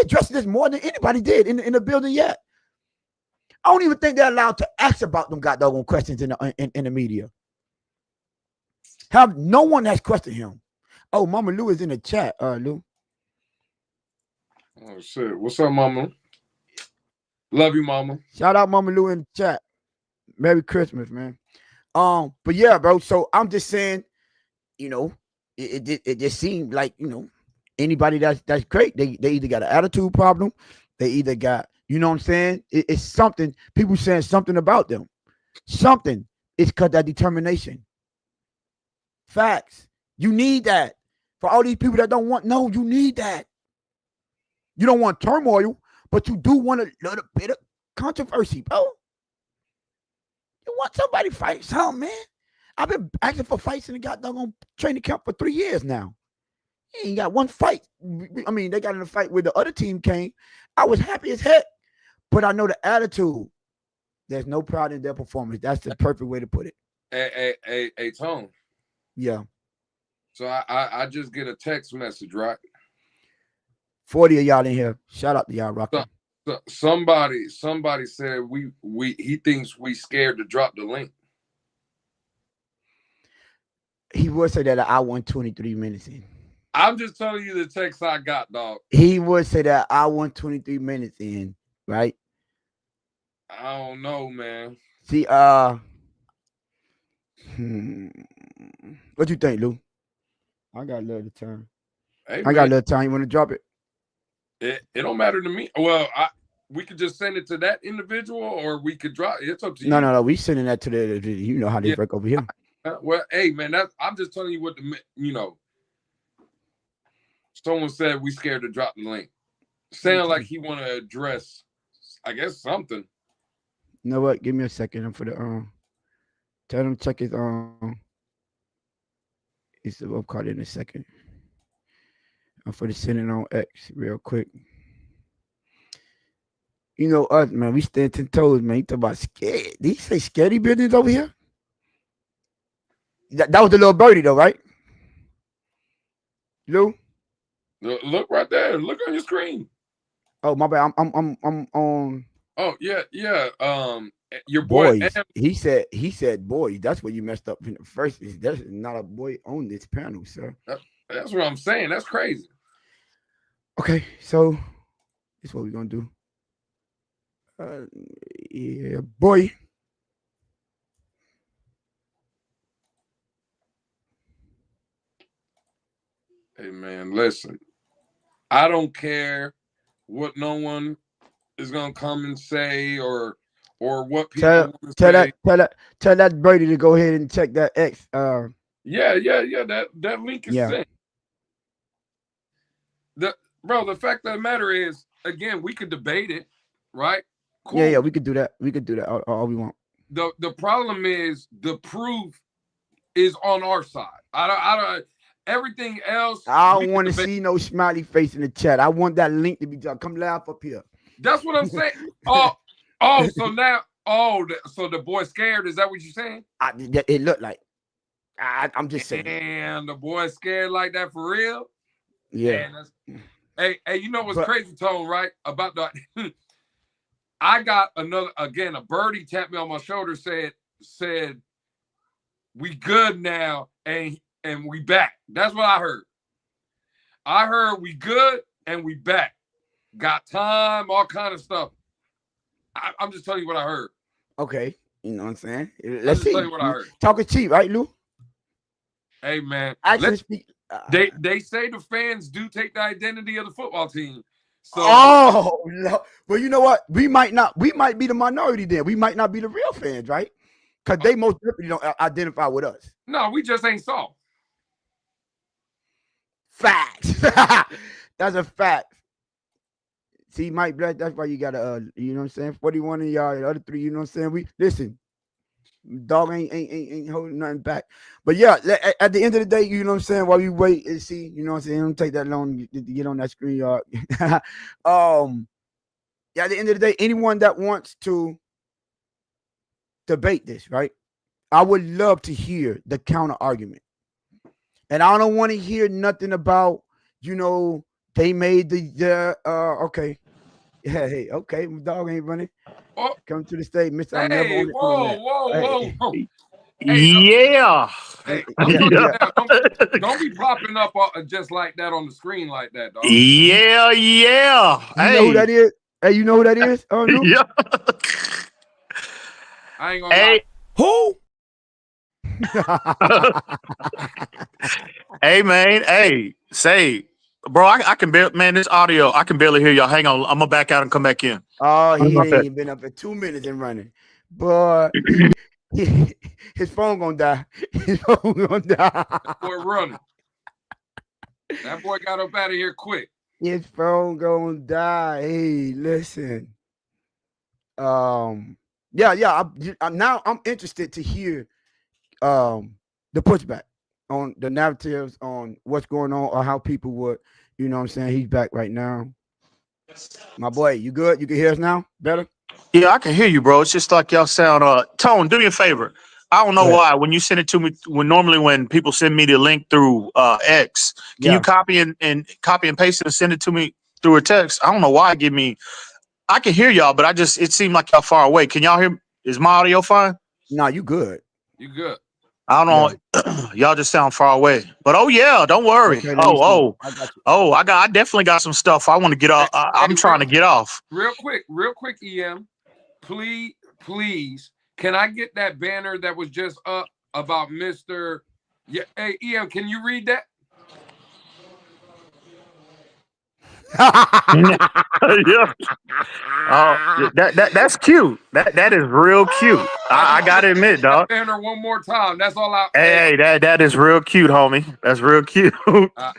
addressed this more than anybody did in the building yet. I don't even think they're allowed to ask about them goddamn questions in the media. No one has questioned him. Oh, Mama Lou is in the chat. Lou. Oh shit! What's up, Mama? Love you, Mama. Shout out Mama Lou in the chat. Merry Christmas, man. But yeah, bro. So I'm just saying, you know, it just seemed like, anybody that's great. They either got an attitude problem, they either got, you know what I'm saying? It's something. People saying something about them. Something. It's because that determination. Facts. You need that. For all these people that don't want, no, you need that. You don't want turmoil, but you do want a little bit of controversy, bro. You want somebody fight something, man. I've been asking for fights in the goddamn training camp for 3 years now. He ain't got one fight. I mean, they got in a fight where the other team came. I was happy as heck, but I know the attitude. There's no pride in their performance. That's the perfect way to put it. Hey, Tone. Yeah. So I just get a text message, right? 40 of y'all in here. Shout out to y'all, Rocker. Somebody said he thinks we scared to drop the link. He would say that I won 23 minutes in. I'm just telling you the text I got, dog. He would say that I won 23 minutes in, right? I don't know, man. See, what you think, Lou? I got a little time. Hey, I got a little time. You want to drop it? It don't matter to me. Well, we could just send it to that individual, or we could drop it. It's up to you. No. We sending that to the you know how they work over here. Well, hey, man, I'm just telling you what someone said we scared to drop the link. Sound like he want to address, I guess, something. You know what? Give me a second. I'm for the tell him check his it's the call in a second. I'm for the sending on X real quick. You know us, man. We stand 10 toes, man. You talk about scared. Did he say scary buildings over here? That was the little birdie, though, right? Lou? Look right there. Look on your screen. Oh, my bad. I'm on. Oh yeah. Your boy. Boys. He said boys. That's where you messed up in the first. There's not a boy on this panel, sir. That's what I'm saying. That's crazy. Okay, so this is what we're gonna do. Yeah, boy. Hey man, listen. I don't care what no one is gonna come and say or what people tell that birdie to go ahead and check that X. Yeah. That link is sent. The fact of the matter is, again, we could debate it, right? Cool. Yeah, we could do that. We could do that all we want. The problem is the proof is on our side. I don't. Everything else. I don't want to see no smiley face in the chat. I want that link to be done. Come laugh up here. That's what I'm saying. So now, so the boy scared. Is that what you're saying? It looked like. I'm just saying. And the boy scared like that for real. Yeah. Hey, you know what's crazy, Tone? Right about that. I got a birdie tapped me on my shoulder. Said, we good now, and we back. That's what I heard. I heard we good and we back. Got time, all kind of stuff. I'm just telling you what I heard. Okay, you know what I'm saying. Let's see. Tell you what I heard. Talking cheap, right, Lou? Hey man, they say the fans do take the identity of the football team. So, no. Well, you know what? We might be the minority then. We might not be the real fans, right? Because they most definitely don't identify with us. No, we just ain't soft. Facts. That's a fact. See, Mike Black, that's why you gotta you know what I'm saying? 41 of y'all, the other 3, you know what I'm saying? We listen. Dog ain't holding nothing back. But yeah, at the end of the day, you know what I'm saying. While you wait and see, you know what I'm saying. It don't take that long to get on that screen yard. Yeah, at the end of the day, anyone that wants to debate this, right? I would love to hear the counter argument, and I don't want to hear nothing about, they made the okay. Yeah, hey, okay, my dog ain't running. Oh, Come to the stage, Mister. I'm never hey, on the whoa, internet. whoa, whoa, Hey, whoa. Hey, Yeah. I'm telling you Yeah. now, don't be popping up just like that on the screen like that, dog. Yeah. Yeah. you know who Hey. that is? Hey, you know who that is? Oh, no. Yeah. I ain't gonna lie. Hey. Who? Hey, man. Hey. Say, bro, I can barely, man, this audio, I can barely hear y'all. Hang on. I'm going to back out and come back in. Oh, How he about ain't that? even been up for 2 minutes and running, but his phone gonna die. His phone gonna die. Boy running. That boy got up out of here quick. His phone gonna die. Hey, listen. Yeah. Now I'm interested to hear the pushback on the narratives on what's going on or how people would, you know what I'm saying. He's back right now. My boy, you good? You can hear us now? Better? Yeah, I can hear you, bro. It's just like y'all sound, Tone, do me a favor. I don't Go know ahead. why. When you send it to me, when people send me the link through X, can you Yeah. copy and paste it and send it to me through a text? I don't know why. I can hear y'all, but it seemed like y'all far away. Can y'all hear? Is my audio fine? Nah, you good. You good? I Yeah. don't know. Y'all just sound far away. But oh yeah, don't worry. Okay, let me see. I got you. I definitely got some stuff I want to get Hey, off. hey, I'm trying to get off. real quick, EM. Please, can I get that banner that was just up about Mr. Yeah, hey, EM, can you read that? Yeah. Oh, that's cute. That is real cute. I I just want gotta admit, that dog. banner one more time. That's all I. Hey, that is real cute, homie. That's real cute. Uh,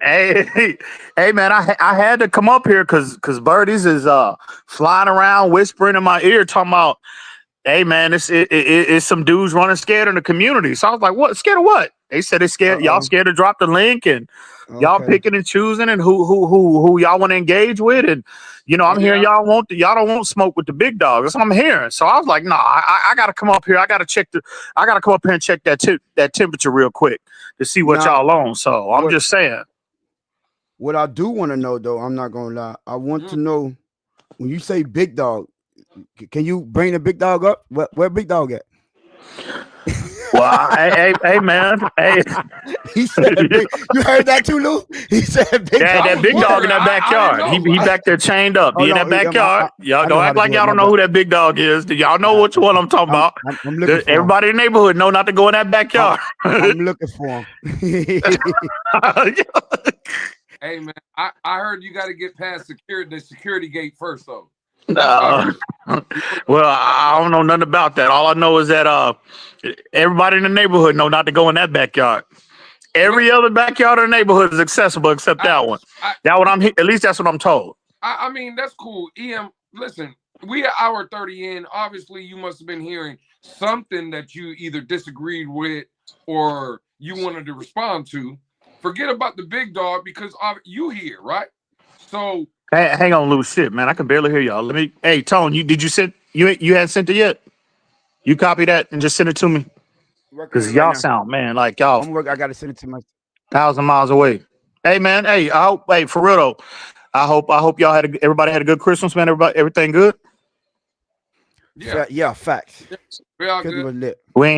Hey, man, I had to come up here because birdies is flying around whispering in my ear talking about, hey man, it's some dudes running scared in the community. So I was like, what? Scared of what? They said they scared. Y'all Uh-oh. scared to drop the link and y'all Okay. picking and choosing and who y'all want to engage with. And I'm hearing yeah, y'all don't want smoke with the big dogs. That's what I'm hearing. So I was like, nah, I gotta come up here. I gotta come up here and check that temperature real quick to see what Now, y'all on. So I'm what just saying. what I do want to know though, I'm not gonna lie. I want mm, to know when you say big dog, can you bring the big dog up? Where big dog at? Well, hey, man, hey, He said big. You heard that too, Lou? He said big yeah, I dog. that was big dog in wondering. that I didn't backyard. He know. he back there chained up. Hold He in that on, backyard. Y'all I know don't how act to like do it. y'all My don't know bad. who that big dog is. Y'all know which one I'm talking about. I'm looking for him. Everybody in the neighborhood know not to go in that I'm, backyard. I'm looking for him. Hey man, I heard you got to get past the security gate first though. That's what I No. heard. Before you Well, back I up. don't know nothing about that. All I know is that everybody in the neighborhood know not to go in that backyard. Well, Every other backyard in the neighborhood is accessible except I, that one. I, That one at least that's what I'm told. I mean that's cool. EM, listen, we are hour 30 in. Obviously, you must have been hearing something that you either disagreed with or you wanted to respond to. Forget about the big dog because you here, right? So Hey, hang on, loose shit, man. I can barely hear y'all. Hey, Tone, you send you hadn't sent it yet? You copy that and just send it to me Working on because it right y'all now. sound, man, like y'all I'm working. I gotta send it to my. 1,000 miles away. Hey, man. Hey, for real though. I hope y'all everybody had a good Christmas, man. Everybody, everything good. yeah, Yeah, facts. we all Christmas good. was lit. We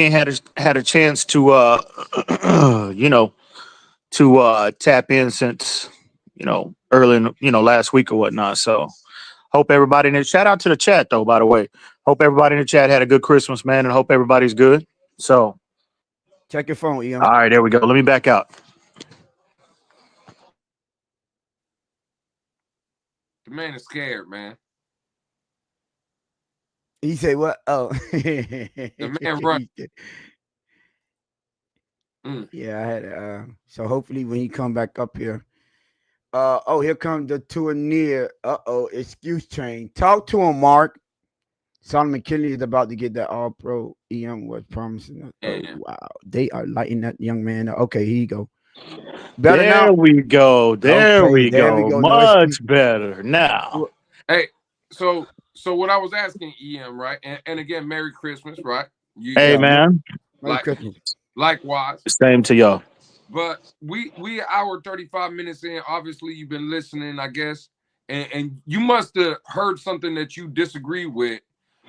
ain't had a chance to tap in since early in, last week or whatnot. So hope everybody in the shout out to the chat though. By the way, hope everybody in the chat had a good Christmas, man, and hope everybody's good. So Check your phone, all Em. right, there we go. Let me back out. The man is scared, man. He said what? Oh, The man run. Mm. yeah. I had. So hopefully when he come back up here. Oh, here comes the tour near. Uh-oh, excuse train. Talk to him, Mark. Solomon McKinley is about to get that All Pro. EM was promising. Oh wow, they are lighting that young man up. Okay, here you go. Better There now. we go. There Okay, we there we go. go. No Much excuse. better now. Hey, so what I was asking EM, right? And again, Merry Christmas, right? Hey, Yeah, man. Merry like Christmas. likewise. Same to y'all. But we hour 35 minutes in. Obviously, you've been listening, I guess, and you must have heard something that you disagree with,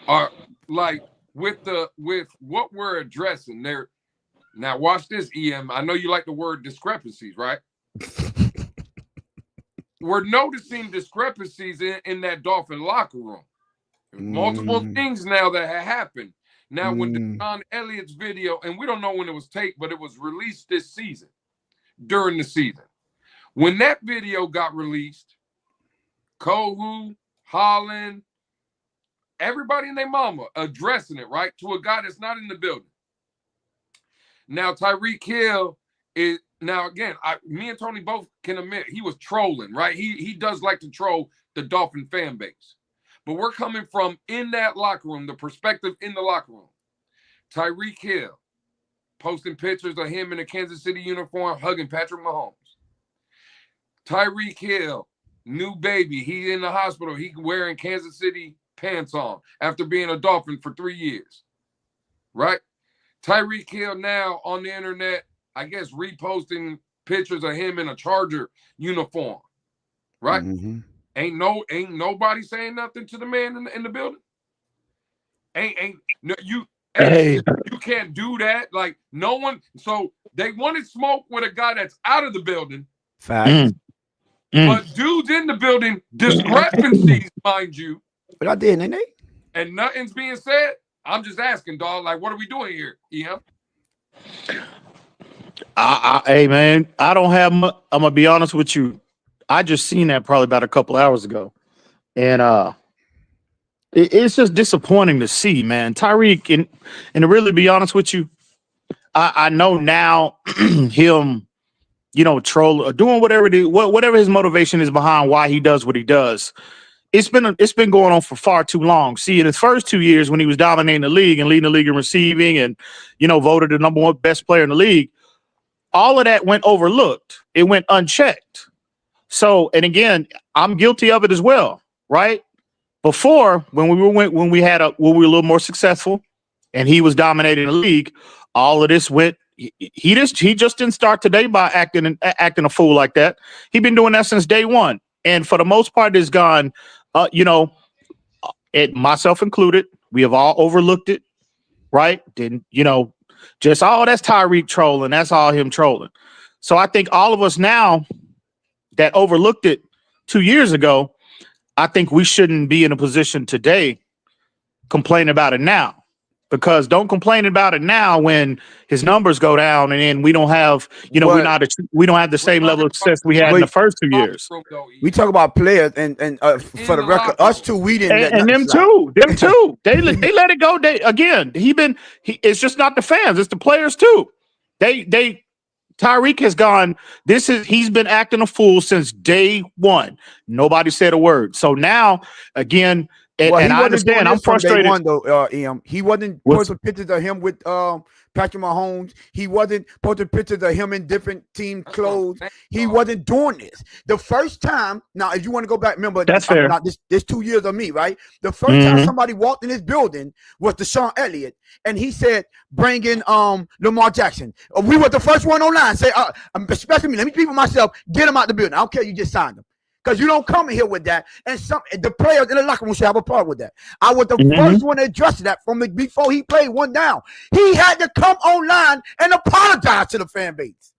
or like with what we're addressing there. Now, watch this, EM. I know you like the word discrepancies, right? We're noticing discrepancies in that Dolphin locker room. Multiple things now that have happened. Now, when Deshaun Elliott's video, and we don't know when it was taped, but it was released this season, during the season. When that video got released, Kohu, Holland, everybody and their mama addressing it, right? To a guy that's not in the building. Now, Tyreek Hill is, now again, me and Tony both can admit he was trolling, right? He does like to troll the Dolphin fan base. But we're coming from in that locker room, the perspective in the locker room. Tyreek Hill posting pictures of him in a Kansas City uniform hugging Patrick Mahomes. Tyreek Hill, new baby. He in the hospital. He wearing Kansas City pants on after being a Dolphin for 3 years. Right? Tyreek Hill now on the internet, I guess, reposting pictures of him in a Charger uniform. Right? Mm-hmm. Ain't nobody saying nothing to the man in the building. You can't do that. Like no one. So they wanted smoke with a guy that's out of the building. Facts. But dudes in the building, discrepancies, mind you. But I did, ain't they? And nothing's being said. I'm just asking, dog. Like, what are we doing here? EM? Hey, man, I don't have much. I'm gonna be honest with you. I just seen that probably about a couple hours ago, and it's just disappointing to see, man. Tyreek, and to really be honest with you, I know now him, troll or doing whatever his motivation is behind why he does what he does. It's been going on for far too long. See, in his first 2 years when he was dominating the league and leading the league in receiving and voted the number one best player in the league, all of that went overlooked. It went unchecked. So, and again, I'm guilty of it as well, right? Before, when we were a little more successful, and he was dominating the league, all of this went. He just didn't start today by acting a fool like that. He's been doing that since day one, and for the most part, it's gone. Myself included, we have all overlooked it, right? Didn't just that's Tyreek trolling. That's all him trolling. So I think all of us now that overlooked it 2 years ago, I think we shouldn't be in a position today complaining about it now. Because don't complain about it now when his numbers go down and then we don't have, we don't have the same level of success we had in the first 2 years. We talk about players and for the record, us two, we didn't. And them too. They let it go. It's just not the fans, it's the players too. Tyreek has gone. He's been acting a fool since day one. Nobody said a word. So now, again, and I understand. I'm frustrated. Day one, though, EM. He wasn't posting pictures of him with Patrick Mahomes. He wasn't posting pictures of him in different team clothes. He wasn't doing this. The first time, now, if you want to go back, remember, that's fair. This 2 years of me, right? The first time somebody walked in this building was Deshaun Elliott, and he said, bring in Lamar Jackson. We were the first one online. Say, especially me, let me speak for myself, get him out the building. I don't care, you just signed him. Because you don't come in here with that, and the players in the locker room should have a problem with that. I was the first one to address that before he played one down. He had to come online and apologize to the fan base.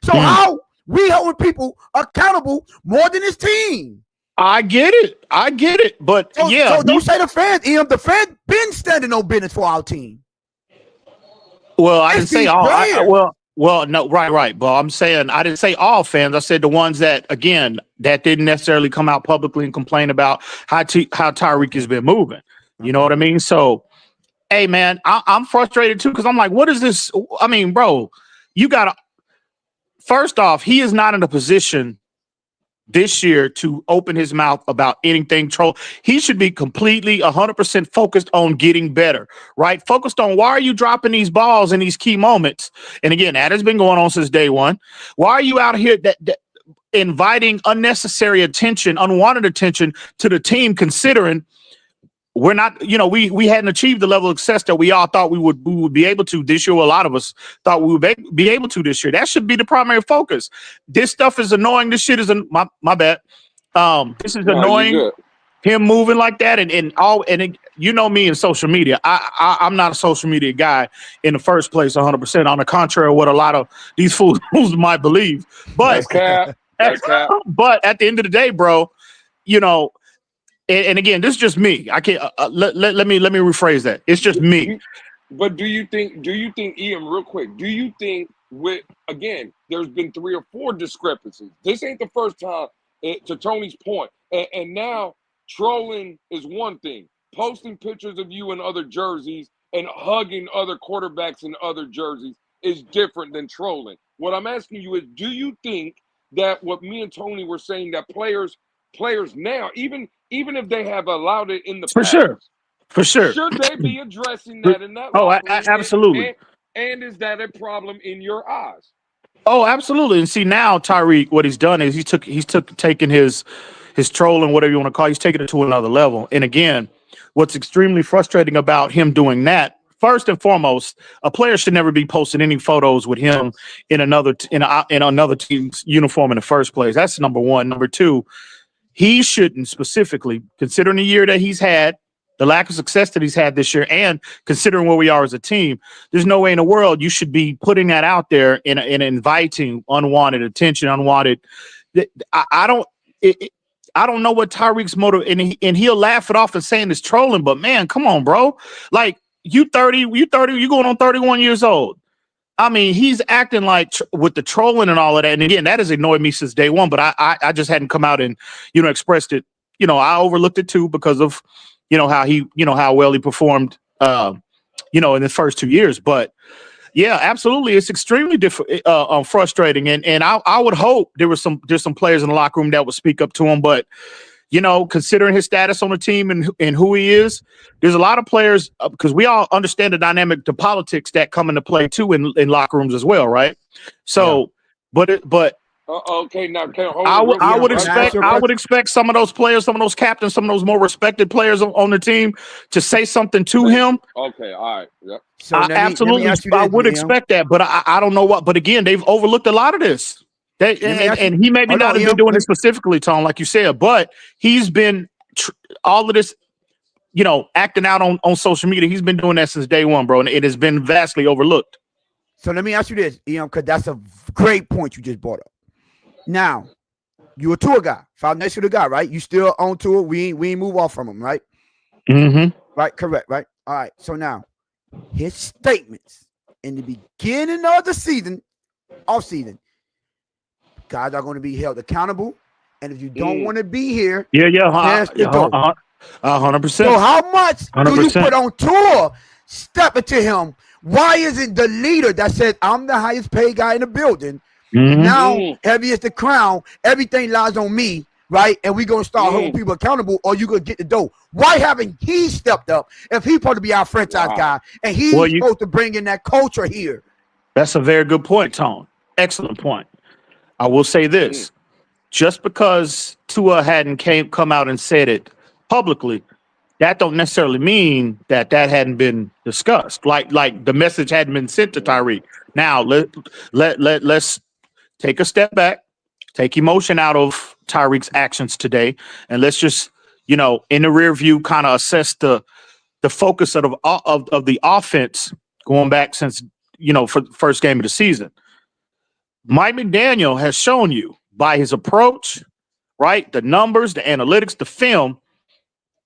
So how we hold people accountable more than his team? I get it, but so don't say the fans. The fans been standing on business for our team. Well, I didn't say all. Well, no, right. But I'm saying I didn't say all fans. I said the ones that didn't necessarily come out publicly and complain about how Tyreek has been moving. You know what I mean? So, hey, man, I'm frustrated too because I'm like, what is this? I mean, bro, you got to. First off, he is not in a position this year to open his mouth about anything troll. He should be completely 100% focused on getting better, right? Focused on why are you dropping these balls in these key moments? And again, that has been going on since day one. Why are you out here that inviting unnecessary attention, unwanted attention to the team, considering we're not, we hadn't achieved the level of success that we all thought we would be able to this year. A lot of us thought we would be able to this year. That should be the primary focus. This stuff is annoying. This shit is my bad. This is annoying. Him moving like that you know me in social media. I'm not a social media guy in the first place, 100%. On the contrary of what a lot of these fools might believe. But That's cap. But at the end of the day, bro, and again, this is just me. I can't let me rephrase that. It's just me. But do you think, Ian, real quick, do you think there's been 3 or 4 discrepancies. This ain't the first time, to Tony's point. And now trolling is one thing. Posting pictures of you in other jerseys and hugging other quarterbacks in other jerseys is different than trolling. What I'm asking you is, do you think that what me and Tony were saying, that players now, even if they have allowed it in the past, for sure, should they be addressing that in that? Absolutely. And is that a problem in your eyes? Oh, absolutely. And see, now Tyreek, what he's done is he's taken his trolling, whatever you want to call it, he's taken it to another level. And again, what's extremely frustrating about him doing that, first and foremost, a player should never be posting any photos with him in another team's uniform in the first place. That's number one. Number two, he shouldn't, specifically considering the year that he's had, the lack of success that he's had this year, and considering where we are as a team, there's no way in the world you should be putting that out there and inviting unwanted attention, I don't know what Tyreek's motive, and he'll laugh it off and saying it's trolling, but man, come on, bro. Like, you going on 31 years old. I mean, he's acting like with the trolling and all of that. And again, that has annoyed me since day one, but I just hadn't come out and, expressed it. I overlooked it too because of, how well he performed, in the first 2 years. But yeah, absolutely. It's extremely frustrating. And I would hope there's some players in the locker room that would speak up to him, but considering his status on the team and who he is, there's a lot of players, because we all understand the dynamic, the politics that come into play too in locker rooms as well, right? So, yeah. But okay, now I would expect some of those players, some of those captains, some of those more respected players on the team to say something to him. Okay, all right, yeah. So I would expect that, but I don't know what. But again, they've overlooked a lot of this. And he maybe not have been doing it specifically, Tom, like you said, but he's been all of this, acting out on social media. He's been doing that since day one, bro, and it has been vastly overlooked. So let me ask you this, because that's a great point you just brought up. Now, you're a Tua guy, foundational to the guy, right? You still on Tua. We ain't move off from him, right? Mm-hmm. Right, correct, right? All right. So now, his statements in the beginning of the season, off season. Guys are going to be held accountable, and if you don't want to be here, 100%. So how much 100%. do you put on Tua stepping to him? Why isn't the leader that said I'm the highest paid guy in the building? Now heavy is the crown, everything lies on me, right? And we're gonna start holding people accountable, or you gonna get the dough. Why haven't he stepped up if he's supposed to be our franchise guy and he's supposed to bring in that culture here? That's a very good point, Tone. Excellent point. I will say this: just because Tua hadn't come out and said it publicly, that don't necessarily mean that hadn't been discussed. Like the message hadn't been sent to Tyreek. Now let's take a step back, take emotion out of Tyreek's actions today, and let's just in the rear view kind of assess the focus of the offense going back since for the first game of the season. Mike McDaniel has shown you by his approach, right? The numbers, the analytics, the film,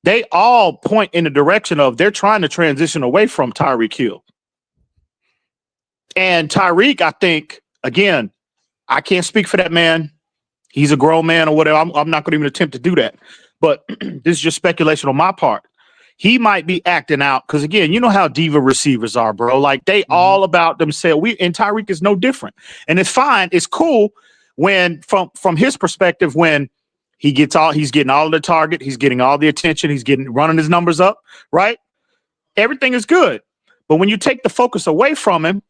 they all point in the direction of they're trying to transition away from Tyreek Hill. And Tyreek, I think, again, I can't speak for that man. He's a grown man or whatever. I'm not going to even attempt to do that. But this is just speculation on my part. He might be acting out because, again, you know how diva receivers are, bro. Like, they all about themselves. And Tyreek is no different. And it's fine. It's cool when from his perspective, when he's getting all of the target, he's getting all the attention, he's running his numbers up, right? Everything is good. But when you take the focus away from him,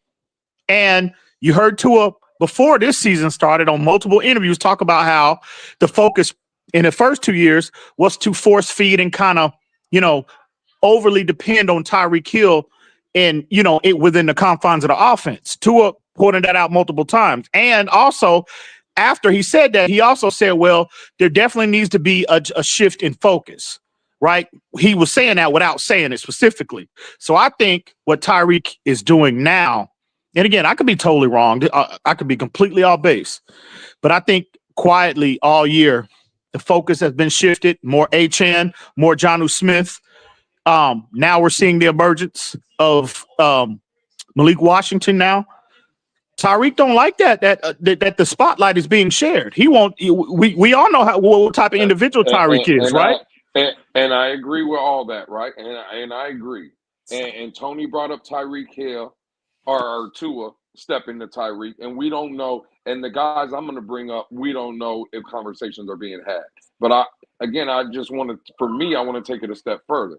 and you heard Tua before this season started on multiple interviews talk about how the focus in the first 2 years was to force feed and kind of, overly depend on Tyreek Hill and, it within the confines of the offense. Tua pointed that out multiple times. And also, after he said that, he also said, well, there definitely needs to be a shift in focus, right? He was saying that without saying it specifically. So I think what Tyreek is doing now, and again, I could be totally wrong. I could be completely off base. But I think quietly all year, the focus has been shifted. More Achane, more Jonnu Smith. Now we're seeing the emergence of Malik Washington now. Tyreek don't like that the spotlight is being shared. He won't. We all know what type of individual Tyreek is, right? And I agree with all that, right? And I agree. And Tony brought up Tyreek Hill or Tua stepping to Tyreek, and we don't know. And the guys I'm going to bring up, we don't know if conversations are being had. But I just want to, for me, I want to take it a step further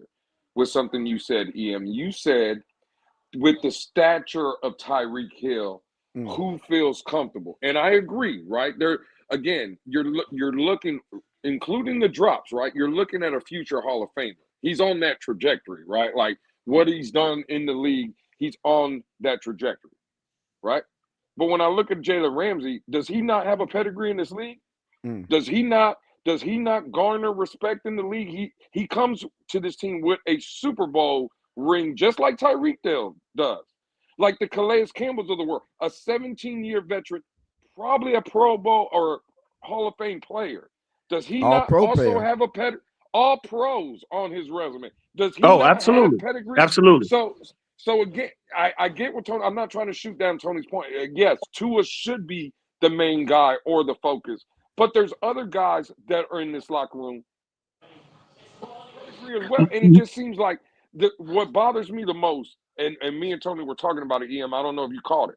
with something you said, EM. You said with the stature of Tyreek Hill, who feels comfortable? And I agree, right? There again, you're looking, including the drops, right? You're looking at a future Hall of Famer. He's on that trajectory, right? Like what he's done in the league, he's on that trajectory, right? But when I look at Jalen Ramsey, does he not have a pedigree in this league? Does he not garner respect in the league? He comes to this team with a Super Bowl ring, just like Tyreek Hill does. Like the Calais Campbells of the world, a 17-year veteran, probably a Pro Bowl or Hall of Fame player. Does he not also have a pedigree? All pros on his resume. Does he not absolutely. have a pedigree? Absolutely. So again, I get what Tony. I'm not trying to shoot down Tony's point. Yes, Tua should be the main guy or the focus, but there's other guys that are in this locker room as well, and it just seems like what bothers me the most. And me and Tony were talking about it, EM. I don't know if you caught it.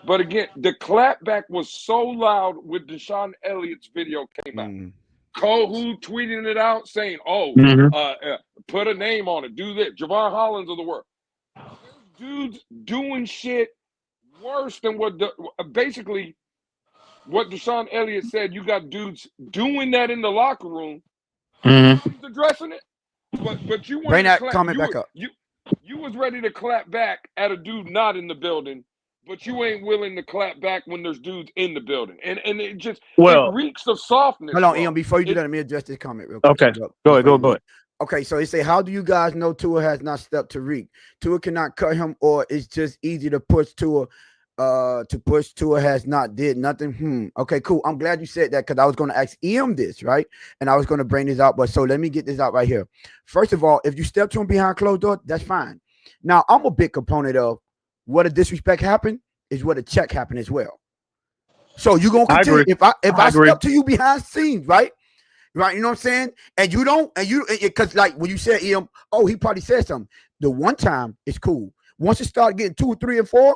But again, the clapback was so loud with Deshaun Elliott's video came out. Kohu tweeting it out saying, put a name on it, do this. Javon Hollins of the world. Dudes doing shit worse than what basically what Deshaun Elliott said. You got dudes doing that in the locker room. Nobody's addressing it. But you bring that comment back up. You was ready to clap back at a dude not in the building, but you ain't willing to clap back when there's dudes in the building. And it just it reeks of softness. Hold on, Ian, before you do that, let me address this comment real quick. Okay. Go ahead. Okay, so they say, how do you guys know Tua has not stepped to Tyreek? Tua cannot cut him, or it's just easy to push Tua has not did nothing. Okay, cool. I'm glad you said that because I was going to ask EM this, right? And I was going to bring this out, but so let me get this out right here. First of all, if you step to him behind closed door, that's fine. Now, I'm a big component of what a disrespect happened is what a check happened as well. So you're going to continue. If I step to you behind scenes, right? Right, you know what I'm saying? And you don't, because like when you said EM, he probably said something. The one time, it's cool. Once it start getting 2, 3, and 4,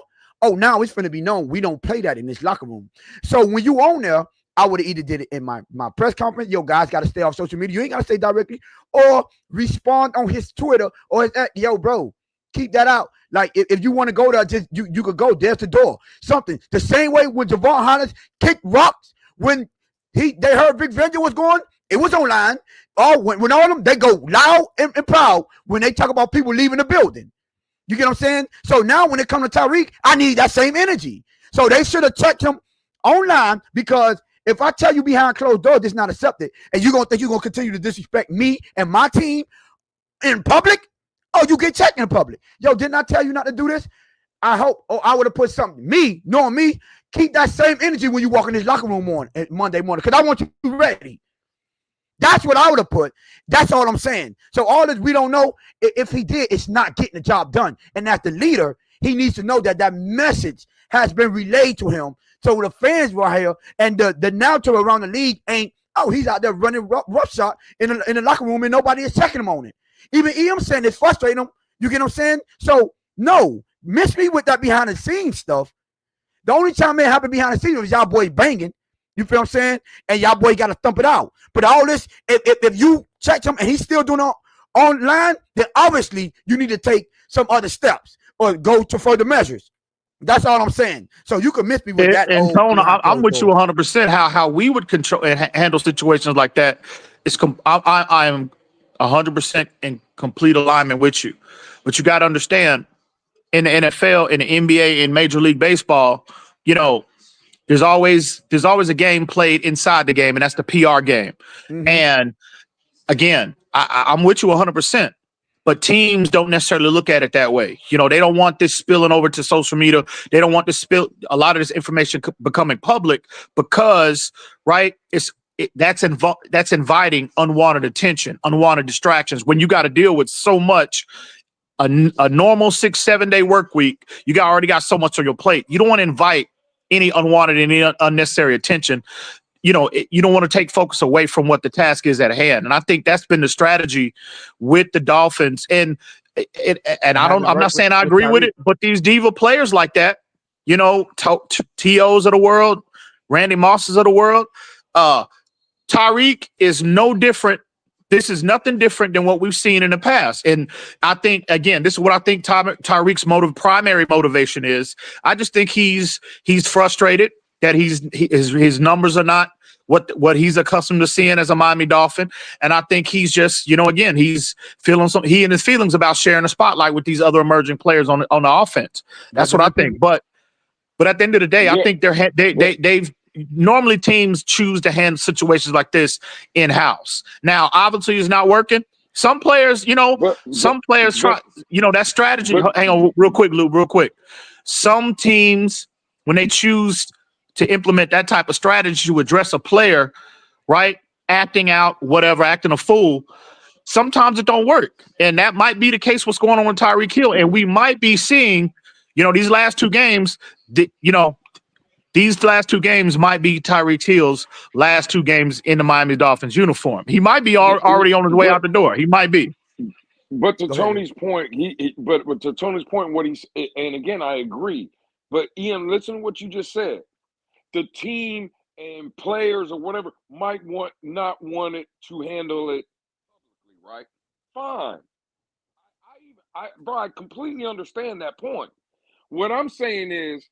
now it's going to be known. We don't play that in this locker room. So when you on there, I would have either did it in my press conference. Yo, guys got to stay off social media. You ain't got to stay directly, or respond on his Twitter or his, yo, bro, keep that out. Like if you want to go there, just you could go. There's the door. Something the same way when Javon Hollins kicked rocks when they heard Big Venture was going. It was online. When all of them, they go loud and proud when they talk about people leaving the building. You get what I'm saying? So now when it comes to Tyreek, I need that same energy. So they should have checked him online, because if I tell you behind closed doors, this is not accepted, and you're going to think you're going to continue to disrespect me and my team in public, you get checked in public. Yo, didn't I tell you not to do this? I hope, I would have put something. Me, knowing me, keep that same energy when you walk in this locker room on Monday morning, because I want you ready. That's what I would have put. That's all I'm saying. So all this, we don't know. If he did, it's not getting the job done. And as the leader, he needs to know that message has been relayed to him. So the fans were here, and the narrative around the league ain't, he's out there running rough shot in the locker room, and nobody is checking him on it. Even EM saying it's frustrating him. You get what I'm saying? So no, miss me with that behind the scenes stuff. The only time it happened behind the scenes was y'all boys banging. You feel what I'm saying? And y'all boy got to thump it out. But all this, if you check him and he's still doing it online, then obviously you need to take some other steps or go to further measures. That's all I'm saying. So you can miss me with that. And Tone, I'm with you 100%. How we would control and handle situations like that is I am 100% in complete alignment with you. But you got to understand, in the NFL, in the NBA, in Major League Baseball, you know, there's always a game played inside the game, and that's the PR game. Mhm. And again, I'm with you 100%. But teams don't necessarily look at it that way. You know, they don't want this spilling over to social media. They don't want this a lot of this information becoming public because, right, that's inviting unwanted attention, unwanted distractions. When you got to deal with so much, a normal 6-7 day work week, you already got so much on your plate. You don't want to invite any unwanted, any unnecessary attention. You know, you don't want to take focus away from what the task is at hand. And I think that's been the strategy with the Dolphins. And I'm not saying I agree with it, but these diva players like that, you know, TOs of the world, Randy Mosses of the world, Tyreek is no different. This is nothing different than what we've seen in the past. And I think, again, this is what I think Tyreek's primary motivation is. I just think he's frustrated that his numbers are not what he's accustomed to seeing as a Miami Dolphin. And I think he's just, you know, again, he's feeling he and his feelings about sharing the spotlight with these other emerging players on the offense. That's what I think. But at the end of the day, I think they've normally teams choose to handle situations like this in-house. Now, obviously it's not working. Some players, you know, try, you know, that strategy. Hang on real quick, Lou, real quick. Some teams, when they choose to implement that type of strategy to address a player, right, acting out, whatever, acting a fool, sometimes it don't work. And that might be the case what's going on with Tyreek Hill. And we might be seeing, you know, these last two games, these last two games might be Tyreek Hill's last two games in the Miami Dolphins uniform. He might be already on his way out the door. He might be. But to Tony's point, but to Tony's point, and again, I agree. But Ian, listen to what you just said. The team and players or whatever might not want it to handle it publicly, right? Fine. I completely understand that point. What I'm saying is,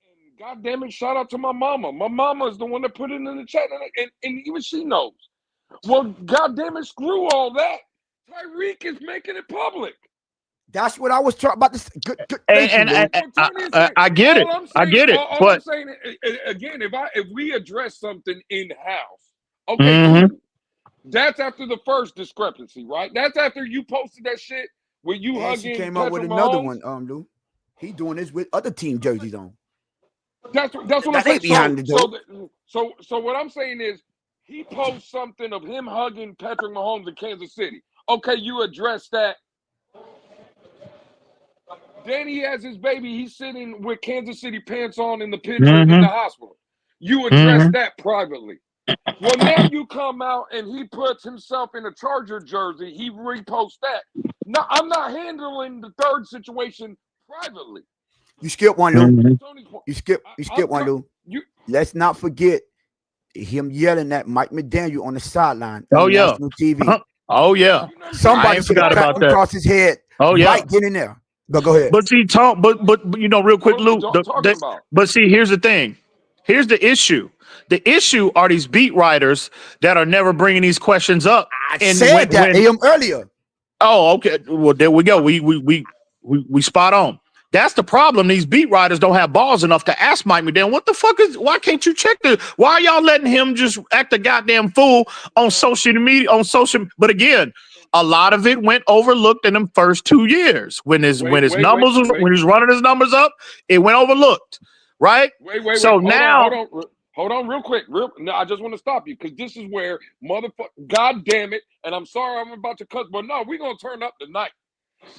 and God damn it, shout out to my mama. My mama is the one that put it in the chat, and even she knows. Well, God damn it, screw all that. Tyreek is making it public. That's what I was talking about. This I get it. I get it. But I'm saying, again, if we address something in house, okay, cool. That's after the first discrepancy, right? That's after you posted that shit where you hugging. He came up with another one, Lou. He doing this with other team jerseys on. That's what I'm saying. So what I'm saying is, he posts something of him hugging Patrick Mahomes in Kansas City. Okay, you address that. Then he has his baby. He's sitting with Kansas City pants on in the picture in the hospital. You address that privately. Well, now you come out and he puts himself in a Charger jersey. He reposts that. No, I'm not handling the third situation privately. You skip one, Lou. You skip one, Lou. Let's not forget him yelling at Mike McDaniel on the sideline. On national TV. Oh yeah. Somebody forgot about that. Across his head. Oh yeah. Right, get in there. But go ahead. But see, but you know, real quick, Lou. But see, here's the thing. Here's the issue. The issue are these beat writers that are never bringing these questions up. I said that to him earlier. Oh, okay. Well, there we go. We spot on. That's the problem. These beat writers don't have balls enough to ask Mike McDaniel, what the fuck why can't you check why are y'all letting him just act a goddamn fool on social media, But again, a lot of it went overlooked in them first 2 years. When his numbers when he was running his numbers up, it went overlooked. Right? Hold on real quick. No, I just want to stop you because this is where God damn it, and I'm sorry I'm about to cuss, but no, we're gonna turn up tonight.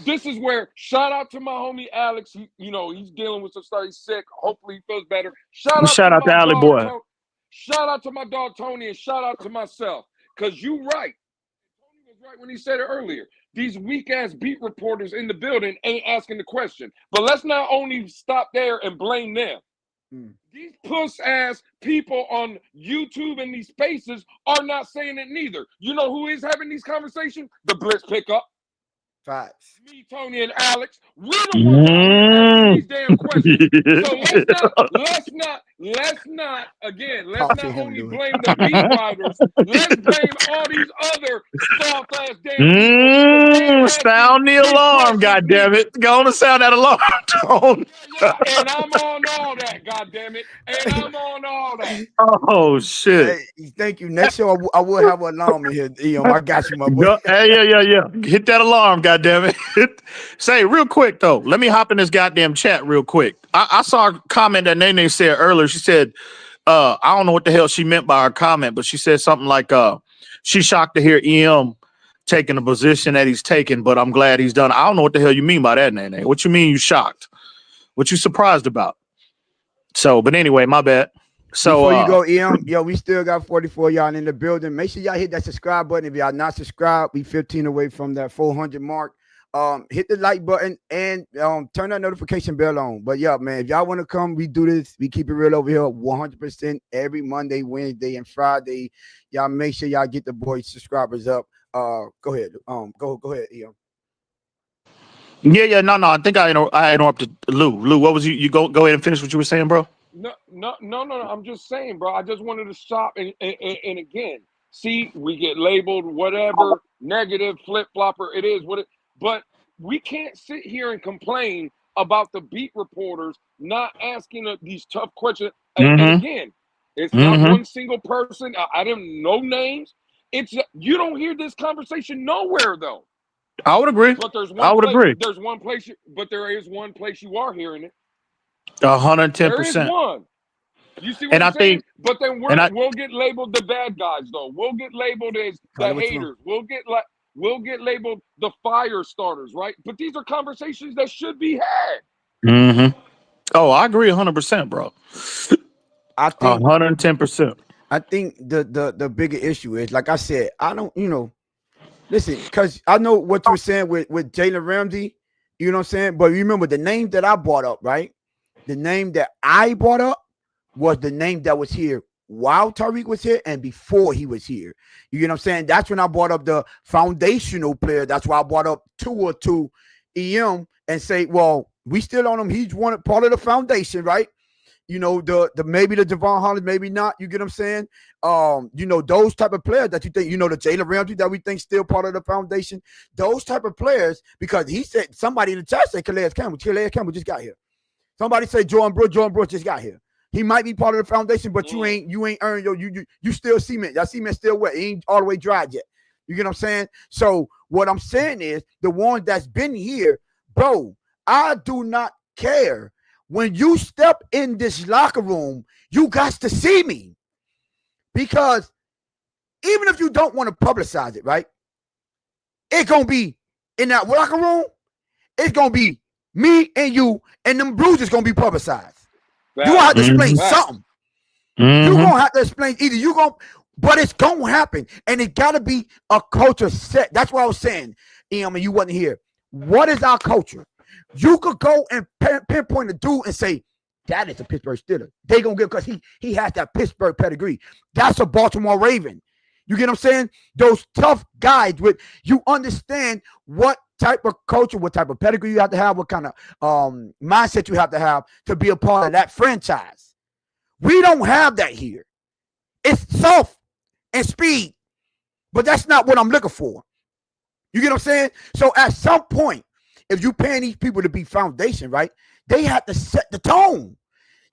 This is where shout out to my homie Alex. He's dealing with some stuff. He's sick. Hopefully he feels better. Shout out to Alley boy. Shout out to my dog Tony and shout out to myself. Because you right. Tony was right when he said it earlier. These weak ass beat reporters in the building ain't asking the question. But let's not only stop there and blame them. These puss ass people on YouTube and these spaces are not saying it neither. You know who is having these conversations? The Blitz pickup. Facts. Me, Tony, and Alex. We're the ones out here asking these damn questions. So let's not only blame the beat writers. Let's blame all these other soft ass damn people. Sound the alarm, goddammit. Go on and sound that alarm tone. And I'm on all that, goddammit. And I'm on all that. Oh shit. Hey, thank you. Next show I will have an alarm in here. I got you, my boy. Hey, yeah. Hit that alarm, goddammit. Say real quick though. Let me hop in this goddamn chat real quick. I saw a comment that Nene said earlier. She said, I don't know what the hell she meant by her comment, but she said something like, she's shocked to hear EM taking the position that he's taken, but I'm glad he's done. I don't know what the hell you mean by that, Nene. What you mean you shocked? What you surprised about? So, but anyway, my bad. So before you go, EM, yo, we still got 44 y'all in the building. Make sure y'all hit that subscribe button. If y'all not subscribed, we 15 away from that 400 mark. Hit the like button and turn that notification bell on. But yeah, man, if y'all want to come, we do this. We keep it real over here 100% every Monday, Wednesday, and Friday. Y'all make sure y'all get the boys subscribers up. Go ahead. Go ahead, EM. Yeah. No. I think I interrupted Lou. Lou, what was you go ahead and finish what you were saying, bro? No. I'm just saying, bro. I just wanted to stop and again, see, we get labeled whatever, negative, flip flopper. It is what it. But we can't sit here and complain about the beat reporters not asking these tough questions. And again, it's not one single person. I didn't know names. It's you don't hear this conversation nowhere though. I would agree. But there's one. I would agree. There's one place, but there is one place you are hearing it. 110%. There is one. You see what I'm saying? But then we'll get labeled the bad guys, though. We'll get labeled as the haters. We'll get labeled the fire starters, right? But these are conversations that should be had. Oh, I agree 100%, bro. I think 110%. I think the bigger issue is, like I said, I don't, listen, because I know what you were saying with Jalen Ramsey, you know what I'm saying? But remember the name that I brought up, right? The name that I brought up was the name that was here while Tyreek was here and before he was here. You know what I'm saying? That's when I brought up the foundational player. That's why I brought up Tua to EM and say, well, we still on him. He's one part of the foundation, right? The maybe the Javon Holland, maybe not. You get what I'm saying? Those type of players that you think, the Jalen Ramsey that we think still part of the foundation. Those type of players, because he said, somebody in the chat said Calais Campbell just got here. Somebody said Jordan Brooks just got here. He might be part of the foundation, but you ain't earned you still cement. That cement still wet. It ain't all the way dried yet. You get what I'm saying? So what I'm saying is the one that's been here, bro, I do not care. When you step in this locker room, you got to see me. Because even if you don't want to publicize it, right? It's going to be in that locker room, it's going to be me and you, and them bruises going to be publicized. You going to have to explain something. You're going to have to explain but it's going to happen. And it got to be a culture set. That's what I was saying, and you wasn't here. What is our culture? You could go and pinpoint a dude and say, that is a Pittsburgh Steeler. They going to get, because he has that Pittsburgh pedigree. That's a Baltimore Raven. You get what I'm saying? Those tough guys you understand what type of culture, what type of pedigree you have to have, what kind of mindset you have to be a part of that franchise. We don't have that here. It's soft and speed, but that's not what I'm looking for. You get what I'm saying? So at some point, if you paying these people to be foundation, right, they have to set the tone.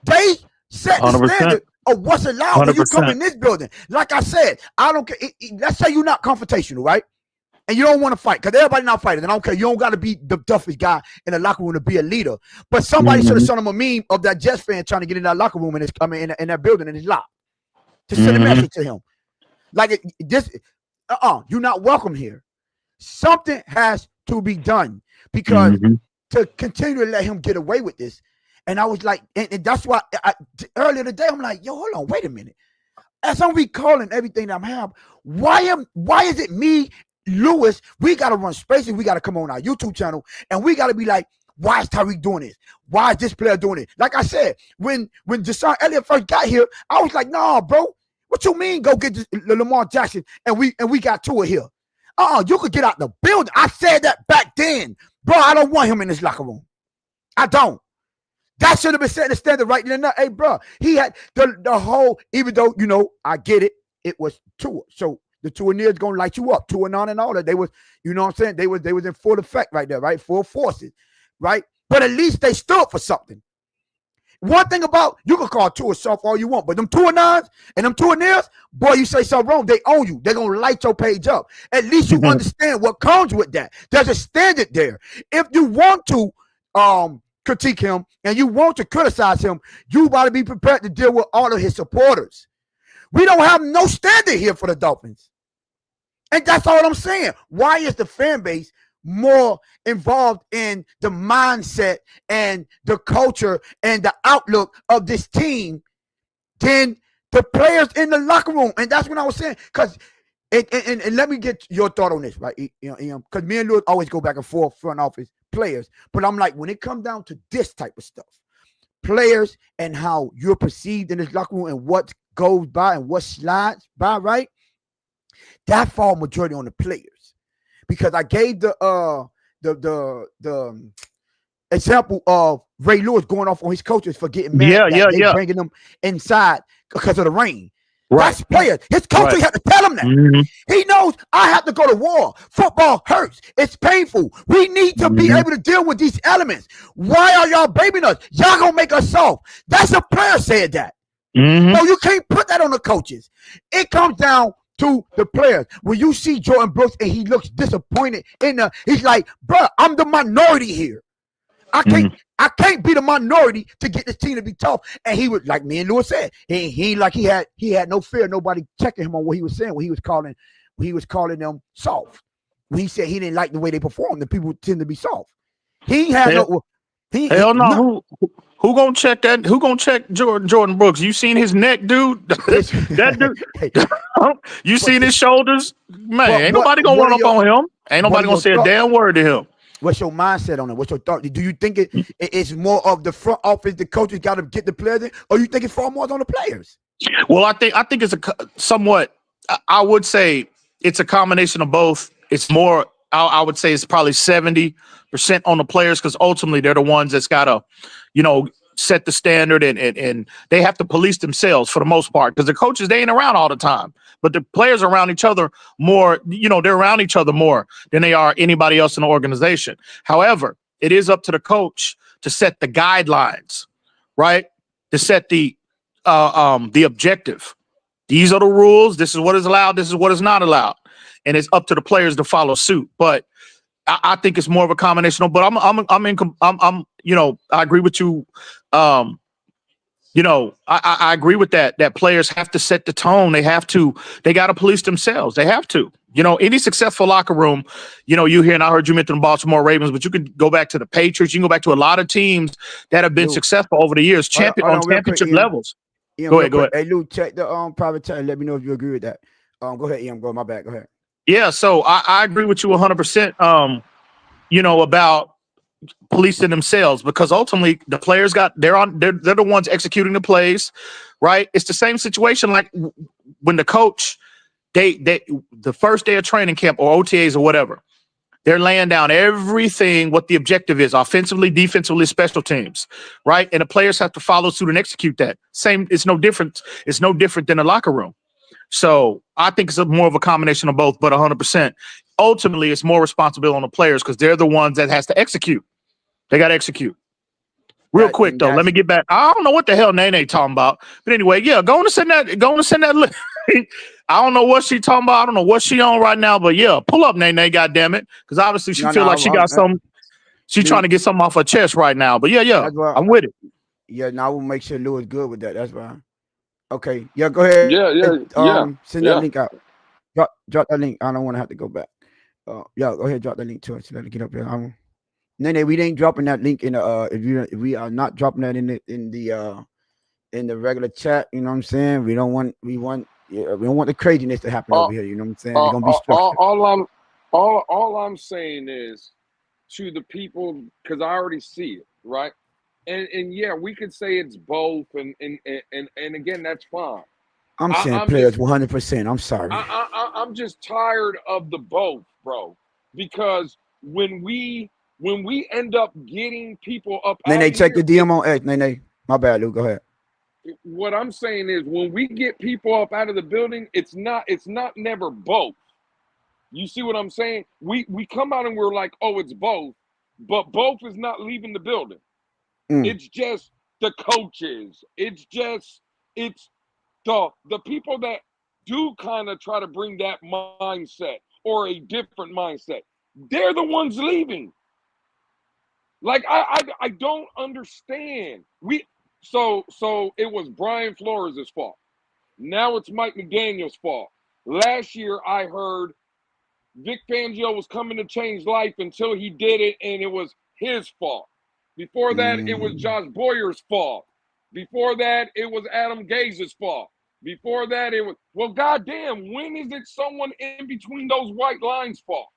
They set the 100%. standard of what's allowed when you come in this building. Like I said, I don't care. Let's say you're not confrontational, right? And you don't want to fight, because everybody not fighting. And I don't care. You don't got to be the toughest guy in the locker room to be a leader. But somebody should have sent him a meme of that Jets fan trying to get in that locker room and it's coming in that building and it's locked. To send a message to him. Like you're not welcome here. Something has to be done, because to continue to let him get away with this. And I was like, and that's why earlier today, I'm like, yo, hold on, wait a minute. As I'm recalling everything that I'm having, why is it me, Lewis, we got to run spaces, we got to come on our YouTube channel, and we got to be like, why is Tyreek doing this? Why is this player doing it? Like I said, when Deshaun Elliott first got here, I was like, nah, bro. What you mean go get Lamar Jackson and we got Tua here? You could get out the building. I said that back then. Bro, I don't want him in this locker room. I don't. That should have been setting the standard right then. Hey, bro, he had the whole, even though, I get it, it was Tua. So the Tua nears going to light you up. Tua and all that. They was, you know what I'm saying? They was in full effect right there, right? Full forces, right? But at least they stood for something. One thing about, you can call Tua soft all you want, but them Tua nines and them Tua nears, boy, you say something wrong, they own you. They're going to light your page up. At least you understand what comes with that. There's a standard there. If you want to critique him and you want to criticize him, you got to be prepared to deal with all of his supporters. We don't have no standard here for the Dolphins. And that's all I'm saying. Why is the fan base more involved in the mindset and the culture and the outlook of this team than the players in the locker room? And that's what I was saying. Because, and let me get your thought on this, right? Because me and Lewis always go back and forth, front office players. But I'm like, when it comes down to this type of stuff, players and how you're perceived in this locker room and what goes by and what slides by, right? That fall majority on the players. Because I gave the example of Ray Lewis going off on his coaches for getting mad that bringing them inside because of the rain. Right. That's players. His coaches had to tell him that. Mm-hmm. He knows I have to go to war. Football hurts. It's painful. We need to be able to deal with these elements. Why are y'all blaming us? Y'all gonna make us soft. That's a player said that. Mm-hmm. No, you can't put that on the coaches. It comes down to the players. When you see Jordan Brooks and he looks disappointed he's like, bro, I'm the minority here. I can't be the minority to get this team to be tough. And he was like me and Lewis said, he had no fear, nobody checking him on what he was saying, when he was calling them soft. When he said he didn't like the way they performed, the people tend to be soft. He had hell no. Who gonna check that? Who gonna check Jordan Brooks? You seen his neck, dude? That dude. You seen his shoulders? Man, ain't nobody gonna run up on him. Ain't nobody gonna say a damn word to him. What's your mindset on it? What's your thought? Do you think it's more of the front office, the coaches got to get the players in, or you think it's far more on the players? Well, I think it's somewhat. I would say it's a combination of both. It's more. I would say it's probably 70% on the players, because ultimately they're the ones that's got to, set the standard and they have to police themselves for the most part, because the coaches, they ain't around all the time, but the players are around each other more. They're around each other more than they are anybody else in the organization. However, it is up to the coach to set the guidelines, right? To set the objective. These are the rules. This is what is allowed. This is what is not allowed. And it's up to the players to follow suit. But I think it's more of a combination of. But I agree with you. I agree with that. That players have to set the tone. They got to police themselves. They have to. Any successful locker room. You hear, and I heard you mention the Baltimore Ravens, but you can go back to the Patriots. You can go back to a lot of teams that have been successful over the years, on championship levels. Go ahead. Hey, Lou, check the private chat. Let me know if you agree with that. Go ahead, Ian. Go my back. Go ahead. Yeah, so I agree with you 100%. About policing themselves, because ultimately the players they're the ones executing the plays, right? It's the same situation like when the coach the first day of training camp or OTAs or whatever, they're laying down everything, what the objective is, offensively, defensively, special teams, right? And the players have to follow suit and execute that. It's no different. It's no different than a locker room. So I think it's more of a combination of both, but 100%. Ultimately, it's more responsibility on the players, because they're the ones that has to execute. They got to execute. Real quick though, let me get back. I don't know what the hell Nene talking about, but anyway, yeah, go on to send that link. I don't know what she talking about. I don't know what she on right now, but yeah, pull up Nene, goddamn it, because obviously she feel like she got something. She's trying to get something off her chest right now. But yeah, I'm with it. Yeah, now we'll make sure Lou is good with that. That's fine. Okay, yeah, go ahead. Send that link out. Drop that link. I don't want to have to go back. Go ahead, drop the link to us. Let it get up here. Nene, we ain't dropping that link in the if we are not dropping that in the regular chat. You know what I'm saying? We don't want the craziness to happen over here. You know what I'm saying? We're gonna be structured. All I'm saying is, to the people because I already see it, right? And yeah, we could say it's both, and again, that's fine. I'm saying I'm players just 100%. I'm sorry. I'm just tired of the both, bro. Because when we end up getting people up out Nene, of check here, the DM on X. Nene, my bad, Luke. Go ahead. what I'm saying is when we get people up out of the building, it's not never both. You see what I'm saying? We come out and we're like, oh, it's both, but both is not leaving the building. Mm. It's just the coaches. It's the people that do kind of try to bring that mindset or a different mindset. They're the ones leaving. Like I don't understand. So it was Brian Flores' fault. Now it's Mike McDaniel's fault. Last year I heard Vic Fangio was coming to change life until he did it, and it was his fault. Before that, it was Josh Boyer's fault. Before that, it was Adam Gaze's fault. Before that, it was, well, goddamn, when is it someone in between those white lines' fault?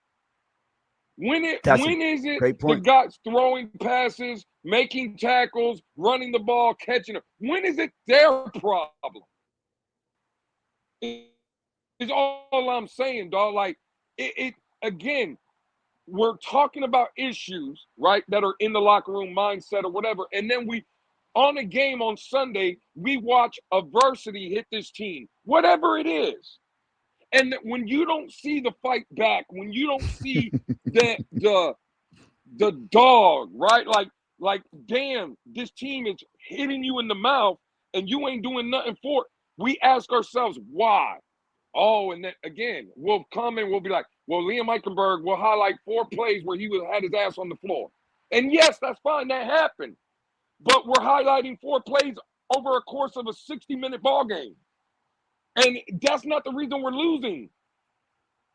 When That's a is it great the point. guys throwing passes, making tackles, running the ball, catching it? When is it their problem? Is all I'm saying, dog. Like it again, we're talking about issues, right, that are in the locker room mindset or whatever. And then we, on a game on Sunday, we watch adversity hit this team, whatever it is. And when you don't see the fight back, when you don't see the dog, right? Like, damn, this team is hitting you in the mouth and you ain't doing nothing for it. We ask ourselves why. Oh, and then again, we'll come and we'll be like, well, Liam Eichenberg will highlight 4 plays where he had his ass on the floor. And yes, that's fine. That happened. But we're highlighting 4 plays over a course of a 60-minute ball game. And that's not the reason we're losing.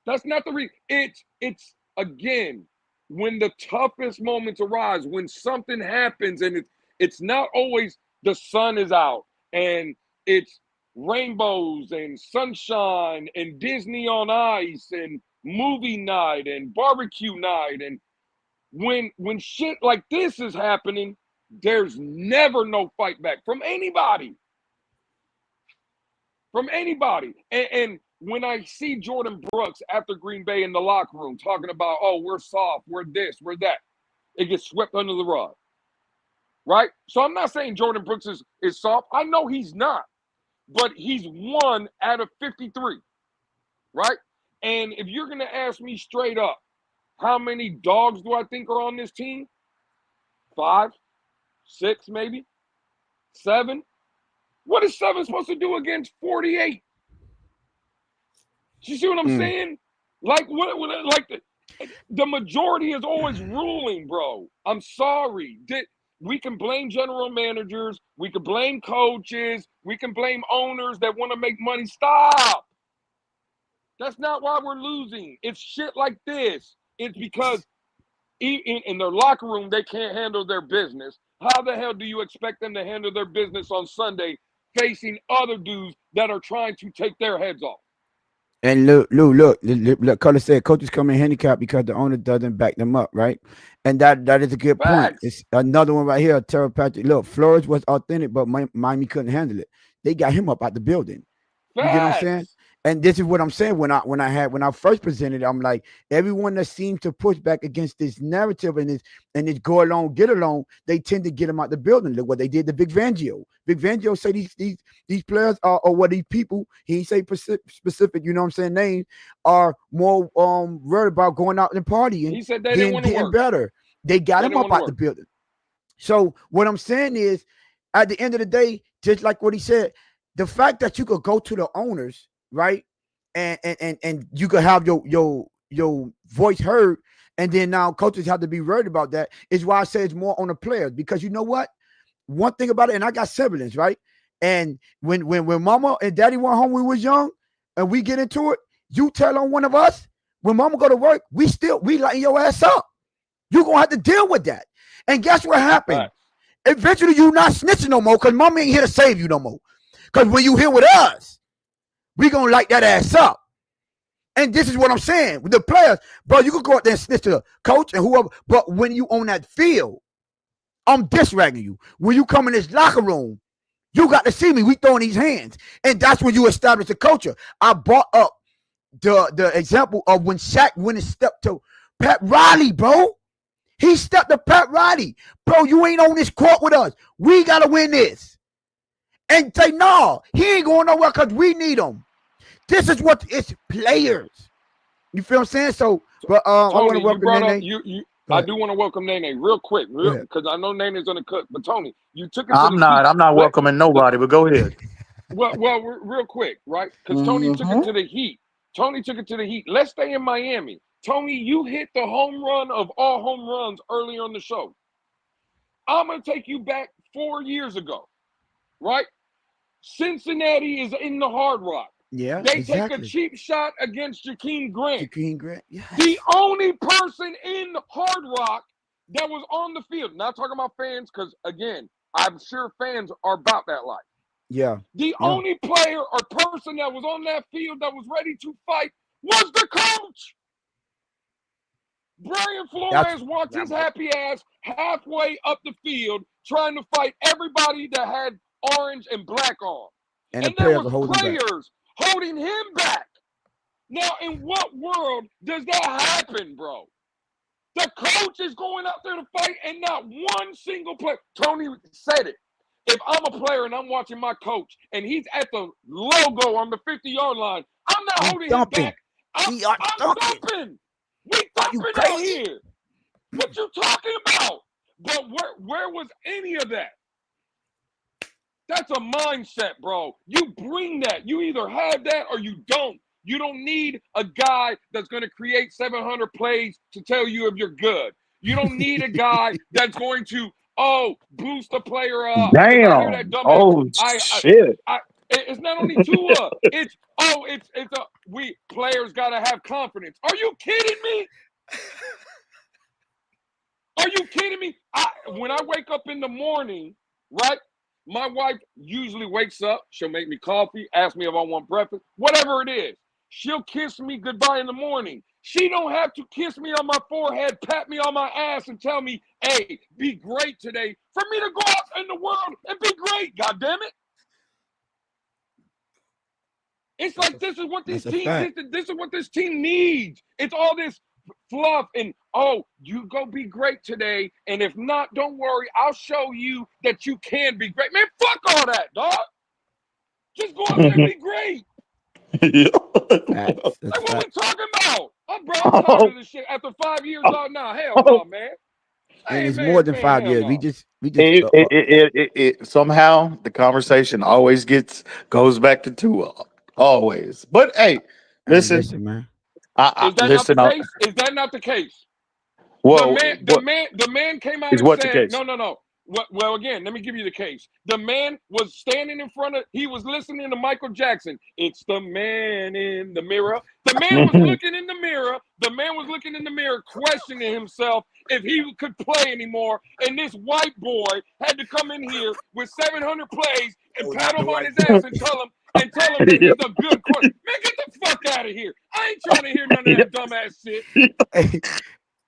That's not the reason. It's again, when the toughest moments arise, when something happens, and it's not always the sun is out and it's rainbows and sunshine and Disney on Ice and movie night and barbecue night, and when shit like this is happening, there's never no fight back from anybody. And when I see Jordan Brooks after Green Bay in the locker room talking about, oh, we're soft, we're this, we're that, it gets swept under the rug. Right? So I'm not saying Jordan Brooks is soft. I know he's not. But he's 1 out of 53. Right? And if you're going to ask me straight up, how many dogs do I think are on this team? 5, 6, maybe 7. What is 7 supposed to do against 48? You see what I'm saying? Like what like the majority is always ruling, bro. I'm sorry. We can blame general managers, we can blame coaches, we can blame owners that want to make money. Stop. That's not why we're losing. It's shit like this. It's because in their locker room, they can't handle their business. How the hell do you expect them to handle their business on Sunday facing other dudes that are trying to take their heads off? And look, Color said coaches come in handicapped because the owner doesn't back them up, right? And that is a good point. It's another one right here. Terry Patrick. Look, Flores was authentic, but Miami couldn't handle it. They got him up out the building. You get what I'm saying? And this is what I'm saying. When I first presented it, I'm like, everyone that seems to push back against this narrative and this go along, get along, they tend to get them out the building. Look what they did to Big Fangio. Big Fangio say these players are, or what these people, he ain't say specific, you know what I'm saying, names, are more worried about going out and partying. He said they didn't want to work. Better. They got him up out the building. So what I'm saying is, at the end of the day, just like what he said, the fact that you could go to the owners, right, and you could have your voice heard, and then now coaches have to be worried about that, is why I say it's more on the players. Because you know what? One thing about it, and I got siblings, right? And when mama and daddy went home when we was young, and we get into it, you tell on one of us, when mama go to work, we lighten your ass up. You're gonna have to deal with that. And guess what happened? Right. Eventually, you not snitching no more, because mama ain't here to save you no more. Because when you here with us, we gonna light that ass up. And this is what I'm saying with the players, bro. You could go out there and snitch to the coach and whoever, but when you on that field, I'm disragging you. When you come in this locker room, you got to see me. We throwing these hands, and that's when you establish the culture. I brought up the example of when Shaq went and stepped to Pat Riley, bro. He stepped to Pat Riley, bro. You ain't on this court with us. We gotta win this, and say no. He ain't going nowhere because we need him. This is what it's players. You feel what I'm saying? So, but Tony, I want to welcome Nene. I do want to welcome Nene real quick, because I know Nene's gonna cook. But Tony, you took it. I'm not welcoming nobody, but go ahead. Well, real quick, right? Because Tony took it to the Heat. Tony took it to the Heat. Let's stay in Miami. Tony, you hit the home run of all home runs earlier on the show. I'm gonna take you back 4 years ago, right? Cincinnati is in the Hard Rock. Yeah, they take a cheap shot against Jakeem Grant. Yes. The only person in Hard Rock that was on the field, not talking about fans, because again, I'm sure fans are about that life. Yeah. The only player or person that was on that field that was ready to fight was the coach. Brian Flores walked his happy ass halfway up the field trying to fight everybody that had orange and black on. And there was players holding him back. Now, in what world does that happen, bro? The coach is going out there to fight and not one single player. Tony said it. If I'm a player and I'm watching my coach and he's at the logo on the 50-yard line, I'm not holding him back. I'm thumping. We thumping out here. What you talking about? But where was any of that? That's a mindset, bro. You bring that. You either have that or you don't. You don't need a guy that's going to create 700 plays to tell you if you're good. You don't need a guy that's going to, boost the player up. Damn. Shit. It's not only Tua. We players got to have confidence. Are you kidding me? Are you kidding me? When I wake up in the morning, right? My wife usually wakes up. She'll make me coffee, ask me if I want breakfast, whatever it is. She'll kiss me goodbye in the morning. She don't have to kiss me on my forehead, pat me on my ass, and tell me, hey, be great today, for me to go out in the world and be great, God damn it. It's like this is what this team needs. It's all this fluff and, you go be great today, and if not, don't worry, I'll show you that you can be great. Man, fuck all that, dog. Just go out there and be great. Like what we talking about? I'm tired of this shit. After 5 years, hell no, man. And it's more than 5 years. We just somehow the conversation always goes back to Tua. Always. But hey, listen, man. Is that not the case? Well, the man came out and said, no. Well, again, let me give you the case. The man was standing in front of, he was listening to Michael Jackson. It's the man in the mirror. The man was looking in the mirror. The man was looking in the mirror, questioning himself if he could play anymore. And this white boy had to come in here with 700 plays and pat him on his ass and tell him that he's a good quarterback. Man, get the fuck out of here. I ain't trying to hear none of that dumbass shit.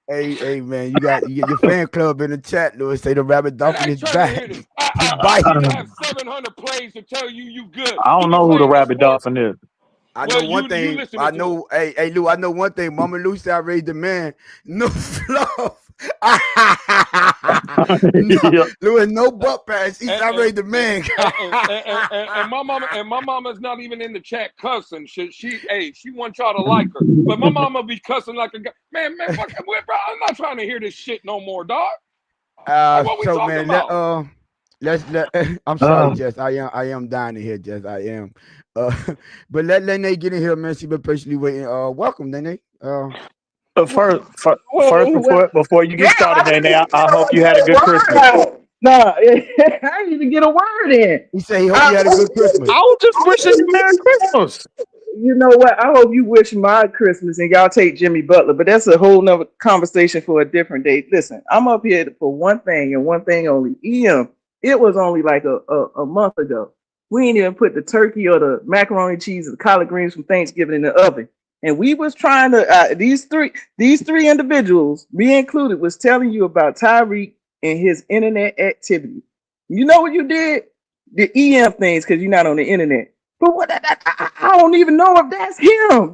Hey, man, you got your fan club in the chat, Louis. Say the rabbit Dolphin is back. I have 700 plays to tell you good. I don't know who the rabbit Dolphin is. I know one thing. I know. Hey, Lou. I know one thing. Mama Lou said I raised the man. No fluff. Louis, no butt pass. I raised the man. and my mama's not even in the chat cussing. She wants y'all to like her, but my mama be cussing like a guy. Man, fuck, bro, I'm not trying to hear this shit no more, dog. What we talking about? I'm sorry, Jess. I am dying to hear, Jess. I am. But let Nene get in here, man. She been patiently waiting. Welcome, Nene. First, before you get started, Nene, I hope you had a good Christmas. No, I need to get a word in. He said he hope you had a good Christmas. I was just wishing you Merry Christmas. You know what? I hope you wish my Christmas and y'all take Jimmy Butler, but that's a whole nother conversation for a different day. Listen, I'm up here for one thing and one thing only. It was only like a month ago. We ain't even put the turkey or the macaroni cheese or the collard greens from Thanksgiving in the oven. and we was trying to these three individuals, me included, was telling you about Tyreek and his internet activity. You know what you did? The EM things because you're not on the internet. But what I don't even know if that's him.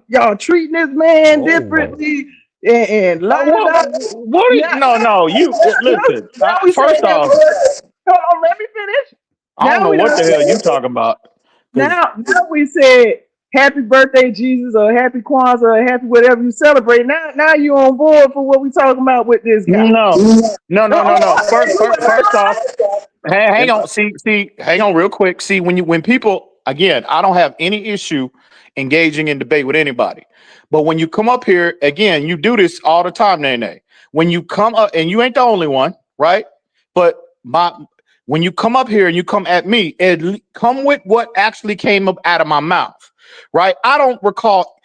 Y'all treating this man differently and la da da. What? No. You listen. Now we First saying that. off, Hold on, let me finish. I don't Now know we what the done hell you said, talking about. 'Cause now we said happy birthday Jesus or happy Kwanzaa or happy whatever you celebrate. Now you on board for what we talking about with this guy. no. First off, hang And on. Hang on real quick. See, when people again, I don't have any issue engaging in debate with anybody. But when you come up here again, you do this all the time, Nene. When you come up, and you ain't the only one, right? But when you come up here and you come at me, come with what actually came up out of my mouth, right? I don't recall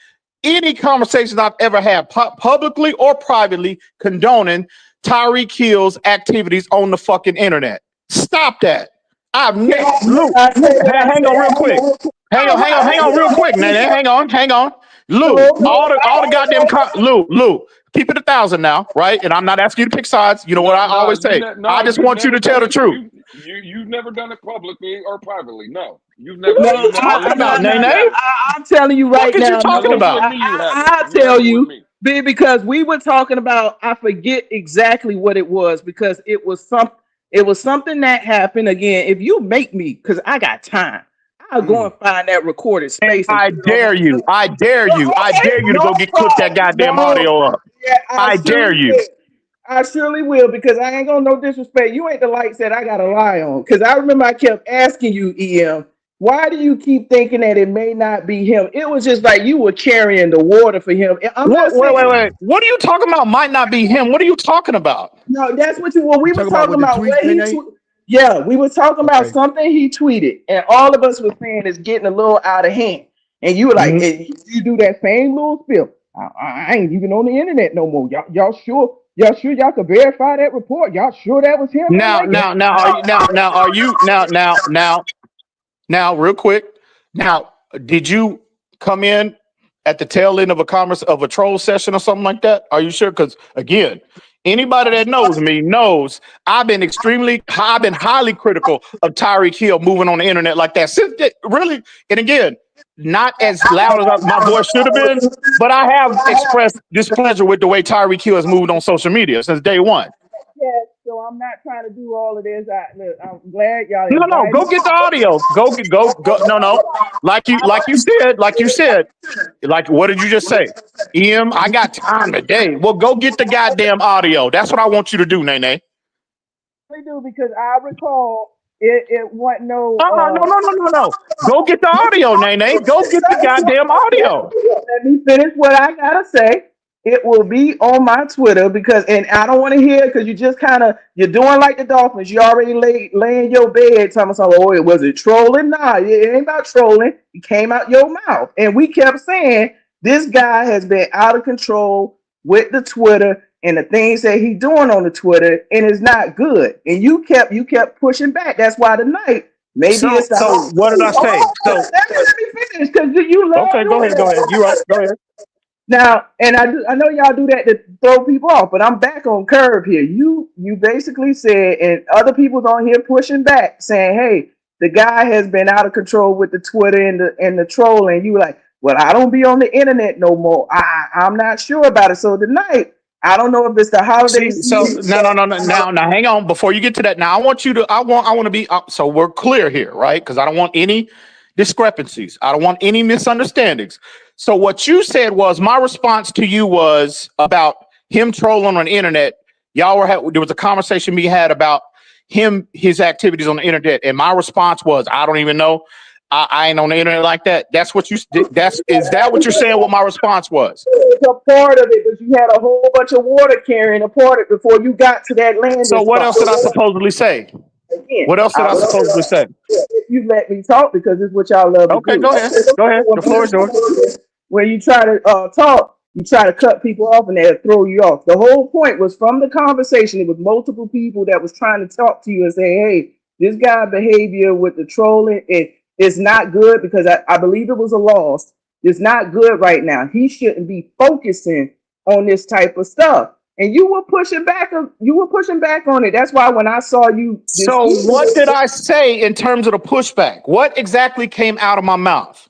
any conversations I've ever had publicly or privately condoning Tyreek Hill's activities on the fucking internet. Stop that. I've never. Luke, hang on real quick. Hang on real quick, Nene. Hang on. Lou, all the goddamn Lou, keep it 1,000 now, right? And I'm not asking you to pick sides. You know what I always say. I just want you to tell the truth. You've never done it publicly or privately. No, you've never. What are you You've never talking about, Nene? I'm telling you right What are you now. talking about? I'll tell you, because we were talking about. I forget exactly what it was because it was something that happened again. If you make me, because I got time, I'll go and find that recorded space. I dare you to go put that goddamn audio up. Yeah, I dare you. I surely will because I ain't gonna no disrespect. You ain't the lights that I gotta lie on. Because I remember I kept asking you, EM, why do you keep thinking that it may not be him? It was just like you were carrying the water for him. Wait. What are you talking about? Might not be him. What are you talking about? No, that's what we were talking about. Tweets, we were talking about something he tweeted, and all of us were saying it's getting a little out of hand. And you were like, hey, you do that same little spill. I ain't even on the internet no more. Y'all sure y'all could verify that report? Y'all sure that was him? Now, real quick. Now, did you come in at the tail end of a troll session or something like that? Are you sure? Because again, anybody that knows me knows I've been highly critical of Tyreek Hill moving on the internet like that. Really, and again, not as loud as my voice should have been, but I have expressed displeasure with the way Tyreek Hill has moved on social media since day one. Yes, so I'm not trying to do all of this. I'm glad y'all. No, go get the audio. Go. No. Like you said. Like, what did you just say? EM, I got time today. Well, go get the goddamn audio. That's what I want you to do, Nene. We do because I recall it wasn't no. No. Go get the audio, Nene. Go get the goddamn audio. Let me finish what I gotta say. It will be on my Twitter and I don't want to hear because you're doing like the Dolphins. You already laying your bed telling us, oh, it was it trolling? Nah, it ain't about trolling. It came out your mouth, and we kept saying this guy has been out of control with the Twitter and the things that he's doing on the Twitter, and it's not good. And you kept pushing back. That's why tonight maybe it's the. So what did I say? Let me finish because you love. Okay, go ahead. You right? Go ahead. Now, and I know y'all do that to throw people off, but I'm back on curve here. You basically said, and other people's on here pushing back, saying, "Hey, the guy has been out of control with the Twitter and the trolling." You were like, "Well, I don't be on the internet no more. I'm not sure about it." So tonight, I don't know if it's the holiday season. So no. Now, hang on. Before you get to that, now I want to be so we're clear here, right? Because I don't want any discrepancies. I don't want any misunderstandings. So what you said was my response to you was about him trolling on the internet. There was a conversation we had about his activities on the internet, and my response was, I don't even know. I ain't on the internet like that. That's what you. Is that what you're saying? What my response was? It's a part of it, but you had a whole bunch of water carrying a part of it before you got to that landing. So what else did I supposedly say? Again, what else did I supposedly say? If you let me talk, because it's what y'all love to do. Go ahead. The floor is yours. When you try to talk, you try to cut people off and they'll throw you off. The whole point was from the conversation, it was multiple people that was trying to talk to you and say, hey, this guy behavior with the trolling, it's not good because I believe it was a loss. it's not good right now. He shouldn't be focusing on this type of stuff. And you were pushing back. You were pushing back on it. That's why when I saw you, So what did I say in terms of the pushback? What exactly came out of my mouth?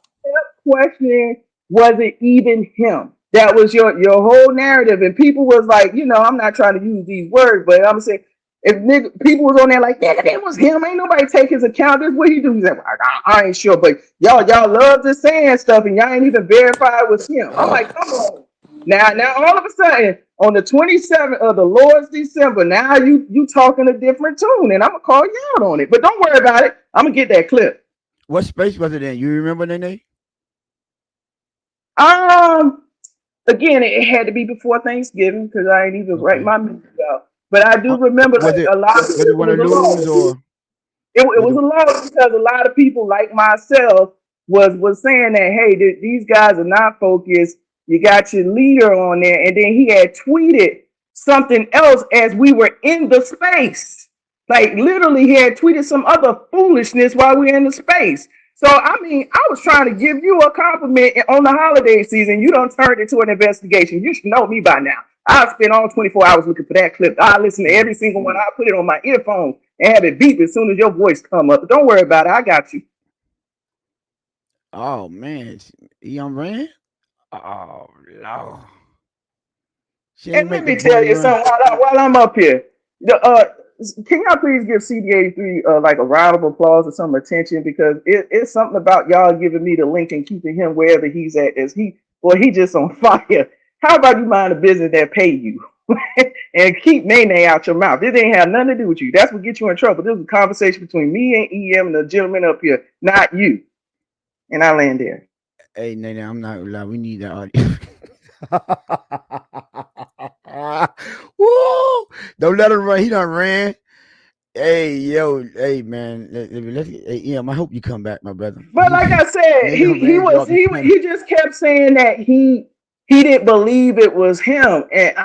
Question, was it even him? That was your whole narrative, and people was like, I'm not trying to use these words, but I'm saying if people was on there like, nigga, it was him. Ain't nobody take his account. This what he do. He's like, I ain't sure, but y'all love just saying stuff, and y'all ain't even verified it was him. I'm like, come on. Now, all of a sudden, on the 27th of the Lord's December, now you talking a different tune, and I'm gonna call you out on it. But don't worry about it. I'm gonna get that clip. What space was it in? You remember, Nene? Again, it had to be before Thanksgiving because I ain't even write my music out. But I do remember Was it a lot of was it one of those or? It was a lot because a lot of people like myself was saying that, hey, these guys are not focused. You got your leader on there, and then he had tweeted something else as we were in the space. Like literally, he had tweeted some other foolishness while we were in the space. So I mean, I was trying to give you a compliment on the holiday season. You done turned it into an investigation. You should know me by now. I spent all 24 hours looking for that clip. I listen to every single one. I put it on my earphone and have it beep as soon as your voice come up. But don't worry about it. I got you. Oh man, Eon ran. Oh no. And let me tell you something while I'm up here. Can y'all please give CD83 like a round of applause or some attention, because it's something about y'all giving me the link and keeping him wherever he's at. He just on fire. How about you mind a business that pay you and keep Nene out your mouth? This ain't have nothing to do with you. That's what gets you in trouble. This is a conversation between me and EM and the gentleman up here, not you. And I land there. Hey, Nene, I'm not gonna lie. We need that audio. Woo! Don't let him run. He done ran. Hey, hey, man. Hey, I hope you come back, my brother. But like I said, he just kept saying that he didn't believe it was him, and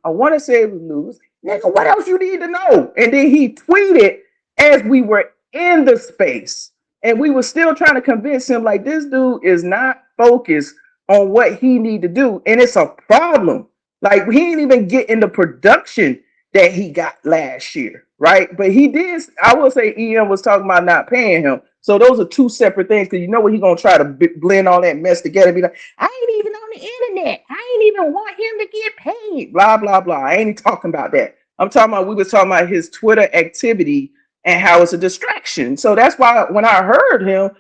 I want to say it was news. Nigga, what else you need to know? And then he tweeted as we were in the space, and we were still trying to convince him like this dude is not focused on what he need to do, and it's a problem. Like he didn't even get in the production that he got last year, right? But he did. I will say EM was talking about not paying him. So those are two separate things, because you know what, he's gonna try to blend all that mess together and be like, I ain't even on the internet. I ain't even want him to get paid. Blah, blah, blah. I ain't even talking about that. I'm talking about, we were talking about his Twitter activity and how it's a distraction. So that's why when I heard him,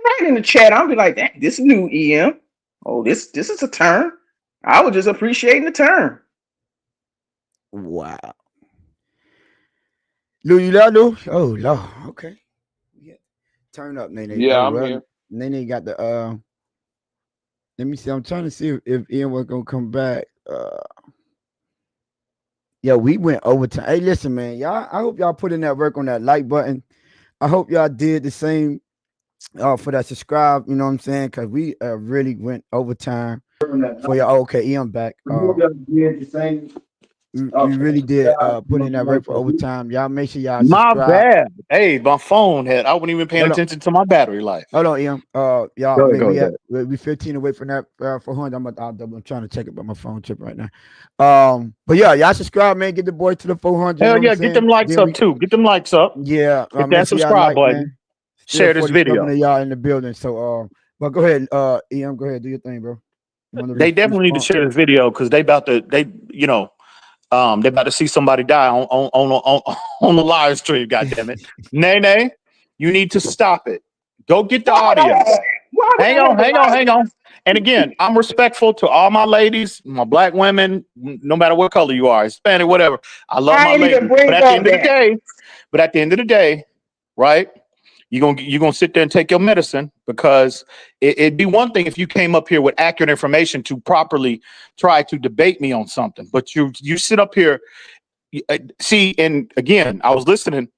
right in the chat, I'll be like, dang, this is new EM. Oh, this is a turn. I was just appreciating the turn. Wow. Lou, you there, Lou? Oh, Lord. Okay. Yeah. Turn up, Nene. Yeah, I'm here. Nene got the let me see. I'm trying to see if Ian was gonna come back. Yeah, we went overtime. Hey, listen, man. Y'all, I hope y'all put in that work on that like button. I hope y'all did the same for that subscribe, you know what I'm saying? Because we really went overtime for y'all. Okay, Ian back. We did the same. We really did put in that work for overtime. Y'all make sure y'all subscribe. My bad. Hey, my phone I wasn't even paying attention to my battery life. Hold on, Ian. Y'all, we 15 away from that 400. I'm trying to check it, but my phone trip right now. But yeah, y'all subscribe, man. Get the boy to the 400. Hell yeah, get them likes up too. Get them likes up. Yeah, hit that subscribe button. Man. Share this video. Y'all in the building. So but go ahead, Ian. Go ahead, do your thing, bro. They definitely need to share this video because they about to see somebody die on the live stream. God damn it, Nene, you need to stop it. Go get the audio. Hang on. And again, I'm respectful to all my ladies, my black women, no matter what color you are, Hispanic, whatever. I love my ladies. But at the end of the day, right? You're gonna sit there and take your medicine, because it'd be one thing if you came up here with accurate information to properly try to debate me on something, but you sit up here. See, and again, I was listening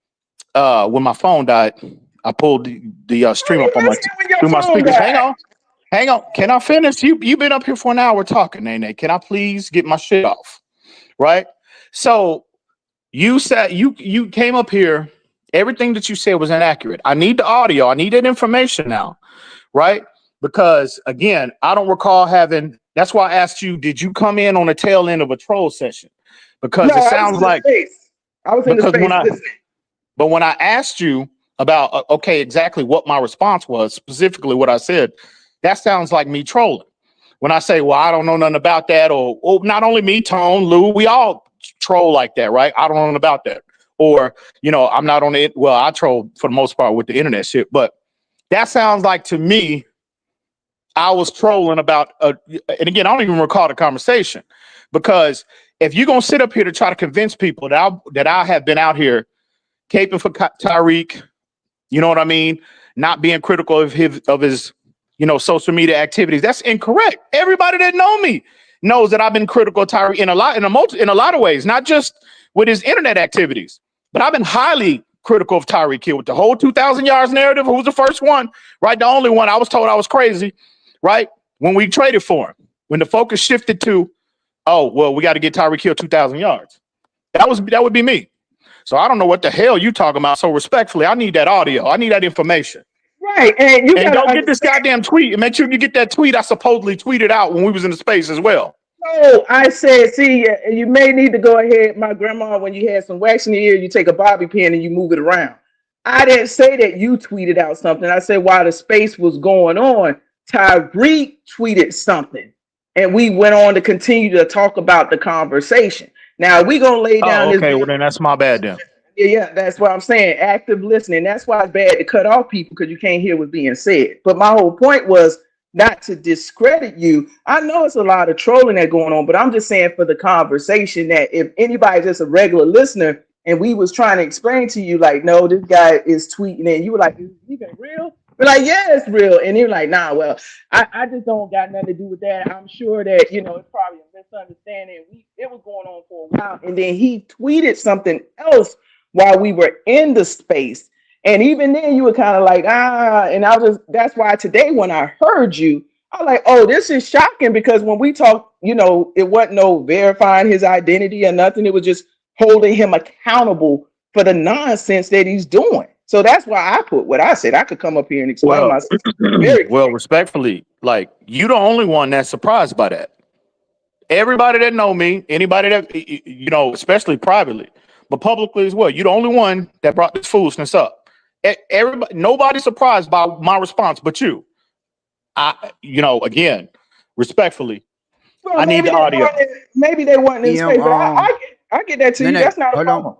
when my phone died. I pulled the stream up on through my speakers. Hang on. Can I finish? You've been up here for an hour talking, Nene. Can I please get my shit off? Right. So you said you came up here. Everything that you said was inaccurate. I need the audio. I need that information now, right? because again, I don't recall having. That's why I asked you, did you come in on the tail end of a troll session? Because No, it I was sounds in the like space. I was in the because space listening. when I asked you about okay, exactly what my response was, specifically what I said, that sounds like me trolling. When I say, well, I don't know nothing about that, or not only me, Tone, Lou, we all troll like that, right? I don't know nothing about that. Or, I'm not on it. Well, I troll for the most part with the internet shit, but that sounds like to me, I was trolling about, and again, I don't even recall the conversation, because if you're going to sit up here to try to convince people that I have been out here caping for Tyreek, you know what I mean? Not being critical of his social media activities. That's incorrect. Everybody that know me knows that I've been critical of Tyreek in a lot of ways, not just with his internet activities, but I've been highly critical of Tyreek Hill with the whole 2,000 yards narrative. Who was the first one, right? The only one. I was told I was crazy, right? When we traded for him, when the focus shifted to, oh, well, we got to get Tyreek Hill 2,000 yards. That would be me. So I don't know what the hell you talking about. So respectfully, I need that audio. I need that information. Right, and you And gotta go get this goddamn tweet and make sure you get that tweet I supposedly tweeted out when we was in the space as well. No, I said, see, you may need to go ahead, my grandma, when you had some wax in the ear, you take a bobby pin and you move it around. I didn't say that you tweeted out something. I said while the space was going on, Tyreek tweeted something. And we went on to continue to talk about the conversation. Now we gonna lay down Oh, this. okay. Well, then that's my bad then. Yeah, that's what I'm saying. Active listening. That's why it's bad to cut off people because you can't hear what's being said. But my whole point was not to discredit you. I know it's a lot of trolling that going on, but I'm just saying for the conversation that if anybody's just a regular listener and we was trying to explain to you, like, no, this guy is tweeting and you were like, is it even real? We're like, yeah, it's real. And you're like, nah, well, I just don't got nothing to do with that. I'm sure that, it's probably a misunderstanding. It was going on for a while. And then he tweeted something else while we were in the space. And even then you were kind of like, and that's why today when I heard you, I was like, oh, this is shocking because when we talked, it wasn't no verifying his identity or nothing. It was just holding him accountable for the nonsense that he's doing. So that's why I put what I said. I could come up here and explain myself. Well, respectfully, like you the only one that's surprised by that. Everybody that know me, anybody that especially privately, but publicly as well, you're the only one that brought this foolishness up. Everybody, nobody's surprised by my response, but you. Again, respectfully, well, I need the audio. Maybe they weren't in space, but I get that to you. That's not a problem.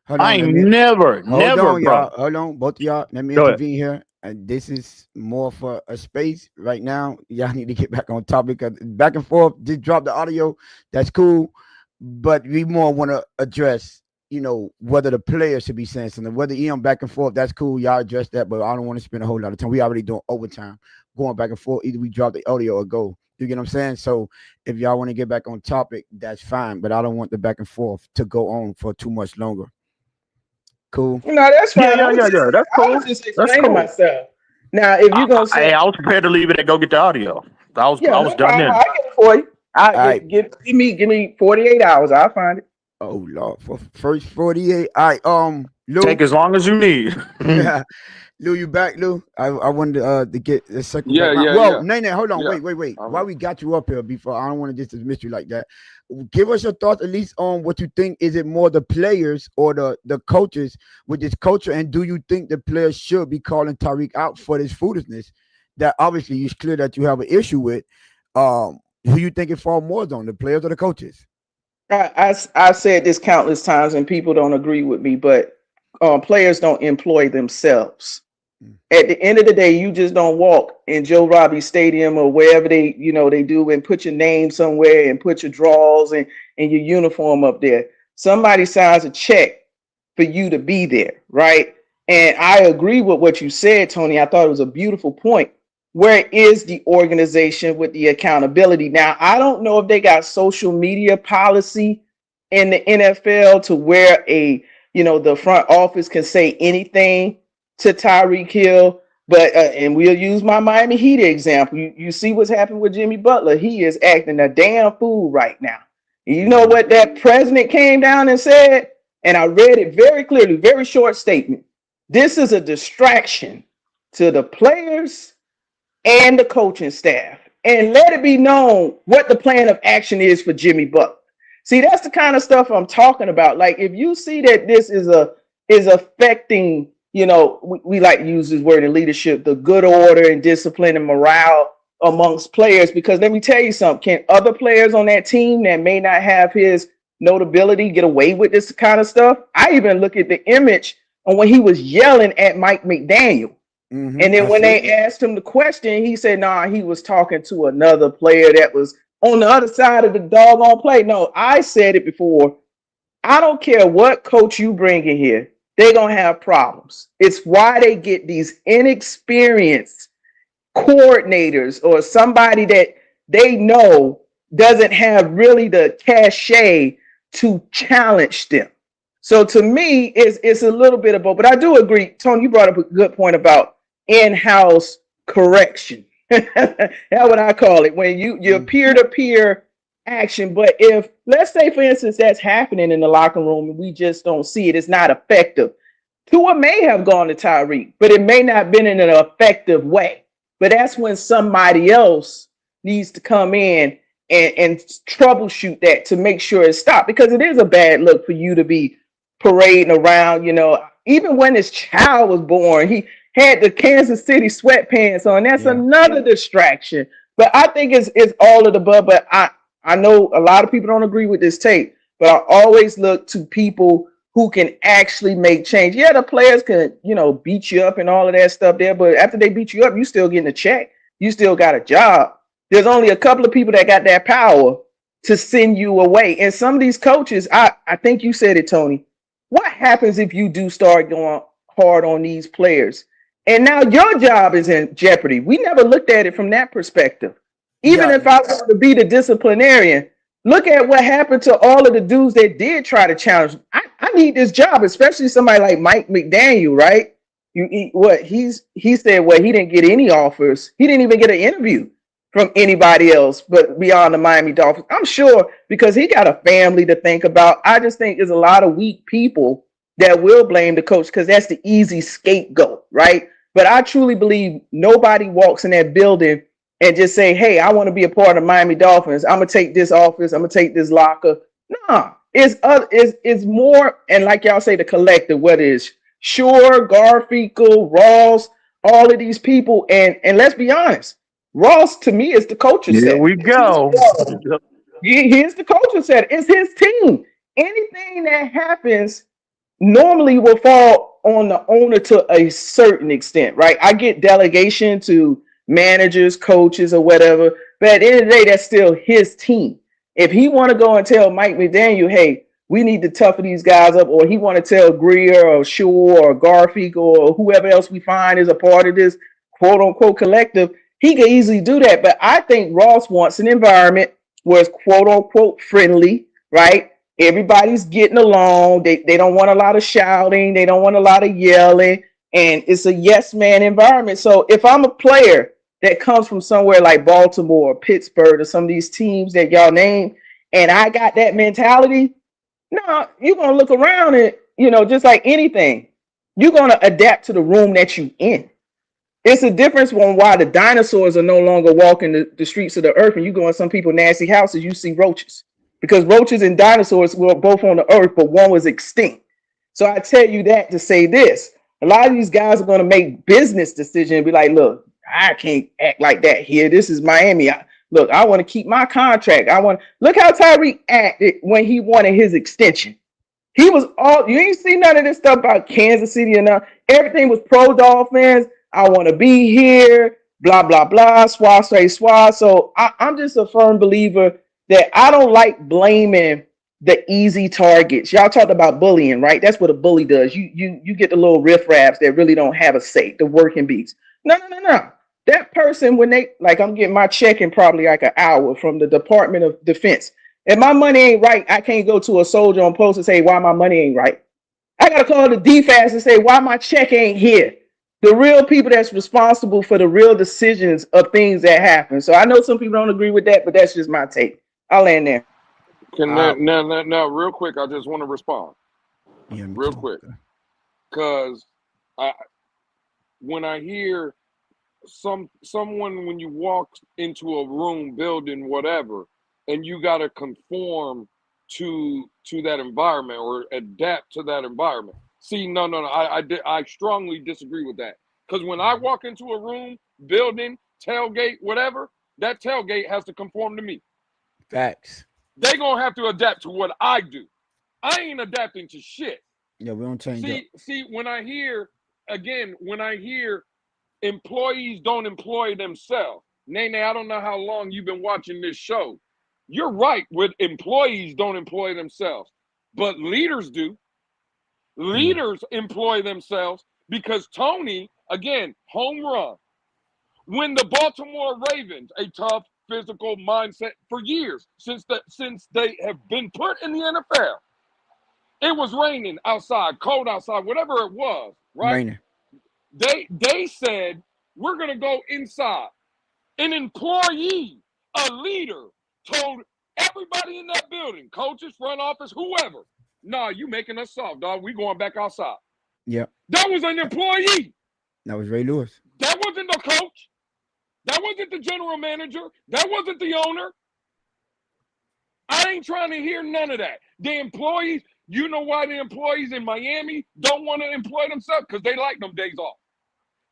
Hold on, I ain't never, on, bro. y'all. Hold on, both of y'all. Let me Go intervene here. And this is more for a space right now. Y'all need to get back on topic. Back and forth. Just drop the audio. That's cool. But we more want to address, whether the players should be saying something. Whether back and forth, that's cool. Y'all address that. But I don't want to spend a whole lot of time. We already doing overtime, going back and forth. Either we drop the audio or go. You get what I'm saying? So if y'all want to get back on topic, that's fine. But I don't want the back and forth to go on for too much longer. Cool. No, that's fine. Yeah. That's cool. I was just explaining myself. Now, if you're gonna say, I was prepared to leave it and go get the audio. I was done then. I get it for you. Give me 48 hours. I'll find it. Oh Lord, for first 48. All right, Lou. Take as long as you need. Yeah. Lou, you back, Lou? I wanted to get a second. Yeah. Well, Nene, hold on. Yeah. Wait. Why we got you up here before? I don't want to just dismiss you like that. Give us your thoughts at least on what you think. Is it more the players or the coaches with this culture? And do you think the players should be calling Tyreek out for this foolishness that obviously it's clear that you have an issue with? Who you think it fall more on, the players or the coaches? I've said this countless times and people don't agree with me, but players don't employ themselves. At the end of the day, you just don't walk in Joe Robbie Stadium or wherever they do and put your name somewhere and put your draws and your uniform up there. Somebody signs a check for you to be there, right? And I agree with what you said, Tony. I thought it was a beautiful point. Where is the organization with the accountability? Now, I don't know if they got social media policy in the NFL to where the front office can say anything to Tyreek Hill, but and we'll use my Miami Heat example. You see what's happened with Jimmy Butler. He is acting a damn fool right now. You know what that president came down and said? And I read it very clearly, very short statement. This is a distraction to the players and the coaching staff, and let it be known what the plan of action is for Jimmy Butler. See, that's the kind of stuff I'm talking about. Like, if you see that this is affecting, we like to use this word in leadership, the good order and discipline and morale amongst players. Because let me tell you something, can other players on that team that may not have his notability get away with this kind of stuff? I even look at the image on when he was yelling at Mike McDaniel. Mm-hmm. And then when they asked him the question, he said, nah, he was talking to another player that was on the other side of the doggone play. No, I said it before. I don't care what coach you bring in here. They're going to have problems. It's why they get these inexperienced coordinators or somebody that they know doesn't have really the cachet to challenge them. So to me, it's a little bit of both. But I do agree, Tony, you brought up a good point about in-house correction. That's what I call it. When you're peer-to-peer action. But if, let's say, for instance, that's happening in the locker room and we just don't see it, it's not effective. Tua may have gone to Tyreek, but it may not have been in an effective way. But that's when somebody else needs to come in and troubleshoot that to make sure it stopped. Because it is a bad look for you to be parading around, even when his child was born, he had the Kansas City sweatpants on. That's another distraction. But I think it's all of the above. But I know a lot of people don't agree with this tape, but I always look to people who can actually make change. Yeah, the players can, beat you up and all of that stuff there. But after they beat you up, you still getting a check. You still got a job. There's only a couple of people that got that power to send you away. And some of these coaches, I think you said it, Tony. What happens if you do start going hard on these players? And now your job is in jeopardy. We never looked at it from that perspective. Even if I want to be the disciplinarian, look at what happened to all of the dudes that did try to challenge. I need this job, especially somebody like Mike McDaniel, right? He said he didn't get any offers. He didn't even get an interview from anybody else but beyond the Miami Dolphins. I'm sure because he got a family to think about. I just think there's a lot of weak people that will blame the coach because that's the easy scapegoat, right? But I truly believe nobody walks in that building and just say, hey, I want to be a part of Miami Dolphins. I'm going to take this office. I'm going to take this locker. No, it's more, and like y'all say, the collective, whether it's Shore, Garfinkel, Ross, all of these people. And let's be honest, Ross, to me, is the coaching set. Here we go. He's the coaching set. It's his team. Anything that happens normally will fall on the owner to a certain extent, right? I get delegation to managers, coaches, or whatever, but at the end of the day, that's still his team. If he want to go and tell Mike McDaniel, hey, we need to toughen these guys up, or he want to tell Greer or Shore or Garfinkel or whoever else we find is a part of this quote unquote collective, he can easily do that. But I think Ross wants an environment where it's quote unquote friendly, right? Everybody's getting along. They don't want a lot of shouting. They don't want a lot of yelling. And it's a yes man environment. So if I'm a player that comes from somewhere like Baltimore or Pittsburgh or some of these teams that y'all name, and I got that mentality, no, you're going to look around and, just like anything, you're going to adapt to the room that you in. It's a difference on why the dinosaurs are no longer walking the streets of the earth, and you go in some people nasty houses, you see roaches. Because roaches and dinosaurs were both on the earth, but one was extinct. So I tell you that to say this. A lot of these guys are going to make business decisions and be like, look, I can't act like that here. This is Miami. I want to keep my contract. Look how Tyreek acted when he wanted his extension. He was you ain't see none of this stuff about Kansas City enough. Everything was pro Dolphins. I want to be here, blah, blah, blah, swat, say, swat. So I'm just a firm believer that I don't like blaming the easy targets. Y'all talked about bullying, right? That's what a bully does. You get the little riffraffs that really don't have a say, the working beats. No. That person, when I'm getting my check in probably like an hour from the Department of Defense. If my money ain't right, I can't go to a soldier on post and say, why my money ain't right. I got to call the DFAS and say, why my check ain't here. The real people that's responsible for the real decisions of things that happen. So I know some people don't agree with that, but that's just my take. I'll land there. Now, real quick, I just want to respond. Real quick. Because when I hear someone when you walk into a room, building, whatever, and you got to conform to that environment or adapt to that environment. See, no. I strongly disagree with that. Because when I walk into a room, building, tailgate, whatever, that tailgate has to conform to me. Facts. They gonna have to adapt to what I do. I ain't adapting to shit. Yeah, we don't change up. See, when I hear employees don't employ themselves, Nene, I don't know how long you've been watching this show. You're right. With employees don't employ themselves, but leaders do. Leaders employ themselves because Tony, again, home run. When the Baltimore Ravens, a tough physical mindset for years, since they have been put in the NFL, it was raining outside, cold outside, whatever it was, right? Raining. They said, we're going to go inside. An employee, a leader, told everybody in that building, coaches, front office, whoever, nah, you making us soft, dog. We going back outside. Yep. That was an employee. That was Ray Lewis. That wasn't the coach. That wasn't the general manager. That wasn't the owner. I ain't trying to hear none of that. The employees, you know why the employees in Miami don't want to employ themselves? Because they like them days off.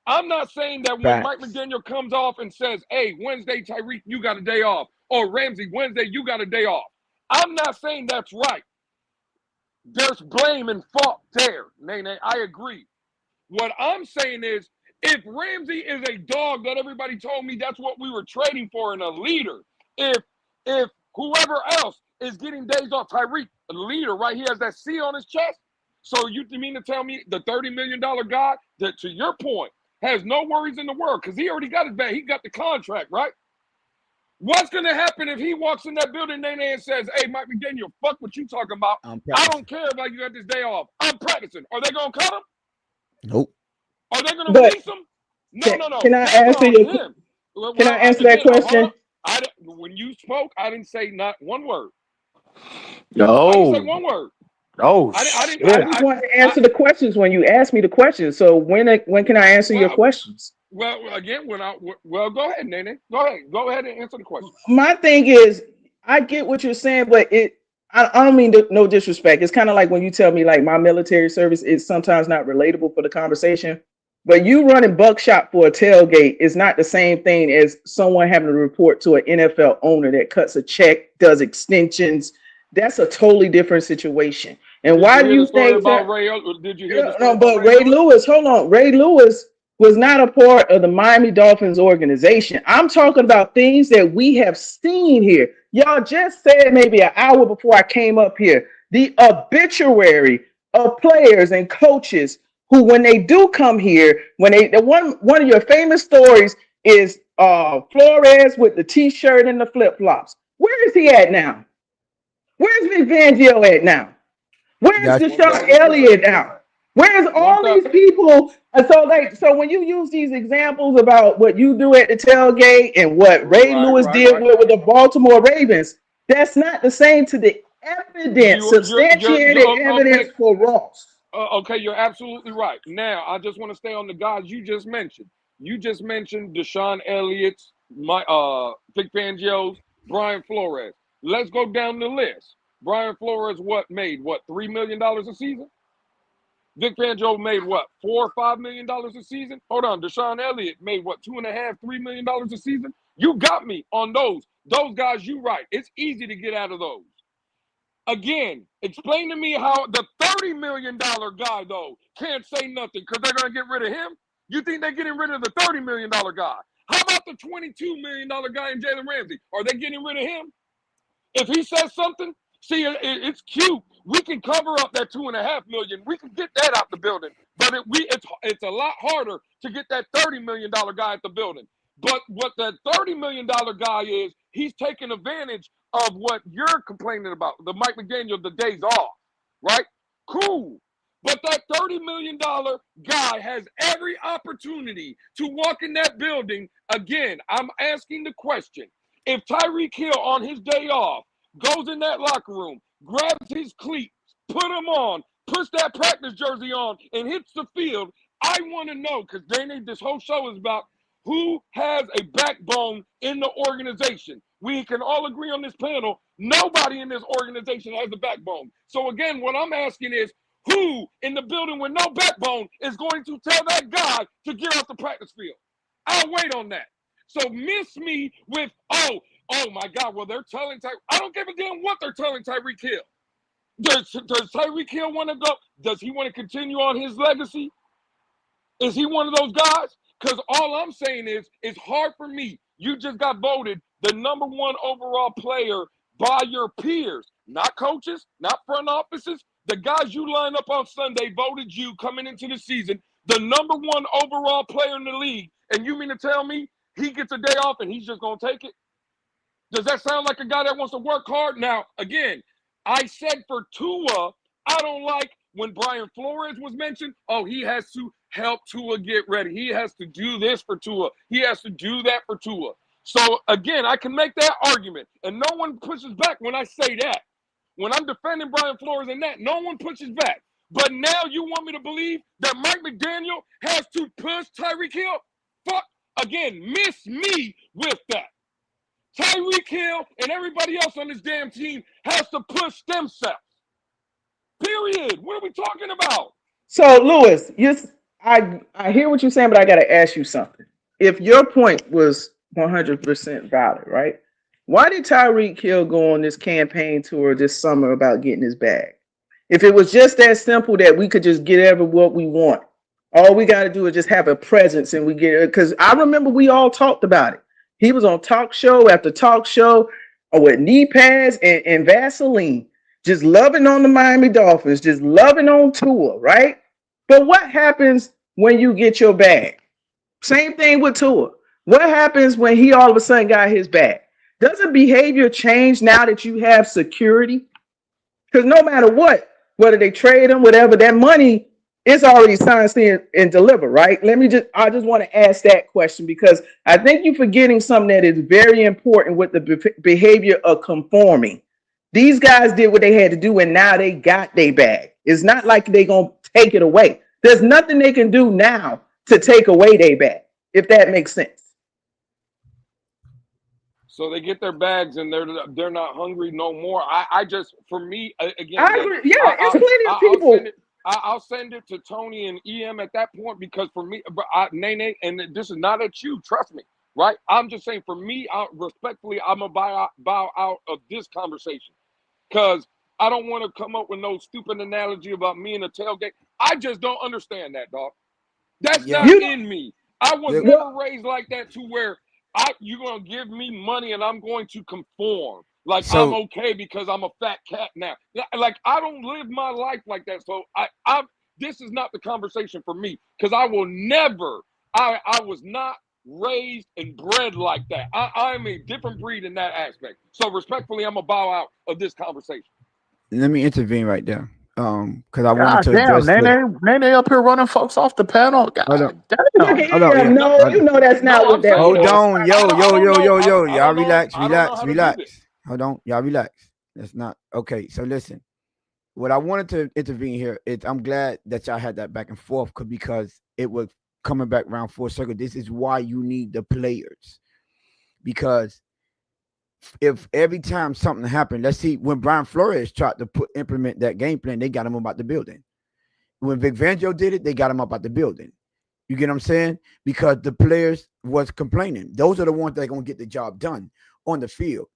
I'm not saying that when Mike McDaniel comes off and says, hey, Wednesday, Tyreek, you got a day off. Or Ramsey, Wednesday, you got a day off. I'm not saying that's right. There's blame and fault there, Nene. I agree. What I'm saying is, if Ramsey is a dog that everybody told me that's what we were trading for in a leader, if whoever else is getting days off, Tyreek, a leader, right? He has that C on his chest. So you mean to tell me the $30 million guy that, to your point, has no worries in the world because he already got his bag. He got the contract, right? What's going to happen if he walks in that building and says, hey, Mike McDaniel, fuck what you talking about. I don't care about you got this day off. I'm practicing. Are they going to cut him? Nope. Are they going to release him? No. Can I answer your question? Can I answer that question? When you spoke, I didn't say not one word. No. I didn't say one word. Oh, I just wanted to answer the questions when you asked me the questions. So when can I answer your questions? Well, again, go ahead, Nene. Go ahead and answer the question. My thing is, I get what you're saying, but I don't mean no disrespect. It's kind of like when you tell me like my military service is sometimes not relatable for the conversation. But you running buckshot for a tailgate is not the same thing as someone having to report to an NFL owner that cuts a check, does extensions. That's a totally different situation. And why do you think that? Did you hear the story? No, but Ray Lewis, hold on. Ray Lewis was not a part of the Miami Dolphins organization. I'm talking about things that we have seen here. Y'all just said maybe an hour before I came up here, the obituary of players and coaches who, when they do come here, one of your famous stories is Flores with the T-shirt and the flip-flops. Where is he at now? Where's Vic Fangio at now? Where's Deshaun Elliott now? Where's all these people? And so when you use these examples about what you do at the tailgate and what Ray Lewis did with the Baltimore Ravens, that's not the same to the evidence, substantiated evidence for Ross. Okay, you're absolutely right. Now, I just want to stay on the guys you just mentioned. You just mentioned Deshaun Elliott's, Vic Fangio's, Brian Flores. Let's go down the list. Brian Flores, made $3 million a season? Vic Fangio made $4 or $5 million a season? Hold on, Deshaun Elliott made $2.5, $3 million a season? You got me on those. Those guys, you right. It's easy to get out of those. Again, explain to me how the $30 million guy, though, can't say nothing because they're going to get rid of him? You think they're getting rid of the $30 million guy? How about the $22 million guy in Jalen Ramsey? Are they getting rid of him? If he says something, see, it's cute. We can cover up that $2.5 million. We can get that out the building. But it's a lot harder to get that $30 million guy at the building. But what that $30 million guy is, he's taking advantage of what you're complaining about, the Mike McDaniel, the days off, right? Cool. But that $30 million guy has every opportunity to walk in that building. Again, I'm asking the question. If Tyreek Hill on his day off goes in that locker room, grabs his cleats, put them on, puts that practice jersey on, and hits the field, I want to know, because this whole show is about who has a backbone in the organization. We can all agree on this panel, nobody in this organization has a backbone. So again, what I'm asking is, who in the building with no backbone is going to tell that guy to get off the practice field? I'll wait on that. So miss me with, oh my God, well, they're telling Tyreek. I don't give a damn what they're telling Tyreek Hill. Does Tyreek Hill want to go? Does he want to continue on his legacy? Is he one of those guys? Because all I'm saying is, it's hard for me. You just got voted the number 1 overall player by your peers, not coaches, not front offices. The guys you line up on Sunday voted you coming into the season the number 1 overall player in the league. And you mean to tell me he gets a day off and he's just going to take it? Does that sound like a guy that wants to work hard? Now, again, I said for Tua, I don't like when Brian Flores was mentioned. Oh, he has to help Tua get ready. He has to do this for Tua. He has to do that for Tua. So, again, I can make that argument, and no one pushes back when I say that. When I'm defending Brian Flores and that, no one pushes back. But now you want me to believe that Mike McDaniel has to push Tyreek Hill? Fuck, again, miss me with that. Tyreek Hill and everybody else on this damn team has to push themselves. Period. What are we talking about? So, Lewis, I hear what you're saying, but I got to ask you something. If your point was 100% valid, right? Why did Tyreek Hill go on this campaign tour this summer about getting his bag? If it was just that simple that we could just get what we want, all we got to do is just have a presence and we get it. Because I remember we all talked about it. He was on talk show after talk show with knee pads and Vaseline, just loving on the Miami Dolphins, just loving on Tua, right? But what happens when you get your bag? Same thing with Tua. What happens when he all of a sudden got his bag? Doesn't behavior change now that you have security? Because no matter what, whether they trade him, whatever, that money is already signed, sealed, and delivered, right? I just want to ask that question because I think you're forgetting something that is very important with the behavior of conforming. These guys did what they had to do, and now they got their bag. It's not like they're going to take it away. There's nothing they can do now to take away their bag, if that makes sense. So they get their bags and they're not hungry no more. I just, for me, again, I agree. Yeah, it's plenty of people. I'll send it to Tony and EM at that point because for me, Nene, and this is not at you, trust me, right? I'm just saying for me, respectfully, I'm going to bow out of this conversation because I don't want to come up with no stupid analogy about me and a tailgate. I just don't understand that, dog. That's not in me. I was never raised like that to where you're going to give me money and I'm going to conform. Like, I'm okay because I'm a fat cat now. Like, I don't live my life like that. So this is not the conversation for me because I will never, I was not raised and bred like that. I'm a different breed in that aspect. So respectfully, I'm going to bow out of this conversation. Let me intervene right there. Because I wanted to address Nene up here running folks off the panel. God damn. No, you know that's not what that Hold is. on, yo. Y'all relax. Hold on, y'all relax. That's not okay. So listen, what I wanted to intervene here is I'm glad that y'all had that back and forth because it was coming back around full circle. This is why you need the players. Because if every time something happened, let's see, when Brian Flores tried to implement that game plan, they got him about the building. When Vic Fangio did it, they got him up out the building. You get what I'm saying? Because the players was complaining. Those are the ones that are going to get the job done on the field.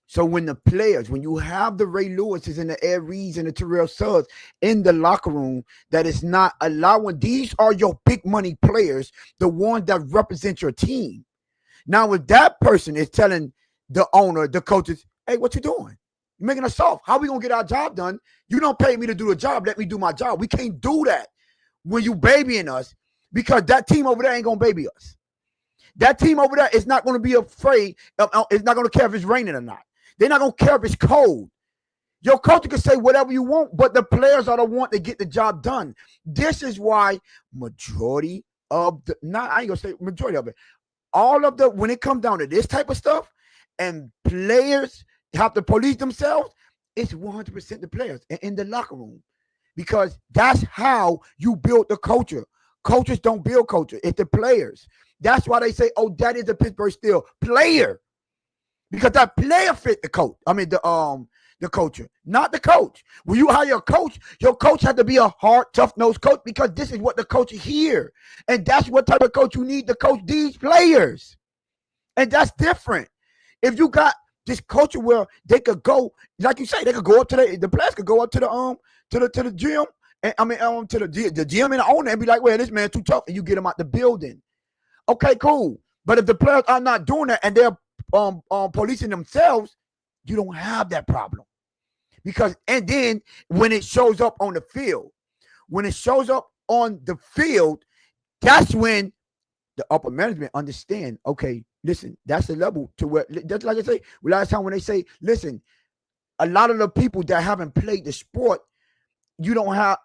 So when you have the Ray Lewises and the Ed Reeds and the Terrell Suggs in the locker room, that is not allowing, these are your big money players, the ones that represent your team. Now, if that person is telling the owner, the coaches, hey, what you doing? You're making us soft. How are we going to get our job done? You don't pay me to do the job. Let me do my job. We can't do that when you babying us because that team over there ain't going to baby us. That team over there is not going to be afraid. It's not going to care if it's raining or not. They're not going to care if it's cold. Your coach can say whatever you want, but the players are the one to get the job done. This is why majority of the, I ain't going to say majority of it, all of the, when it comes down to this type of stuff and players have to police themselves, it's 100% the players in the locker room because that's how you build the culture. Coaches don't build culture. It's the players. That's why they say, oh, that is a Pittsburgh Steel player. Because that player fit the coach. I mean, the culture, not the coach. When you hire a coach, your coach has to be a hard, tough-nosed coach because this is what the coach is here. And that's what type of coach you need to coach these players. And that's different. If you got this culture where they could go, like you say, they could go up to the players could go up to the gym, and to the gym and the owner and be like, well, this man too tough, and you get him out the building. Okay, cool. But if the players are not doing that and they're policing themselves, you don't have that problem. Because, and then when it shows up on the field, that's when the upper management understand, okay, listen, that's the level to where, that's like I say, last time when they say, listen, a lot of the people that haven't played the sport, you don't have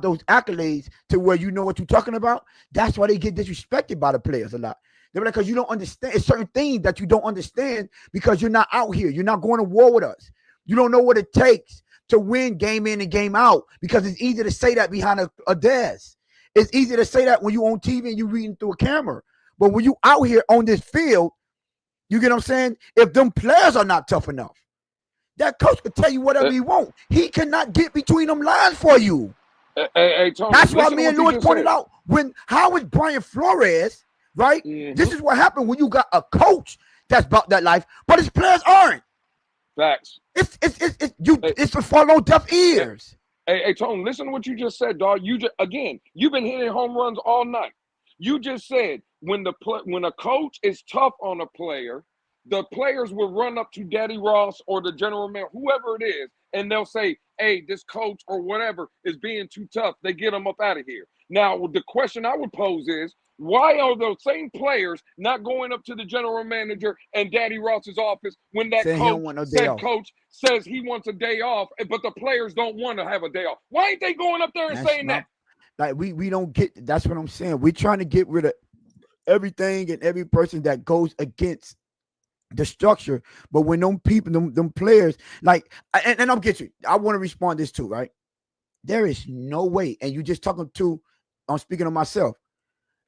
those accolades to where you know what you're talking about. That's why they get disrespected by the players a lot. They're like, because you don't understand. It's certain things that you don't understand because you're not out here. You're not going to war with us. You don't know what it takes to win game in and game out, because it's easy to say that behind a desk. It's easy to say that when you're on TV and you're reading through a camera. But when you out here on this field, you get what I'm saying? If them players are not tough enough, that coach can tell you whatever he wants. He cannot get between them lines for you. Hey, Tony, that's why me and Lewis pointed out, how is Brian Flores, right? Mm-hmm. This is what happened when you got a coach that's about that life, but his players aren't. Facts. It's to follow deaf ears. Hey, Tony, listen to what you just said, dog. You've been hitting home runs all night. You just said when a coach is tough on a player, the players will run up to Daddy Ross or the general manager, whoever it is, and they'll say, hey, this coach or whatever is being too tough. They get them up out of here. Now, the question I would pose is, why are those same players not going up to the general manager and Daddy Ross's office when that coach says he wants a day off, but the players don't want to have a day off? Why ain't they going up there and saying that? Like, we don't get, that's what I'm saying. We're trying to get rid of everything and every person that goes against the structure. But when them people, them players, like, and I'm getting you, I want to respond this too, right? There is no way, and you just talking to, I'm speaking of myself.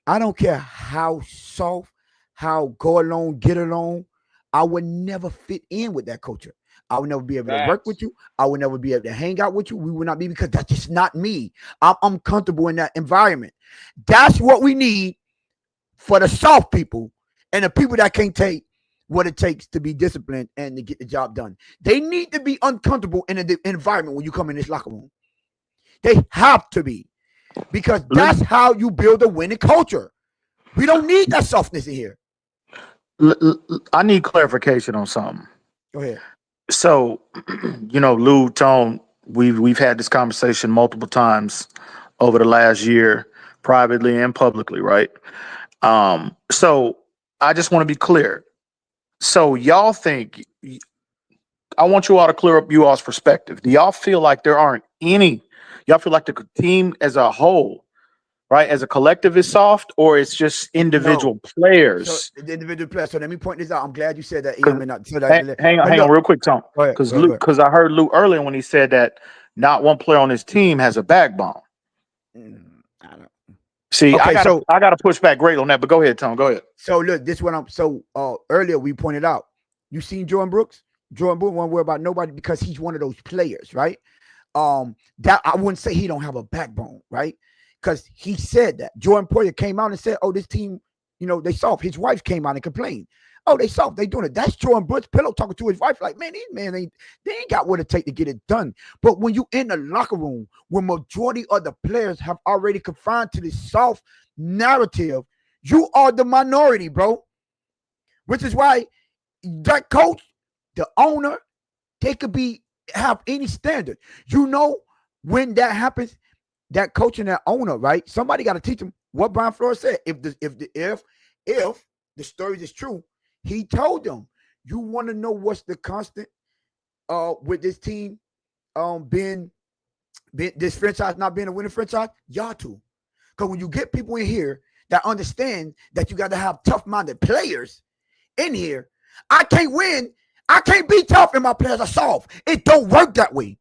I don't care how soft, how go along, get along. I would never fit in with that culture. I would never be able to work with you. I would never be able to hang out with you. We would not be, because that's just not me. I'm comfortable in that environment. That's what we need for the soft people and the people that can't take what it takes to be disciplined and to get the job done. They need to be uncomfortable in the environment when you come in this locker room. They have to be. Because that's how you build a winning culture. We don't need that softness in here. I need clarification on something. Go ahead. So, Lou, Tone, we've had this conversation multiple times over the last year, privately and publicly, right? So I just want to be clear. So y'all think, I want you all to clear up you all's perspective. Do y'all feel like there aren't any? Y'all feel like the team as a whole, right, as a collective is soft, or it's just individual players? So, the individual players. So let me point this out. I'm glad you said that. Hang on real quick, Tom. Because I heard Lou earlier when he said that not one player on his team has a backbone. I don't. See, okay, I got to push back great on that, but go ahead, Tom. Go ahead. So look, this one. Earlier we pointed out. You seen Jordan Brooks? Jordan Brooks won't worry about nobody because he's one of those players, right? That I wouldn't say he don't have a backbone, right? Because he said that. Jordan Poyer came out and said, oh, this team, they soft. His wife came out and complained. Oh, they soft. They doing it. That's Jordan Brooks' pillow talking to his wife like, man, these men they ain't got what it take to get it done. But when you in the locker room, when majority of the players have already confined to this soft narrative, you are the minority, bro. Which is why that coach, the owner, they could have any standard. When that happens, that coach and that owner, right? Somebody got to teach them what Brian Flores said. If the story is true, he told them, you want to know what's the constant with this team being this franchise not being a winning franchise? Y'all too. Because when you get people in here that understand that you got to have tough-minded players in here, I can't win. I can't be tough and my players are soft. It don't work that way.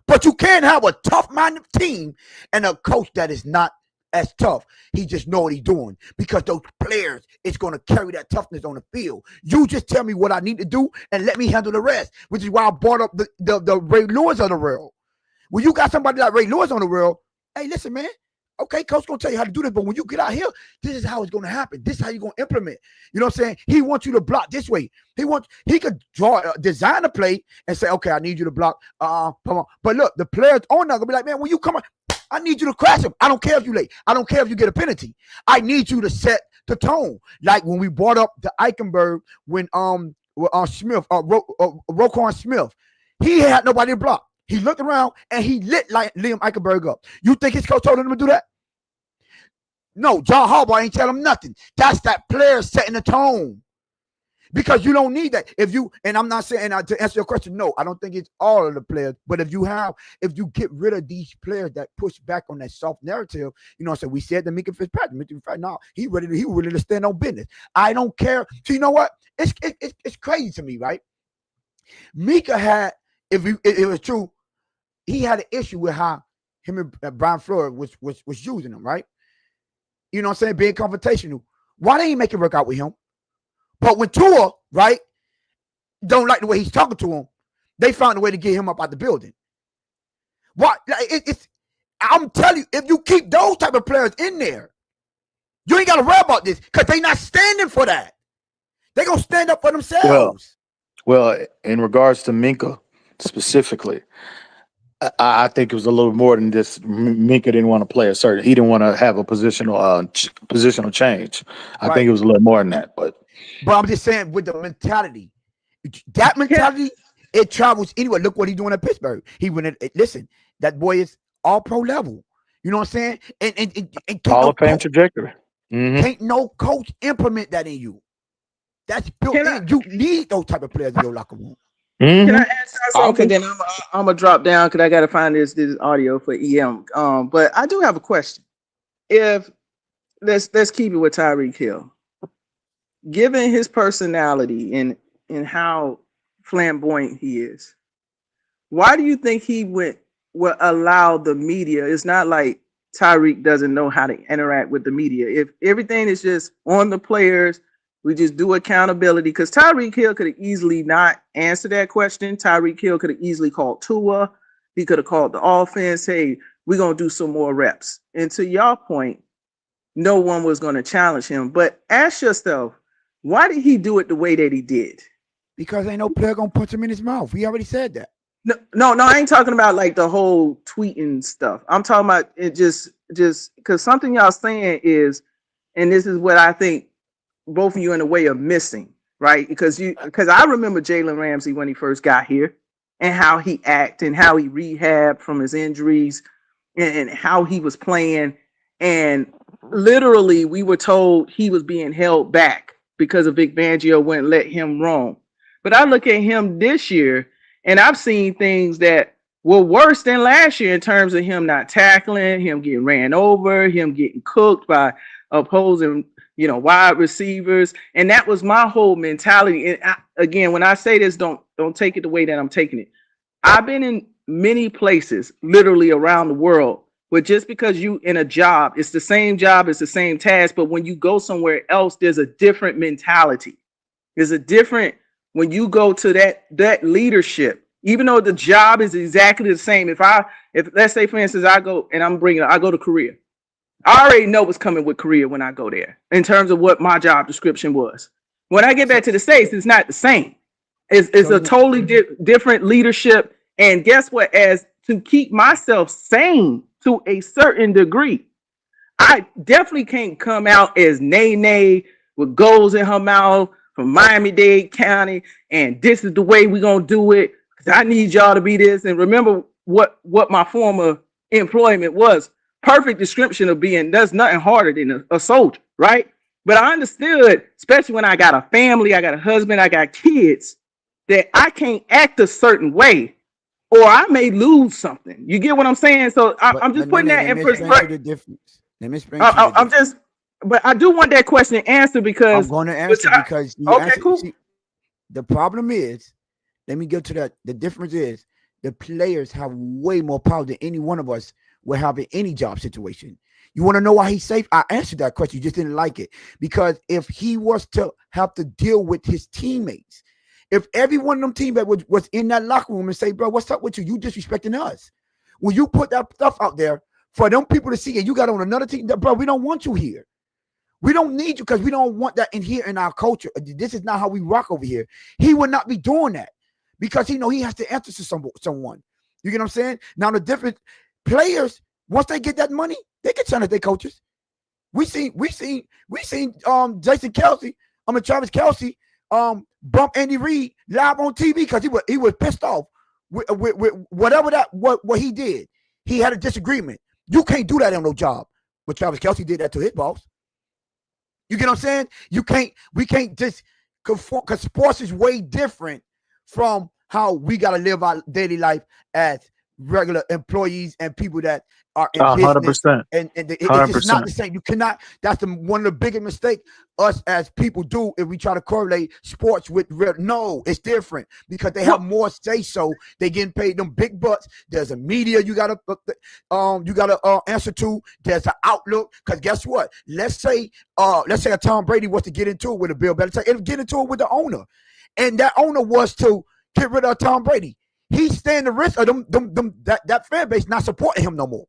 But you can have a tough-minded team and a coach that is not as tough. He just know what he's doing because those players is going to carry that toughness on the field. You just tell me what I need to do and let me handle the rest, which is why I brought up the Ray Lewis of the world. When you got somebody like Ray Lewis on the world, hey, listen, man. Okay, coach gonna tell you how to do this, but when you get out here, this is how it's gonna happen. This is how you're gonna implement. You know what I'm saying? He wants you to block this way. He could design a play and say, okay, I need you to block. Come on. But look, the players on there gonna be like, man, when you come on, I need you to crash him. I don't care if you late. I don't care if you get a penalty. I need you to set the tone. Like when we brought up the Eichenberg when Smith, Roquan Smith, he had nobody to block. He looked around and he lit like Liam Eichenberg up. You think his coach told him to do that? No, John Harbaugh ain't tell him nothing. That's that player setting the tone. Because you don't need that. And I'm not saying to answer your question, no, I don't think it's all of the players. But if you get rid of these players that push back on that soft narrative, you know, so we said to Mika Fitzpatrick, no, he ready to stand on business. I don't care. So you know what? It's crazy to me, right? Mika had, if it was true, he had an issue with how him and Brian Flores was using him, right? You know what I'm saying? Being confrontational. Why didn't he make it work out with him? But when Tua, right, don't like the way he's talking to him, they found a way to get him up out the building. What? I'm telling you, if you keep those type of players in there, you ain't got to worry about this because they not standing for that. They going to stand up for themselves. Well, in regards to Minka specifically, I think it was a little more than this. Minka didn't want to play a certain. He didn't want to have a positional change. I think it was a little more than that. But I'm just saying with the mentality, that mentality, it travels anywhere. Look what he's doing at Pittsburgh. He went. Listen, that boy is all pro level. You know what I'm saying? And Hall of Fame trajectory. Mm-hmm. Can't no coach implement that in you. That's built in. You need those type of players in your locker room. Mm-hmm. Can I ask something? Then I'm gonna drop down because I gotta find this audio for EM. But I do have a question. If let's keep it with Tyreek Hill, given his personality and how flamboyant he is, why do you think he will allow the media? It's not like Tyreek doesn't know how to interact with the media. If everything is just on the players. We just do accountability because Tyreek Hill could have easily not answered that question. Tyreek Hill could have easily called Tua. He could have called the offense. Hey, we're going to do some more reps. And to your point, no one was going to challenge him. But ask yourself, why did he do it the way that he did? Because ain't no player going to punch him in his mouth. We already said that. No, I ain't talking about like the whole tweeting stuff. I'm talking about it just because something y'all saying is, and this is what I think both of you in a way of missing, right? Because I remember Jalen Ramsey when he first got here and how he acted and how he rehabbed from his injuries and how he was playing. And literally we were told he was being held back because of Vic Fangio wouldn't let him roam. But I look at him this year and I've seen things that were worse than last year in terms of him not tackling, him getting ran over, him getting cooked by opposing wide receivers. And that was my whole mentality. And again, when I say this, don't take it the way that I'm taking it. I've been in many places, literally around the world, where just because you in a job, it's the same job, it's the same task. But when you go somewhere else, there's a different mentality. There's a different, when you go to that leadership, even though the job is exactly the same. If let's say, for instance, I go to Korea. I already know what's coming with Korea when I go there in terms of what my job description was. When I get back to the States, it's not the same. It's a totally different leadership. And guess what? As to keep myself sane to a certain degree, I definitely can't come out as Nene with goals in her mouth from Miami-Dade County. And this is the way we're going to do it. Because I need y'all to be this. And remember what my former employment was. Perfect description of being, there's nothing harder than a soldier, right? But I understood, especially when I got a family, I got a husband, I got kids, that I can't act a certain way or I may lose something. You get what I'm saying? So I'm just putting that in perspective. But I do want that question answered because I'm going to answer because you answered. Cool. See, the problem is, let me get to that. The difference is the players have way more power than any one of us will have in any job situation. You want to know why he's safe? I answered that question. You just didn't like it. Because if he was to have to deal with his teammates, if every one of them teammates was in that locker room and say, bro, what's up with you? You disrespecting us. When you put that stuff out there for them people to see, and you got on another team, bro, we don't want you here. We don't need you because we don't want that in here in our culture. This is not how we rock over here. He would not be doing that because he has to answer to someone. You get what I'm saying? Now, the different players, once they get that money, they can challenge their coaches. We seen Jason Kelsey, Travis Kelsey, bump Andy Reid live on TV because he was pissed off with whatever what he did. He had a disagreement. You can't do that on no job. But Travis Kelsey did that to his boss. You get what I'm saying? We can't just conform, because sports is way different from how we got to live our daily life as regular employees and people that are in 100%. And it's just not the same. You cannot. That's one of the biggest mistakes us as people do if we try to correlate sports with real. No, it's different because they have more say so. They getting paid them big bucks. There's a media you gotta answer to. There's an outlook, because guess what? Let's say a Tom Brady was to get into it with a Bill Belichick and get into it with the owner, and that owner was to get rid of Tom Brady. He's standing the risk of that fan base not supporting him no more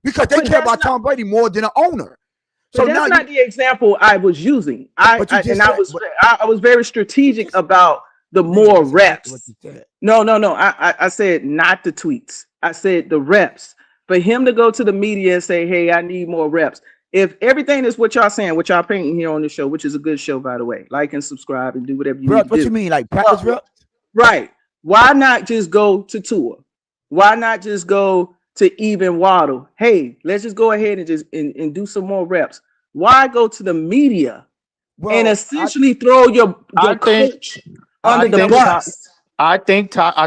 because they care about Tom Brady more than an owner. So that's not the example I was using. I was very strategic about the more reps. No. I said not the tweets. I said the reps. For him to go to the media and say, "Hey, I need more reps." If everything is what y'all saying, what y'all painting here on the show, which is a good show, by the way, like and subscribe and do whatever you need to do. What you mean, like practice reps? Right. Why not just go to Tua? Why not just go to even Waddle? Hey, let's just go ahead and just and do some more reps. Why go to the media and essentially throw your coach under the bus? I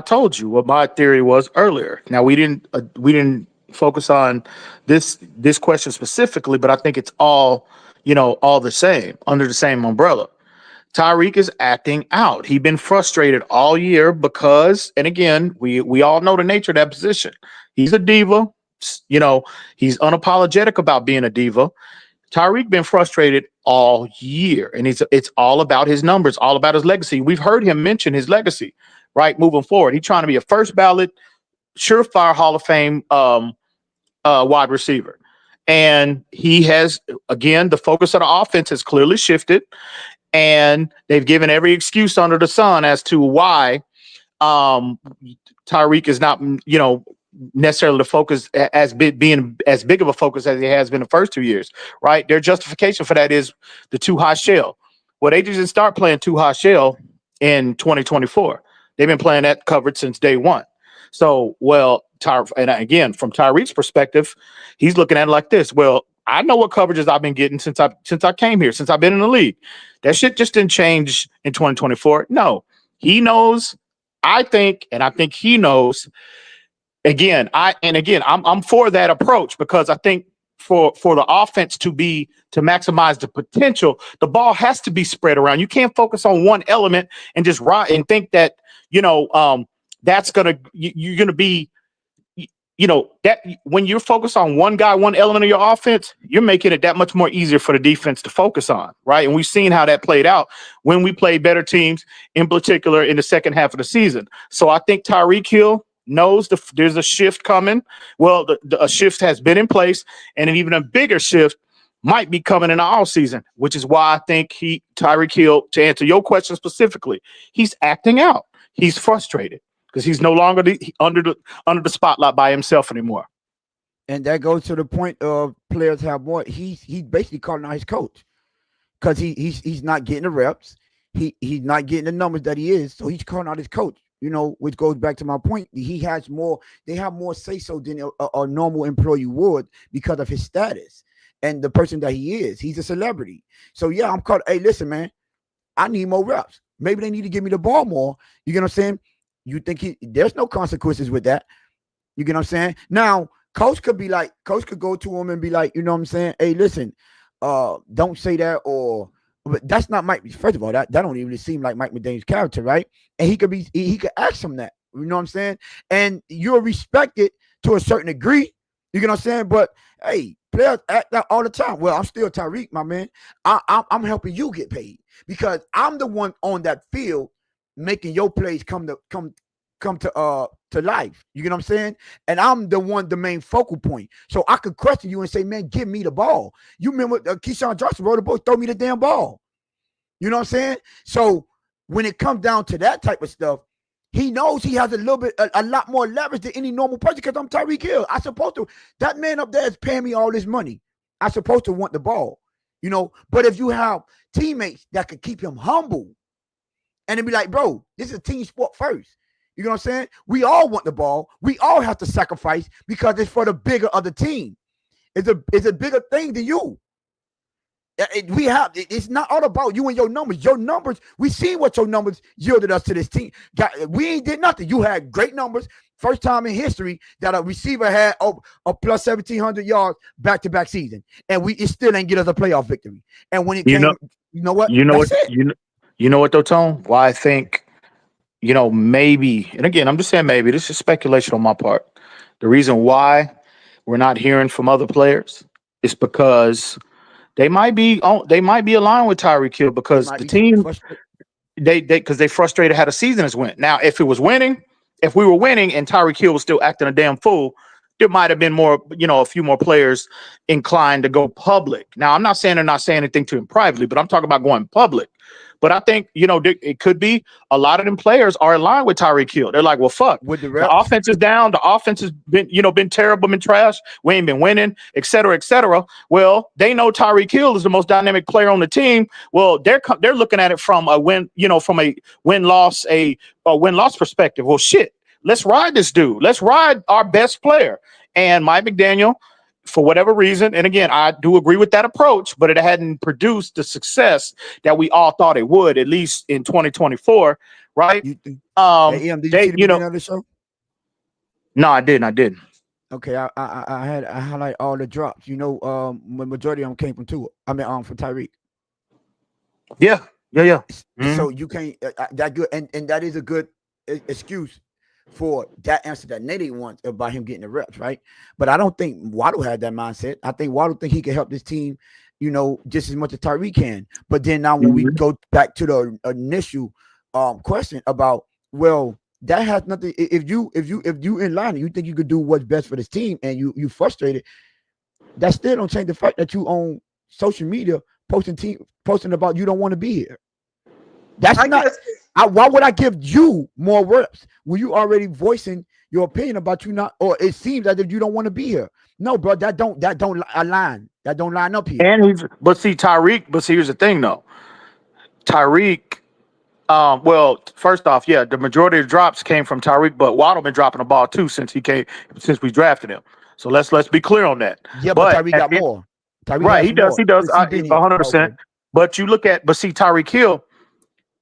told you what my theory was earlier. Now we didn't focus on this question specifically, but I think it's all the same under the same umbrella. Tyreek is acting out. He's been frustrated all year because, and again, we all know the nature of that position. He's a diva. He's unapologetic about being a diva. Tyreek been frustrated all year, and it's all about his numbers, all about his legacy. We've heard him mention his legacy, right, moving forward. He's trying to be a first ballot, surefire Hall of Fame wide receiver. And he has, again, the focus of the offense has clearly shifted. And they've given every excuse under the sun as to why Tyreek is not, necessarily the focus being as big of a focus as he has been the first 2 years, right? Their justification for that is the too high shell. Well, they didn't start playing too high shell in 2024. They've been playing that coverage since day one. So, and again, from Tyreek's perspective, he's looking at it like this. Well, I know what coverages I've been getting since I came here, since I've been in the league. That shit just didn't change in 2024. No, he knows. I think he knows. I'm for that approach because I think for the offense to maximize the potential, the ball has to be spread around. You can't focus on one element and just ride and think that that's you're gonna be. That when you're focused on one guy, one element of your offense, you're making it that much more easier for the defense to focus on, right? And we've seen how that played out when we played better teams, in particular in the second half of the season. So I think Tyreek Hill knows there's a shift coming. Well, a shift has been in place, and an even a bigger shift might be coming in the offseason, which is why I think Tyreek Hill, to answer your question specifically, he's acting out. He's frustrated. Because he's no longer under the spotlight by himself anymore. And that goes to the point of players have more. He's basically calling out his coach because he's not getting the reps. He's not getting the numbers that he is. So he's calling out his coach, which goes back to my point. They have more say so than a normal employee would because of his status and the person that he is. He's a celebrity. So yeah, I'm called. Hey, listen, man, I need more reps. Maybe they need to give me the ball more. You get what I'm saying? You think there's no consequences with that. You get what I'm saying? Now, coach could go to him and be like, you know what I'm saying? Hey, listen, don't say that, but that's not Mike. First of all, that don't even seem like Mike McDaniel's character, right? And he could ask him that. You know what I'm saying? And you'll respect it to a certain degree. You get what I'm saying? But hey, players act out all the time. Well, I'm still Tyreek, my man. I'm helping you get paid because I'm the one on that field making your plays come to life. You get what I'm saying? And I'm the main focal point. So I could question you and say, man, give me the ball. You remember Keyshawn Johnson wrote a book, throw me the damn ball. You know what I'm saying? So when it comes down to that type of stuff, he knows he has a lot more leverage than any normal person because I'm Tyreek Hill. I supposed to, that man up there is paying me all this money. I supposed to want the ball, you know. But if you have teammates that could keep him humble and it'd be like, bro, this is a team sport first. You know what I'm saying? We all want the ball. We all have to sacrifice because it's for the bigger of the team. It's a bigger thing than you. It's not all about you and your numbers. Your numbers, we seen what your numbers yielded us to this team. We ain't did nothing. You had great numbers. First time in history that a receiver had a plus 1,700 yards back-to-back season. And it still ain't get us a playoff victory. And when it came, you know what? You know what though, Tone? Why I think, maybe, and again, I'm just saying maybe, this is speculation on my part. The reason why we're not hearing from other players is because they might be aligned with Tyreek Hill because the team because they frustrated how the season has went. Now, if we were winning and Tyreek Hill was still acting a damn fool, there might have been more, a few more players inclined to go public. Now, I'm not saying they're not saying anything to him privately, but I'm talking about going public. But I think, it could be a lot of them players are aligned with Tyreek Hill. They're like, well, fuck, the offense is down. The offense has been terrible, been trash. We ain't been winning, et cetera, et cetera. Well, they know Tyreek Hill is the most dynamic player on the team. Well, they're looking at it from a win-loss perspective. Well, shit, let's ride this dude. Let's ride our best player. And Mike McDaniel, for whatever reason, and again, I do agree with that approach, but it hadn't produced the success that we all thought it would, at least in 2024, right? Did you see the beginning of the show? No, I didn't. Okay, I highlight all the drops. The majority of them came from Tua. From Tyreek. Yeah. Mm-hmm. So you can't that good, and that is a good excuse for that answer that Nate wants about him getting the reps, right? But I don't think Waddle had that mindset. I think Waddle think he can help this team, just as much as Tyreek can. But then now when we go back to the initial question about, well, that has nothing. If you in line and you think you could do what's best for this team and you frustrated, that still don't change the fact that you on social media posting about you don't want to be here. Why would I give you more reps when you already voicing your opinion about you not, or it seems as if you don't want to be here? No, bro, that don't align. That don't line up here. And here's the thing though. Tyreek, first off, yeah, the majority of drops came from Tyreek, but Waddle been dropping the ball too since we drafted him. So let's be clear on that. Yeah, but Tyreek got more. Right, he does 100%. But see Tyreek Hill,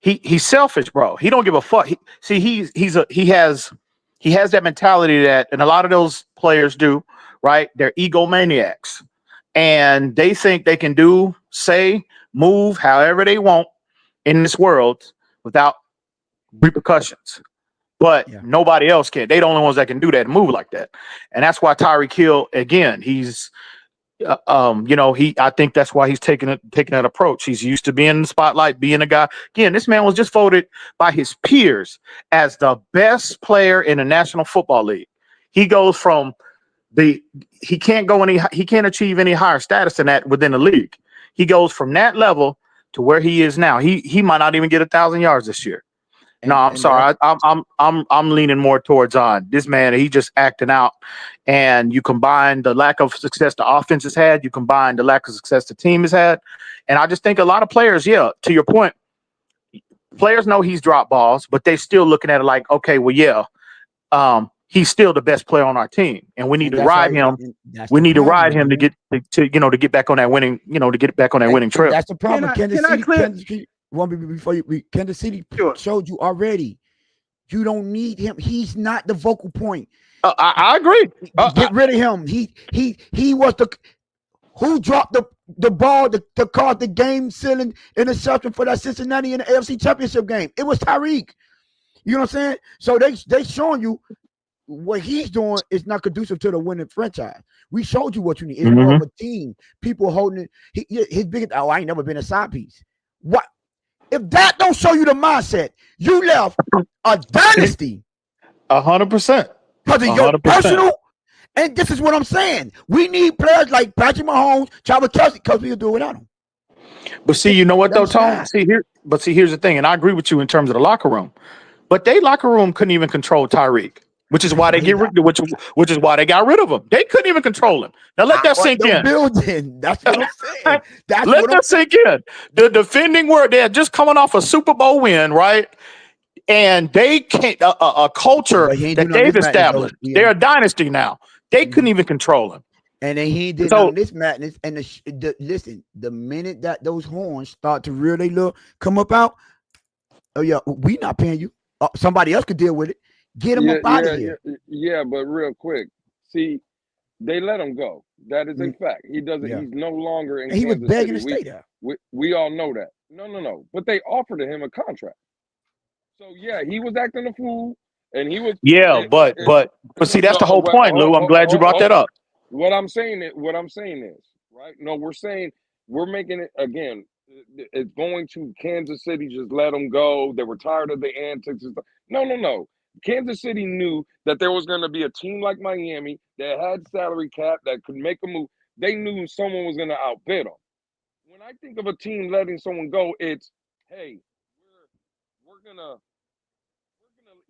he's selfish, bro. He don't give a fuck. He has that mentality that, and a lot of those players do, right? They're egomaniacs, and they think they can do, say, move however they want in this world without repercussions. But nobody else can. They're the only ones that can do that and move like that. And that's why Tyreek Hill, again, he's I think that's why he's taking that approach. He's used to being in the spotlight, being a guy. Again, this man was just voted by his peers as the best player in the National Football League. He goes from he can't achieve any higher status than that within the league. He goes from that level to where he is now. He might not even get 1,000 yards this year. No, I'm sorry. I'm leaning more towards this man. He just acting out, and you combine the lack of success the offense has had, you combine the lack of success the team has had, and I just think a lot of players, to your point, players know he's dropped balls, but they still looking at it like, okay, well, he's still the best player on our team, and we need to ride him. We need to ride him to get back on that winning, to get back on that winning trail. That's the problem. Kansas City showed you already. You don't need him. He's not the vocal point. I agree. Get rid of him. He was who dropped the ball to cause the game sealing interception for that Cincinnati in the AFC Championship game. It was Tyreek. You know what I'm saying? So they showing you what he's doing is not conducive to the winning franchise. We showed you what you need. It's more hmm of a team. People holding it. His biggest. Oh, I ain't never been a side piece. What if that don't show you the mindset? You left a dynasty 100%. because of your 100%. personal. And this is what I'm saying. We need players like Patrick Mahomes, Travis Kelce, because we'll do it without him. But see, you know what though, That's Tone? not. Here's the thing, and I agree with you in terms of the locker room. But they locker room couldn't even control Tyreek, which is That's why why they he not which is why they got rid of him. They couldn't even control him. Now let that out sink the in. building. That's what I'm saying. That's Let what I'm that sink in. The defending were they're just coming off a Super Bowl win, right? And they can't a culture But he ain't that doing on they've this madness though. established. They're a dynasty now. They couldn't even control him. And then he did So on this madness. And listen, the minute that those horns start to rear they look come up out, oh yeah, we not paying you. Somebody else could deal with it. Get him Yeah, up out of yeah, here. yeah. But real quick, see, they let him go. That is a Mm, fact. He doesn't. yeah. He's no longer in And he was Kansas begging City. to stay there. We all know that. No. But they offered him a contract. So yeah, he was acting a fool, and he was. yeah, but see, that's No, the whole well, point, Lou. I'm glad you brought that up. what I'm saying is right. No, we're saying we're making it again. It's going to Kansas City. Just let them go. They were tired of the antics. And stuff. No. Kansas City knew that there was going to be a team like Miami that had salary cap that could make a move. They knew someone was going to outbid them. When I think of a team letting someone go, it's hey, we're gonna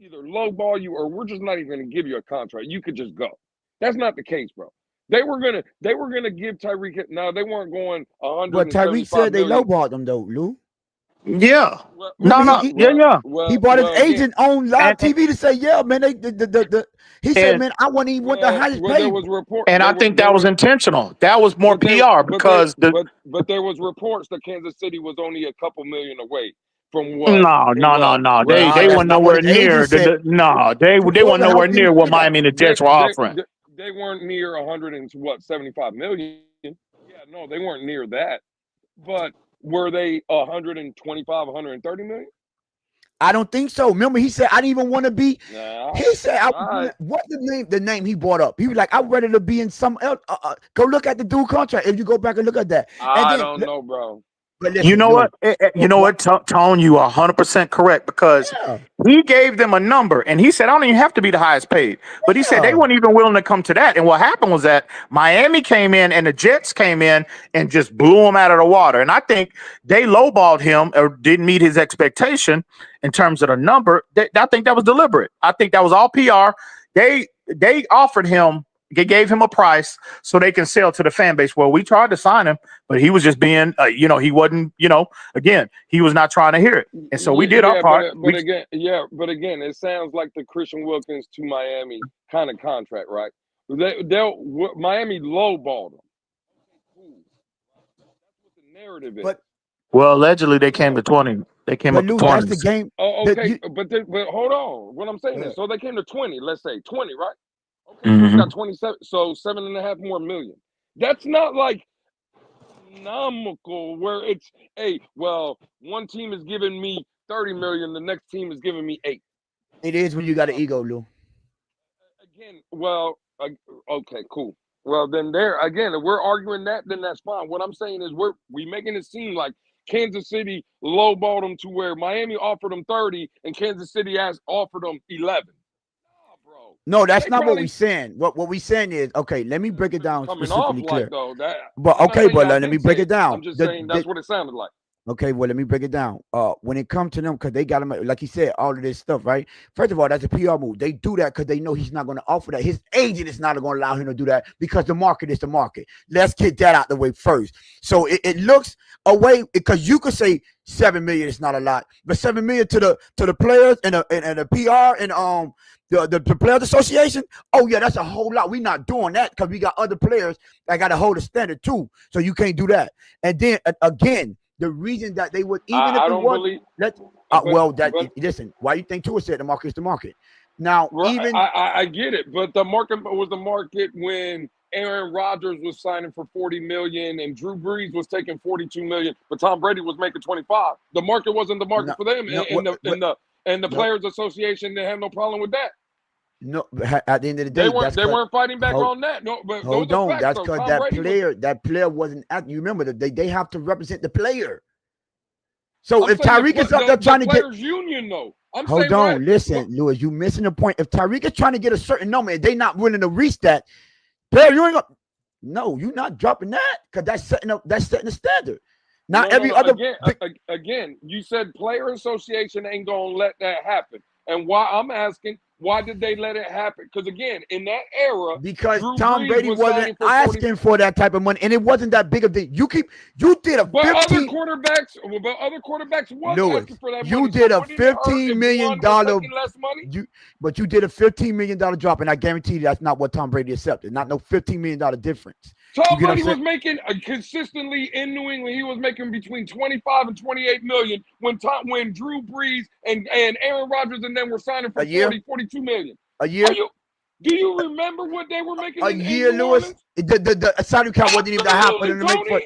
either lowball you or we're just not even gonna give you a contract. You could just go. That's not the case, bro. They were gonna give Tyreek. Now they weren't going But Tyreek 175 said they million. lowballed him though, Lou. Yeah. Well, Remember No, yeah. he brought his again, agent on live And TV to say, yeah, man, he said, and man, I wouldn't even want the highest there paid. was report. and I think that was intentional. That was more PR because But there was reports that Kansas City was only a couple million away from what no, it no, no, was. no. Well, Nah, They that's weren't not what nowhere his agent near said. no, they Before weren't the nowhere help didn't near what say that. Miami and the Jets were offering. they weren't near 175 million. Yeah, no, they weren't near that. But were they 125, 130 million? I don't think so. Remember, he said, I didn't even want to be. Nah. He said, Right. what the name he brought up? He was like, I'm ready to be in some else. Go look at the dude contract. If you go back and look at that. I don't know, bro. But listen, You know what? You know what, Tone? You are 100% correct because Yeah. he gave them a number and he said, I don't even have to be the highest paid. But he said they Yeah. weren't even willing to come to that. And what happened was that Miami came in and the Jets came in and just blew him out of the water. And I think they lowballed him or didn't meet his expectation in terms of the number. I think that was deliberate. I think that was all PR. They offered him. They gave him a price so they can sell to the fan base. Well, we tried to sign him, but he was just being, he wasn't, again, he was not trying to hear it. And so we did our part. But again, it sounds like the Christian Wilkins to Miami kind of contract, right? Miami lowballed them. That's what the narrative is. Well, allegedly they came to 20. They came up to 20. That's the game. Oh, okay. But hold on. What I'm saying is, so they came to 20, let's say 20, right? Okay, so it's got 27, so 7.5 more million. That's not like astronomical where it's, hey, well, one team is giving me 30 million, the next team is giving me 8. It is when you got an ego, Lou. Again, well, okay, cool. Well, then if we're arguing that, then that's fine. What I'm saying is we making it seem like Kansas City lowballed them to where Miami offered them 30 and Kansas City offered them 11. No, that's not what we're saying. What we saying is, okay, let me break it down specifically clear. But okay, but let me break it down. I'm just saying that's what it sounded like. Okay, well, let me break it down. When it comes to them, because they got him, like he said, all of this stuff, right? First of all, that's a PR move. They do that because they know he's not going to offer that. His agent is not going to allow him to do that because the market is the market. Let's get that out the way first. So it looks away because you could say 7 million is not a lot, but 7 million to the players and the PR and the Players Association. Oh yeah, that's a whole lot. We're not doing that because we got other players that got to hold a standard too. So you can't do that. And then again. The reason that they would even if it was listen, why you think Tua said the market is the market? Now, even I get it, but the market was the market when Aaron Rodgers was signing for 40 million and Drew Brees was taking 42 million, but Tom Brady was making 25. The market wasn't the market for them, and the Players Association didn't have no problem with that. No, at the end of the day, they weren't fighting back on that. No, but hold those are on. facts, That's though. because Tom that player wasn't at. You remember that they have to represent the player. So I'm if saying Tyreek is up there trying to get players union, though. hold on, listen, Lewis, you missing the point. If Tyreek is trying to get a certain number and they not willing to reach that, player, you ain't gonna. No, you're not dropping that because that's setting the standard. Not every other. Again, you said player association ain't gonna let that happen. And why I'm asking, why did they let it happen? Because again, in that era, because Drew Tom Brees Brady was wasn't asking for that type of money, and it wasn't that big of a deal. You did a but 15. Other quarterbacks was Lewis, asking for that you money. did So a $15 million less money. But you did a $15 million drop, and I guarantee you that's not what Tom Brady accepted. Not no $15 million difference. Tom Brady was making consistently in New England. He was making between 25 and 28 million when Drew Brees and Aaron Rodgers and them were signing for 42 million a year. Do you remember what they were making a year, Lewis? The salary cap wasn't even that high for them to make for.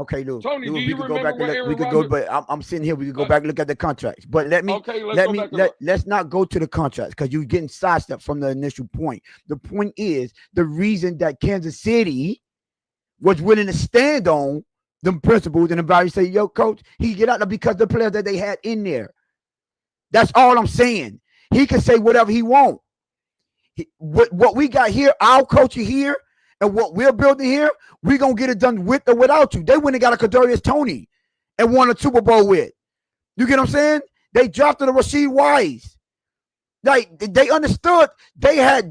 Okay, Lewis. Tony, Lewis, do you remember what Aaron we could Rodgers? go, but I'm sitting here. We could go back and look at the contracts. But let's not go to the contracts because you're getting sidestepped from the initial point. The point is the reason that Kansas City was willing to stand on them principles and the value. Say, yo, coach, he get out there because the players that they had in there. That's all I'm saying. He can say whatever he wants. What we got here, our culture here, and what we're building here, we're going to get it done with or without you. They went and got a Kadarius Toney and won a Super Bowl with. You get what I'm saying? They drafted a Rashid Wise. Like, they understood they way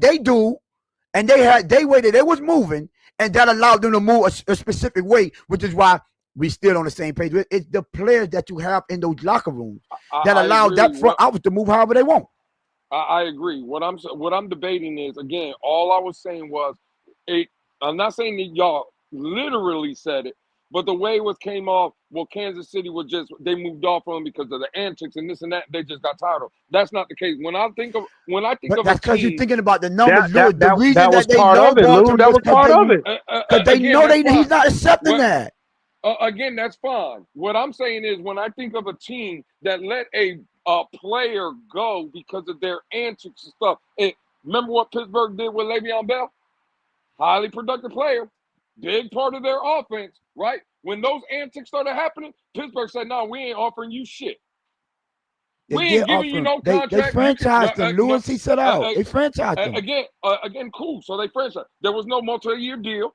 that they was moving, and that allowed them to move a specific way, which is why we still on the same page. It's the players that you have in those locker rooms that allow that front office to move however they want. I agree. What I'm debating is, again, all I was saying was, I'm not saying that y'all literally said it, but the way it came off, well, Kansas City they moved off on them because of the antics and this and that. They just got tired of. That's not the case. When I think of that's because you're thinking about the numbers. That was part of it, Lou. That was part of it. Because they know he's not accepting that. Again, that's fine. What I'm saying is, when I think of a team that let a player go because of their antics and stuff. And remember what Pittsburgh did with Le'Veon Bell? Highly productive player, big part of their offense, right? When those antics started happening, Pittsburgh said, "No, we ain't offering you shit. We ain't giving you no contract." They franchised him. Lewis, he said out. They franchised him. Again, cool. So they franchised. There was no multi-year deal.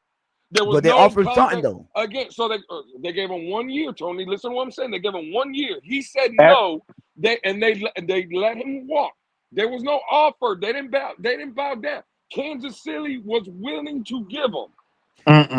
But they offered something though. Again, so they gave him 1 year. Tony, listen to what I'm saying. They gave him 1 year. He said no. They let him walk. There was no offer. They didn't bow down. Kansas City was willing to give him.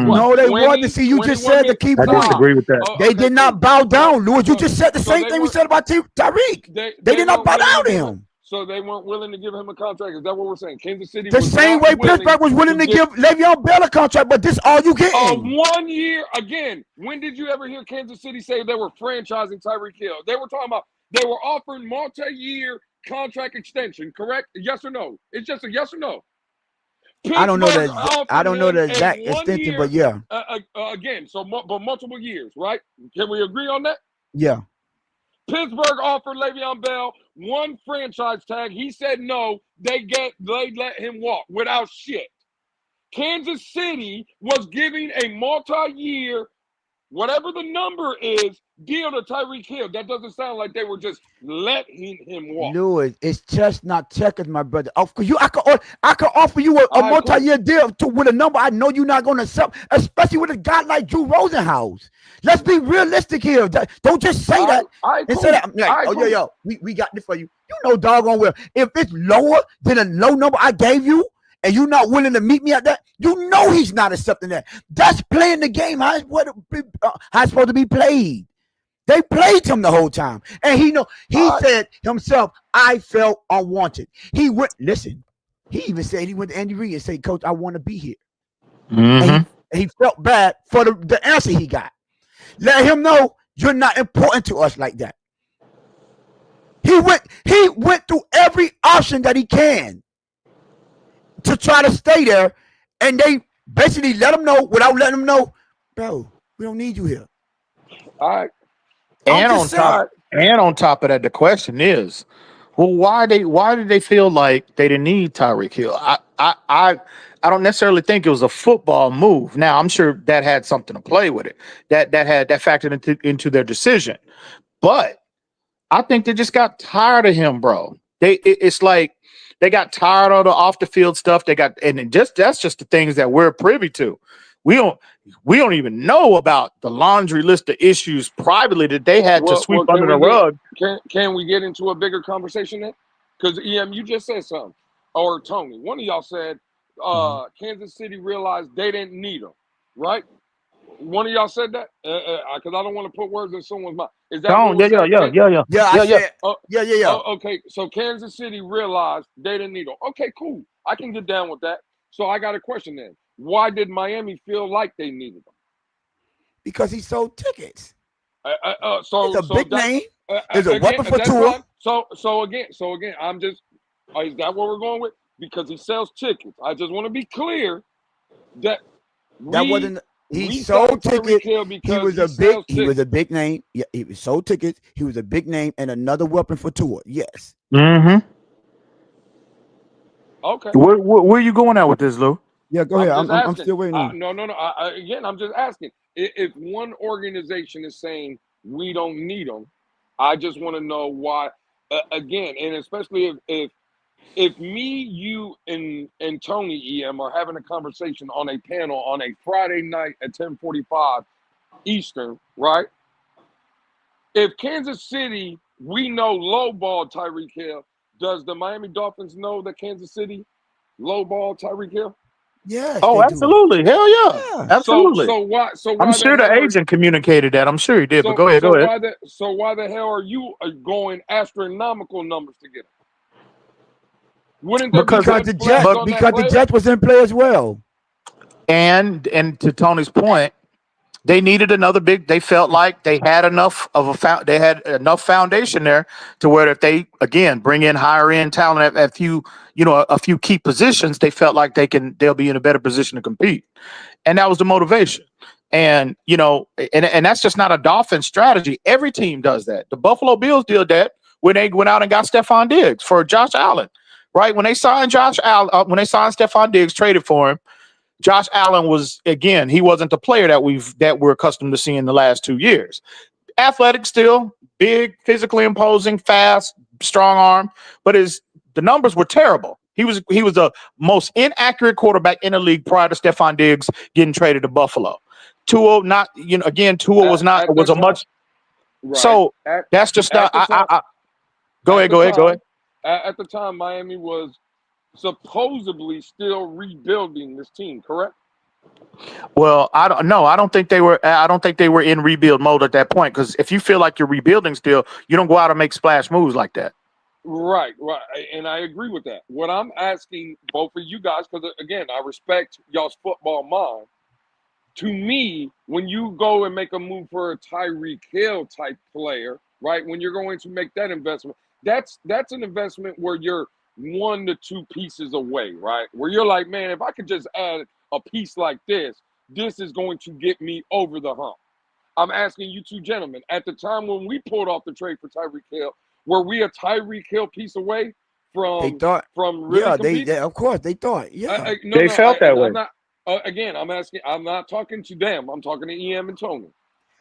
No, they wanted to see. You just said to keep. I disagree with that. They did not bow down, Lewis. You just said the same thing we said about Tyreek. They did not bow down to him. So they weren't willing to give him a contract. Is that what we're saying? Kansas City the same way Pittsburgh was willing to give Le'Veon Bell a contract, but this all you getting. 1 year again. When did you ever hear Kansas City say they were franchising Tyreek Hill? They were talking about they were offering multi-year contract extension. Correct? Yes or no? It's just a yes or no. I don't know the exact extension, but yeah. Again, but multiple years, right? Can we agree on that? Yeah. Pittsburgh offered Le'Veon Bell 1 franchise tag. He said no. They let him walk without shit. Kansas City was giving a multi-year, whatever the number is, deal to Tyreek Hill. That doesn't sound like they were just letting him walk. Lewis, it's just not checkers, my brother. I could offer you a multi-year deal with a number I know you're not going to accept, especially with a guy like Drew Rosenhaus. Let's be realistic here. Don't just say that and say that. Like, we got this for you. You know doggone well. If it's lower than a low number I gave you, and you're not willing to meet me at that, you know he's not accepting that. That's playing the game how it's supposed to be played. They played him the whole time. And he said himself, I felt unwanted. He even said he went to Andy Reid and said, Coach, I want to be here. And he felt bad for the answer he got. Let him know you're not important to us like that. He went through every option that he can to try to stay there, and they basically let him know without letting him know, bro, we don't need you here. All right. And on top of that, the question is, Well, why did they feel like they didn't need Tyreek Hill? I don't necessarily think it was a football move. Now, I'm sure that had something to play with it. That factored into their decision. But I think they just got tired of him, bro. It's like they got tired of the off the field stuff. That's just the things that we're privy to. We don't even know about the laundry list of issues privately that they had to sweep under the rug. Can we get into a bigger conversation then? Because EM, you just said something, or Tony, one of y'all said Kansas City realized they didn't need him, right? One of y'all said that because I don't want to put words in someone's mouth. Is that what was said? Yeah. Okay, so Kansas City realized they didn't need him. Okay, cool. I can get down with that. So I got a question then. Why did Miami feel like they needed him? Because he sold tickets. So it's a big name. It's a weapon for Tua. So again, I'm just. Is that what we're going with? Because he sells tickets. I just want to be clear that wasn't. He sold tickets. He was a big name. Yeah, he sold tickets. He was a big name and another weapon for Tua. Yes. Mm-hmm. Okay. Where are you going at with this, Lou? Yeah, go ahead. I'm still waiting. No. Again, I'm just asking. If one organization is saying we don't need them, I just want to know why. Again, and especially if me, you, and Tony EM are having a conversation on a panel on a Friday night at 10:45 Eastern, right? If Kansas City, we know lowball Tyreek Hill, does the Miami Dolphins know that Kansas City lowball Tyreek Hill? Yes. Oh, absolutely. Hell yeah. Absolutely. So why I'm sure the agent communicated that. I'm sure he did. But go ahead. Why the hell are you going astronomical numbers to get him? Because the Jets was in play as well. And to Tony's point, they needed another big. They felt like they had enough foundation there to where if they again bring in higher end talent at a few key positions, they felt like they'll be in a better position to compete, and that was the motivation. And and that's just not a Dolphin strategy. Every team does that. The Buffalo Bills did that when they went out and got Stephon Diggs for Josh Allen, right? When they signed Stephon Diggs, traded for him. Josh Allen he wasn't the player that we're accustomed to seeing the last 2 years. Athletic still, big, physically imposing, fast, strong arm, but the numbers were terrible. He was the most inaccurate quarterback in the league prior to Stephon Diggs getting traded to Buffalo. Tua was a much. Right. So that's just not. Go ahead. At the time, Miami was supposedly still rebuilding this team, correct? Well, I don't think they were in rebuild mode at that point, because if you feel like you're rebuilding still, you don't go out and make splash moves like that. Right, and I agree with that. What I'm asking both of you guys, because again, I respect y'all's football mind. To me, when you go and make a move for a Tyreek Hill type player, right? When you're going to make that investment, that's an investment where you're 1 to 2 pieces away, right? Where you're like, man, if I could just add a piece like this is going to get me over the hump. I'm asking you two gentlemen, at the time when we pulled off the trade for Tyreek Hill, were we a Tyreek Hill piece away from? They thought from really they of course they thought, yeah. They felt that way. I'm not, again, I'm asking. I'm not talking to them. I'm talking to EM and Tony.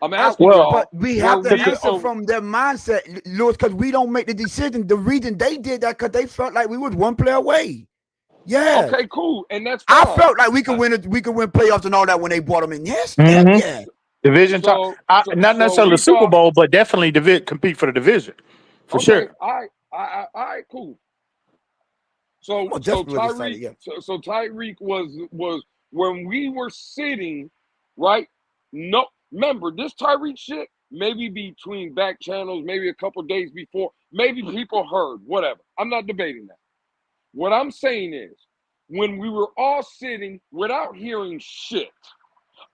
I'm asking y'all. But we have to answer from their mindset, Lewis, because we don't make the decision. The reason they did that because they felt like we was 1 player away. Yeah. Okay, cool, and that's fine. I felt like we could win playoffs and all that when they brought them in. Yes, yeah. Division top, not necessarily the Super Bowl, but definitely compete for the division for sure. All right, cool. So Tyreek, so Tyreek was when we were sitting, right? No, remember this Tyreek shit. Maybe between back channels, maybe a couple days before, maybe people heard, whatever. I'm not debating that. What I'm saying is, when we were all sitting without hearing shit,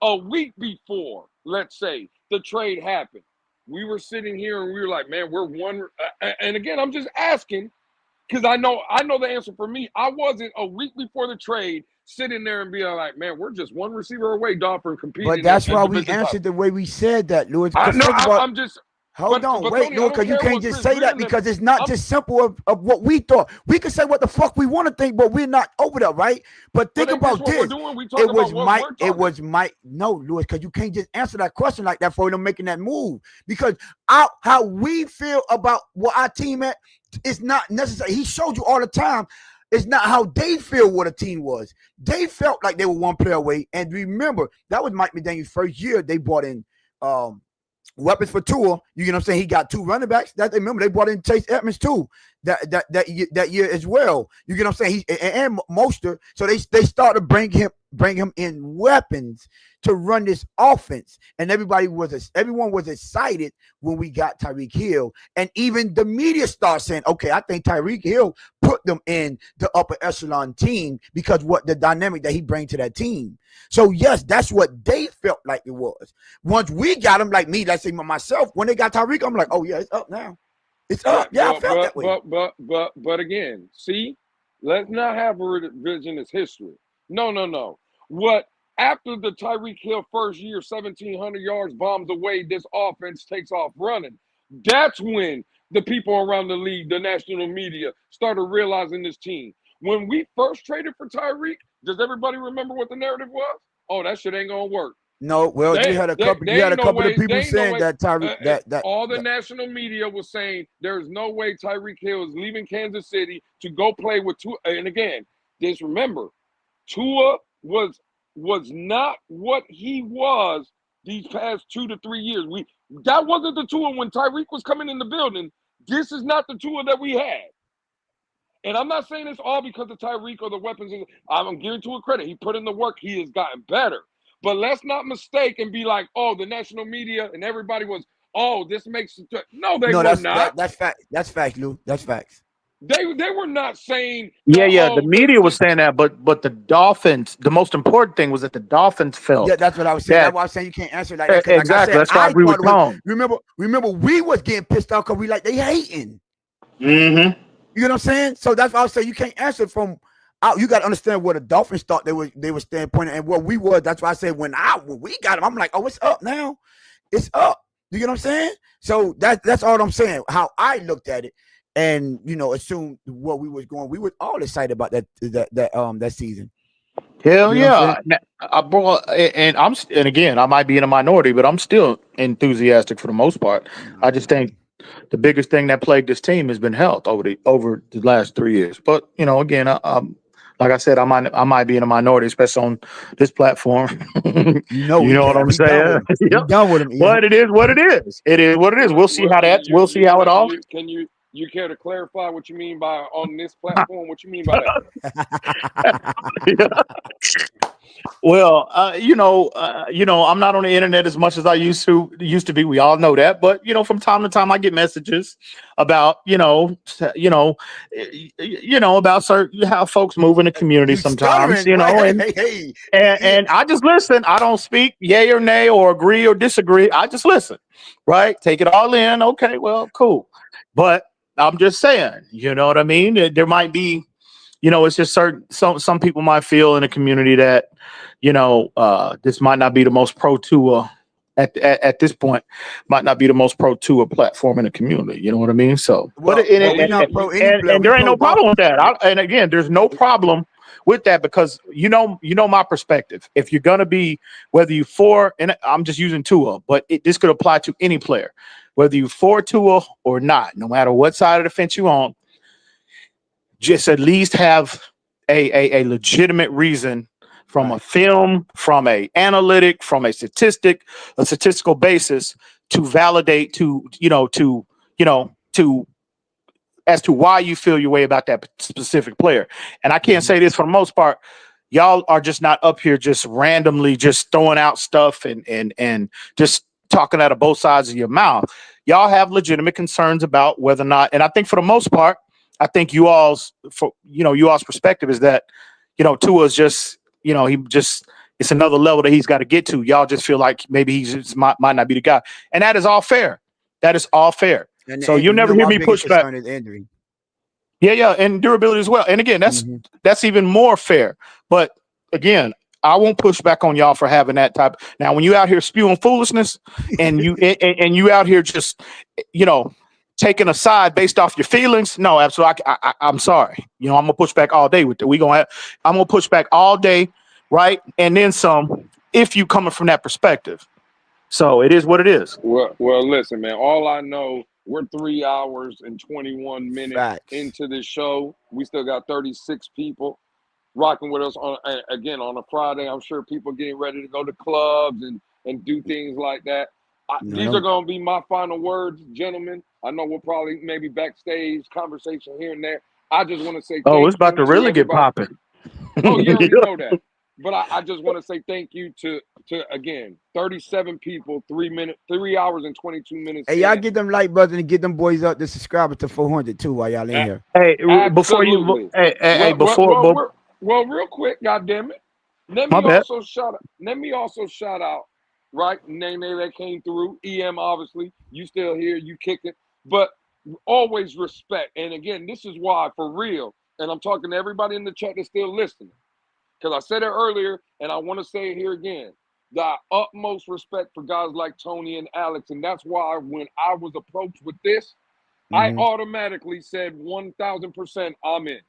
a week before, let's say, the trade happened, we were sitting here and we were like, man, we're one. And again, I'm just asking because I know the answer for me. I wasn't a week before the trade sitting there and being like, man, we're just one receiver away, dog, from competing. But that's why we answered the way we said that, Lewis. I'm Hold on, but wait, Tony, I no, don't because you care can't what just Chris say that Reardon. because it's not just simple of what we thought. We can say what the fuck we want to think, but we're not over there, right? But think But ain't this about what we're this. doing? We talking It was about what Mike. we're It talking. was Mike. No, Lewis, because you can't just answer that question like that for them making that move. Because how we feel about what our team at is not necessary. He showed you all the time. It's not how they feel what a team was. They felt like they were one player away. And remember, that was Mike McDaniel's first year. They brought in weapons for Tua. You get what I'm saying? He got 2 running backs. That remember they brought in Chase Edmonds too. That year as well. You get what I'm saying? And Mostert. So they started to bring him in weapons to run this offense. And everyone was excited when we got Tyreek Hill. And even the media started saying, okay, I think Tyreek Hill put them in the upper echelon team because what the dynamic that he brings to that team. So yes, that's what they felt like it was. Once we got him, like me, let's say myself, when they got Tyreek, I'm like, oh yeah, it's up now. It's up. Yeah, I felt that way. But again, see, let's not have a revisionist history. No. What after the Tyreek Hill first year, 1,700 yards, bombs away, this offense takes off running. That's when the people around the league, the national media, started realizing this team. When we first traded for Tyreek, does everybody remember what the narrative was? Oh, that shit ain't gonna work. No, well, you had a couple of people saying that Tyreek that all the national media was saying there's no way Tyreek Hill is leaving Kansas City to go play with Tua. And again, just remember, Tua was not what he was these past 2 to 3 years. That wasn't the Tua when Tyreek was coming in the building. This is not the Tua that we had. And I'm not saying it's all because of Tyreek or the weapons. I'm giving Tua credit. He put in the work. He has gotten better. But let's not mistake and be like, oh, the national media and everybody was, oh, this makes it. No, they were not. That's facts. That's facts, Lou. That's facts. They were not saying. Yeah. The media was saying that, but the Dolphins. The most important thing was that the Dolphins felt. Yeah, that's what I was saying. That's why I was saying you can't answer like that. Exactly. Like I said, that's why I agree with Tom. Remember, we was getting pissed off because we like they hating. Mm-hmm. You know what I'm saying? So that's why I was saying you can't answer from out. You got to understand what the Dolphins thought they were standpoint and what we were. That's why I said when we got them, I'm like, oh, it's up now. It's up. You get what I'm saying? So that's all I'm saying. How I looked at it and assumed what we was going. We were all excited about that season. Hell yeah, and again, I might be in a minority, but I'm still enthusiastic for the most part. I just think the biggest thing that plagued this team has been health over the last 3 years. But again, like I said, I might be in a minority, especially on this platform. You know what I'm saying? Yep. Done with them. But it is what it is. It is what it is. We'll see how it all. Can you care to clarify what you mean by on this platform? What you mean by that? Well, I'm not on the internet as much as I used to be. We all know that, but from time to time I get messages about about certain how folks move in the community sometimes. And I just listen. I don't speak yay or nay or agree or disagree. I just listen, right? Take it all in. Okay, well, cool. But I'm just saying, you know what I mean? There might be. It's just some people might feel in a community that, this might not be the most pro Tua at this point, might not be the most pro Tua platform in the community. You know what I mean? So, and there ain't no problem with that. And again, there's no problem with that because my perspective. If you're gonna be, whether you for, and I'm just using Tua, but this could apply to any player, whether you for Tua or not, no matter what side of the fence you on. Just at least have a legitimate reason from a film, from a analytic, from a statistical basis to validate as to why you feel your way about that specific player. And I can't say this for the most part. Y'all are just not up here just randomly just throwing out stuff and just talking out of both sides of your mouth. Y'all have legitimate concerns about whether or not, and I think for the most part, I think you all's perspective is that, Tua is just, it's another level that he's got to get to. Y'all just feel like maybe he just might not be the guy. And that is all fair. That is all fair. And so you'll never hear me push back. Yeah. And durability as well. And again, that's even more fair. But again, I won't push back on y'all for having that type. Now, when you out here spewing foolishness and and you out here just, taking a side based off your feelings, no, absolutely. I'm sorry. I'm gonna push back all day with it. I'm gonna push back all day, right? And then some. If you coming from that perspective, so it is what it is. Well, listen, man. All I know, we're 3 hours and 21 minutes Facts. into this show. We still got 36 people rocking with us on a Friday. I'm sure people getting ready to go to clubs and do things like that. These are going to be my final words, gentlemen. I know we'll probably maybe backstage conversation here and there. I just want to say thank it's about you to really get everybody. popping. Oh, you already know that. But I just want to say thank you to again 37 people, 3 hours and 22 minutes. Hey, y'all get them like buttons and get them boys up to subscribe to 400 too while y'all in here. Hey, before Absolutely. you, hey, real quick, goddamn it. Let me also shout out, right? Nene that came through. EM, obviously, you still here, you kicking, but always respect. And again, this is why, for real, and I'm talking to everybody in the chat that's still listening. Because I said it earlier, and I want to say it here again. The utmost respect for guys like Tony and Alex. And that's why when I was approached with this, I automatically said 1,000% I'm in.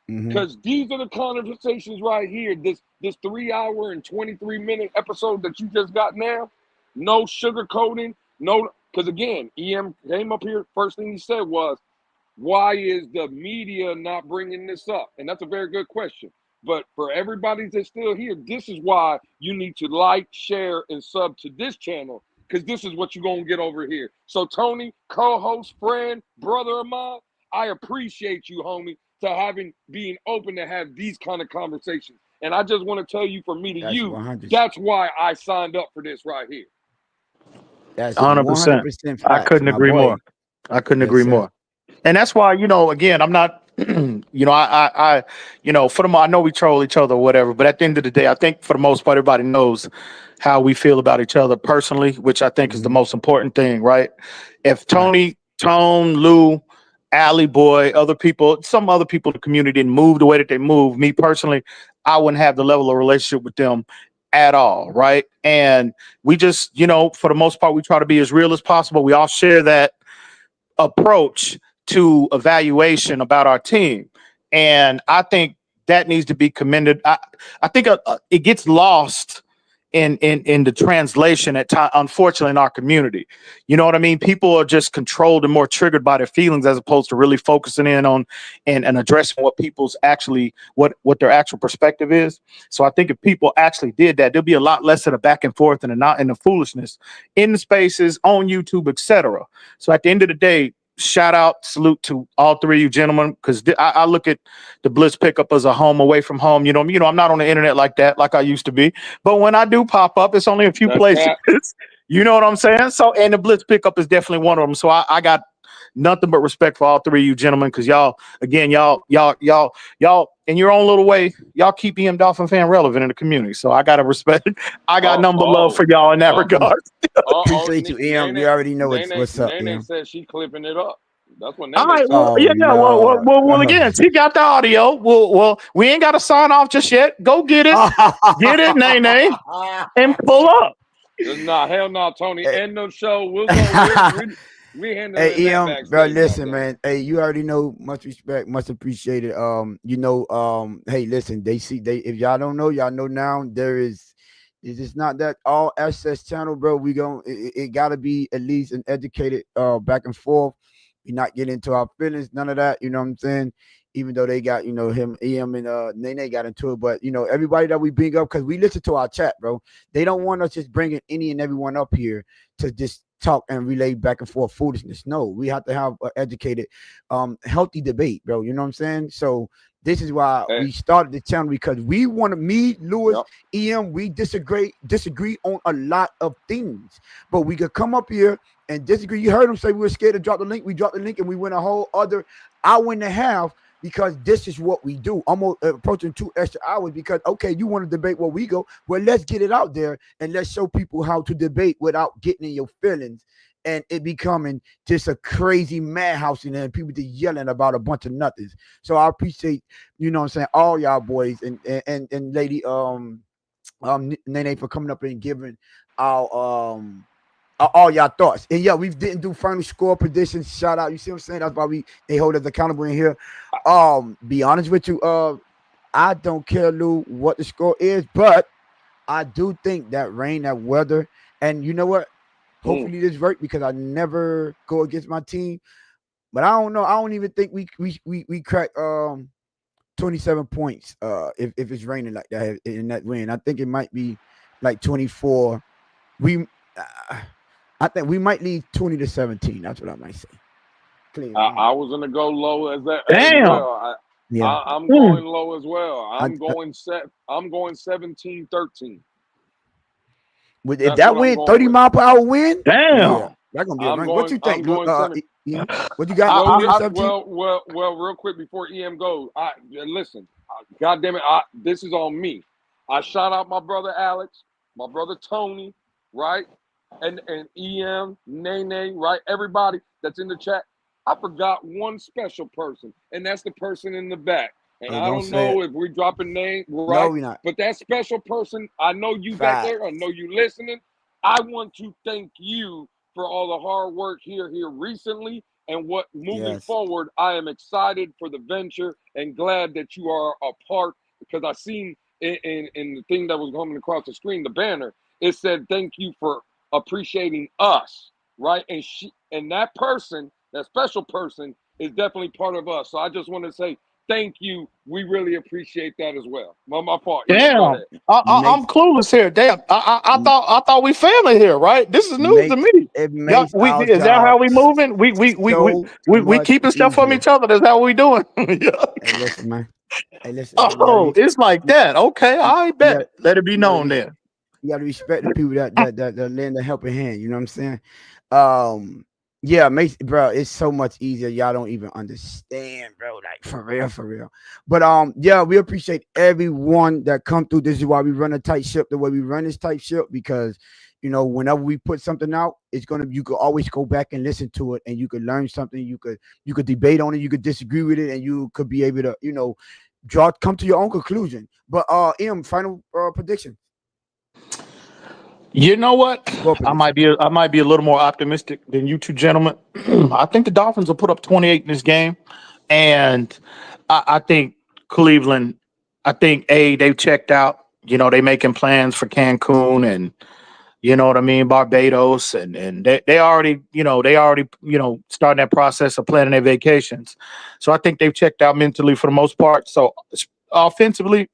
Because these are the conversations right here. This 3 hour and 23-minute episode that you just got now, no sugarcoating, no. Because again, EM came up here, first thing he said was, why is the media not bringing this up? And that's a very good question. But for everybody that's still here, this is why you need to like, share, and sub to this channel, because this is what you're going to get over here. So, Tony, co-host, friend, brother of mine, I appreciate you, homie, being open to have these kind of conversations. And I just want to tell you, from me to you, 100%. that's why I signed up for this right here. That's 100%. facts, I couldn't agree more. I couldn't agree more. And that's why, again, I'm not, I for the most, I know we troll each other or whatever, but at the end of the day, I think for the most part, everybody knows how we feel about each other personally, which I think is the most important thing, right? If Tony, Tone, Lou, Alley Boy, some other people in the community didn't move the way that they move, me personally, I wouldn't have the level of relationship with them at all, right? And we just, for the most part, we try to be as real as possible. We all share that approach to evaluation about our team. And I think that needs to be commended. I think it gets lost in the translation at time, unfortunately, in our community. You know what I mean? People are just controlled and more triggered by their feelings as opposed to really focusing in on and addressing what people's actually what their actual perspective is. So I think if people actually did that, there'll be a lot less of the back and forth and the foolishness in the spaces on YouTube, etc. So at the end of the day, shout out, salute to all three of you gentlemen, because I look at the Blitz pickup as a home away from home. I'm not on the internet like that, like I used to be. But when I do pop up, it's only a few places. You know what I'm saying? So, and the Blitz pickup is definitely one of them. So I got nothing but respect for all three of you gentlemen, because y'all in your own little way, y'all keep EM Dolphin fan relevant in the community. So I gotta respect. I got number love for y'all in that regard. Appreciate you, EM. You already know what's up. Nene said she clipping it up. That's what Nene all right. said. Well, again, she got the audio. Well, we ain't got to sign off just yet. Go get it, Nene, and pull up. Nah, hell no, Tony. End the show. We'll go. We handle it. Hey, EM, backstage, bro, listen, man. Hey, you already know. Much respect, much appreciated. Hey, listen. If y'all don't know, y'all know now. It's just not that all access channel, bro. It gotta be at least an educated back and forth. We not getting into our feelings, none of that. You know what I'm saying? Even though they got, him, EM, and Nene got into it, but everybody that we bring up, because we listen to our chat, bro. They don't want us just bringing any and everyone up here to just talk and relay back and forth foolishness. No, we have to have an educated, healthy debate, bro. You know what I'm saying? So this is why we started the channel, because we want to meet Lewis, EM. We disagree on a lot of things, but we could come up here and disagree. You heard him say we were scared to drop the link. We dropped the link and we went a whole other hour and a half, because this is what we do, almost approaching 2 extra hours, because, okay, you want to debate where we go. Well, let's get it out there and let's show people how to debate without getting in your feelings and it becoming just a crazy madhouse in there and people just yelling about a bunch of nothings. So I appreciate, all y'all boys and lady, Nene, for coming up and giving our all y'all thoughts. And yeah, we didn't do final score predictions. Shout out, you see what I'm saying? That's why they hold us accountable in here. Be honest with you, I don't care, Lou, what the score is, but I do think that rain, that weather, and you know what? Hopefully this works because I never go against my team. But I don't know. I don't even think we crack 27 points if it's raining like that in that win. I think it might be like 24. I think we might lead 20-17. That's what I might say. I was gonna go low as that Damn. as well. I'm going low as well. I'm going 17-13. If that win, 30-mile-per-hour wind, damn, yeah, that's gonna be a run. What you think? What you got? Well, real quick before EM goes, listen. God damn it, this is on me. I shout out my brother Alex, my brother Tony, right, and EM, Nene, right, everybody that's in the chat. I forgot one special person, and that's the person in the back. And I don't know if we're dropping names, right? No, we're not. But that special person, I know you back there. I know you listening. I want to thank you for all the hard work here recently, and what moving forward. I am excited for the venture and glad that you are a part, because I seen in the thing that was coming across the screen, the banner, it said thank you for appreciating us, right? And that person, that special person, is definitely part of us. So I just want to say thank you. We really appreciate that as well. My fault. Damn, I'm clueless here. Damn, I thought we family here, right? This is news to me. Is that how we moving? We keeping stuff from each other. Is that what we doing? Hey, listen, man. Hey, listen. Oh, it's like that. Okay, I bet. Let it be known then. You got to respect the people that lend a helping hand. You know what I'm saying? Yeah, bro, it's so much easier. Y'all don't even understand, bro. Like for real. But yeah, we appreciate everyone that come through. This is why we run a tight ship the way we run this tight ship, because you know, whenever we put something out, you could always go back and listen to it, and you could learn something. You could debate on it, you could disagree with it, and you could be able to, you know, come to your own conclusion. But final prediction. You know what? I might be a little more optimistic than you two gentlemen. I think the Dolphins will put up 28 in this game, and I think Cleveland. I think they've checked out. You know, they making plans for Cancun and you know what I mean, Barbados, and they already starting that process of planning their vacations. So I think they've checked out mentally for the most part. So offensively,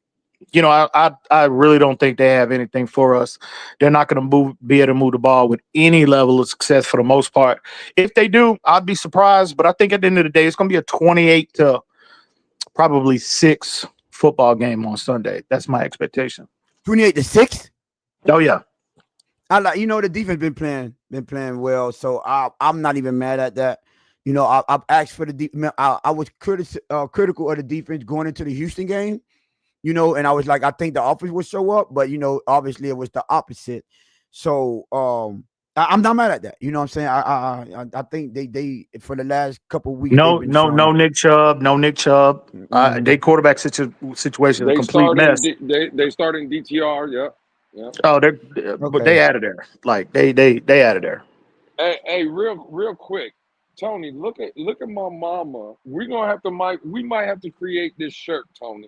you know, I really don't think they have anything for us. They're not going to be able to move the ball with any level of success for the most part. If they do, I'd be surprised. But I think at the end of the day, it's going to be a 28 to probably 6 football game on Sunday. That's my expectation. 28-6. Oh yeah. The defense been playing well, so I'm not even mad at that. You know, I've asked for the defense. I was critical of the defense going into the Houston game. You know, and I was like, I think the offense would show up, but you know, obviously it was the opposite. So I'm not mad at that. You know what I'm saying? I think they for the last couple of weeks. No Nick Chubb. Mm-hmm. They quarterback situation a complete mess. They starting DTR. Yeah. Oh, but they out of there. Like they out of there. Hey, real quick, Tony, look at my mama. We might have to create this shirt, Tony.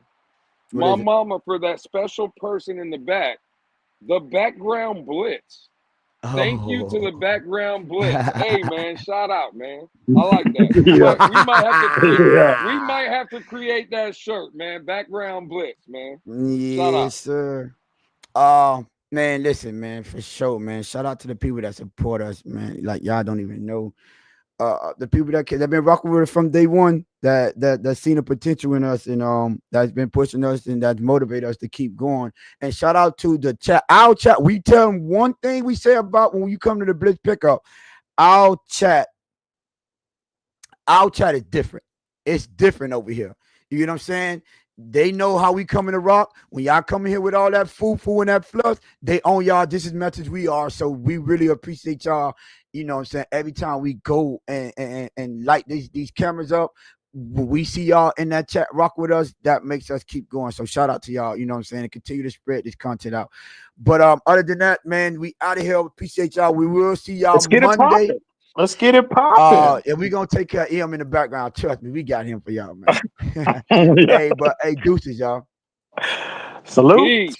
My mama, for that special person in the back, the background blitz. Thank you to the background blitz. Hey man, shout out, man. I like that. Yeah. We might have to create that shirt, man. Background blitz, man. Yes, sir. Man, listen, man, for sure, man. Shout out to the people that support us, man. Like y'all don't even know. The people that been rocking with us from day one, that seen the potential in us, and that's been pushing us and that's motivated us to keep going. And shout out to the chat. Our chat. We tell them one thing we say about when you come to the blitz pickup. Our chat is different. It's different over here. You know what I'm saying? They know how we coming to rock. When y'all coming here with all that foo and that fluff, they own y'all just as much as we are. So we really appreciate y'all. You know what I'm saying? Every time we go and light these cameras up, when we see y'all in that chat rock with us, that makes us keep going. So shout out to y'all, you know what I'm saying, and continue to spread this content out. But other than that, man, we out of here. Appreciate y'all. We will see y'all Monday. Let's get it popping. And we're gonna take care of him in the background. Trust me, we got him for y'all, man. Hey, deuces, y'all. Salute. Peace.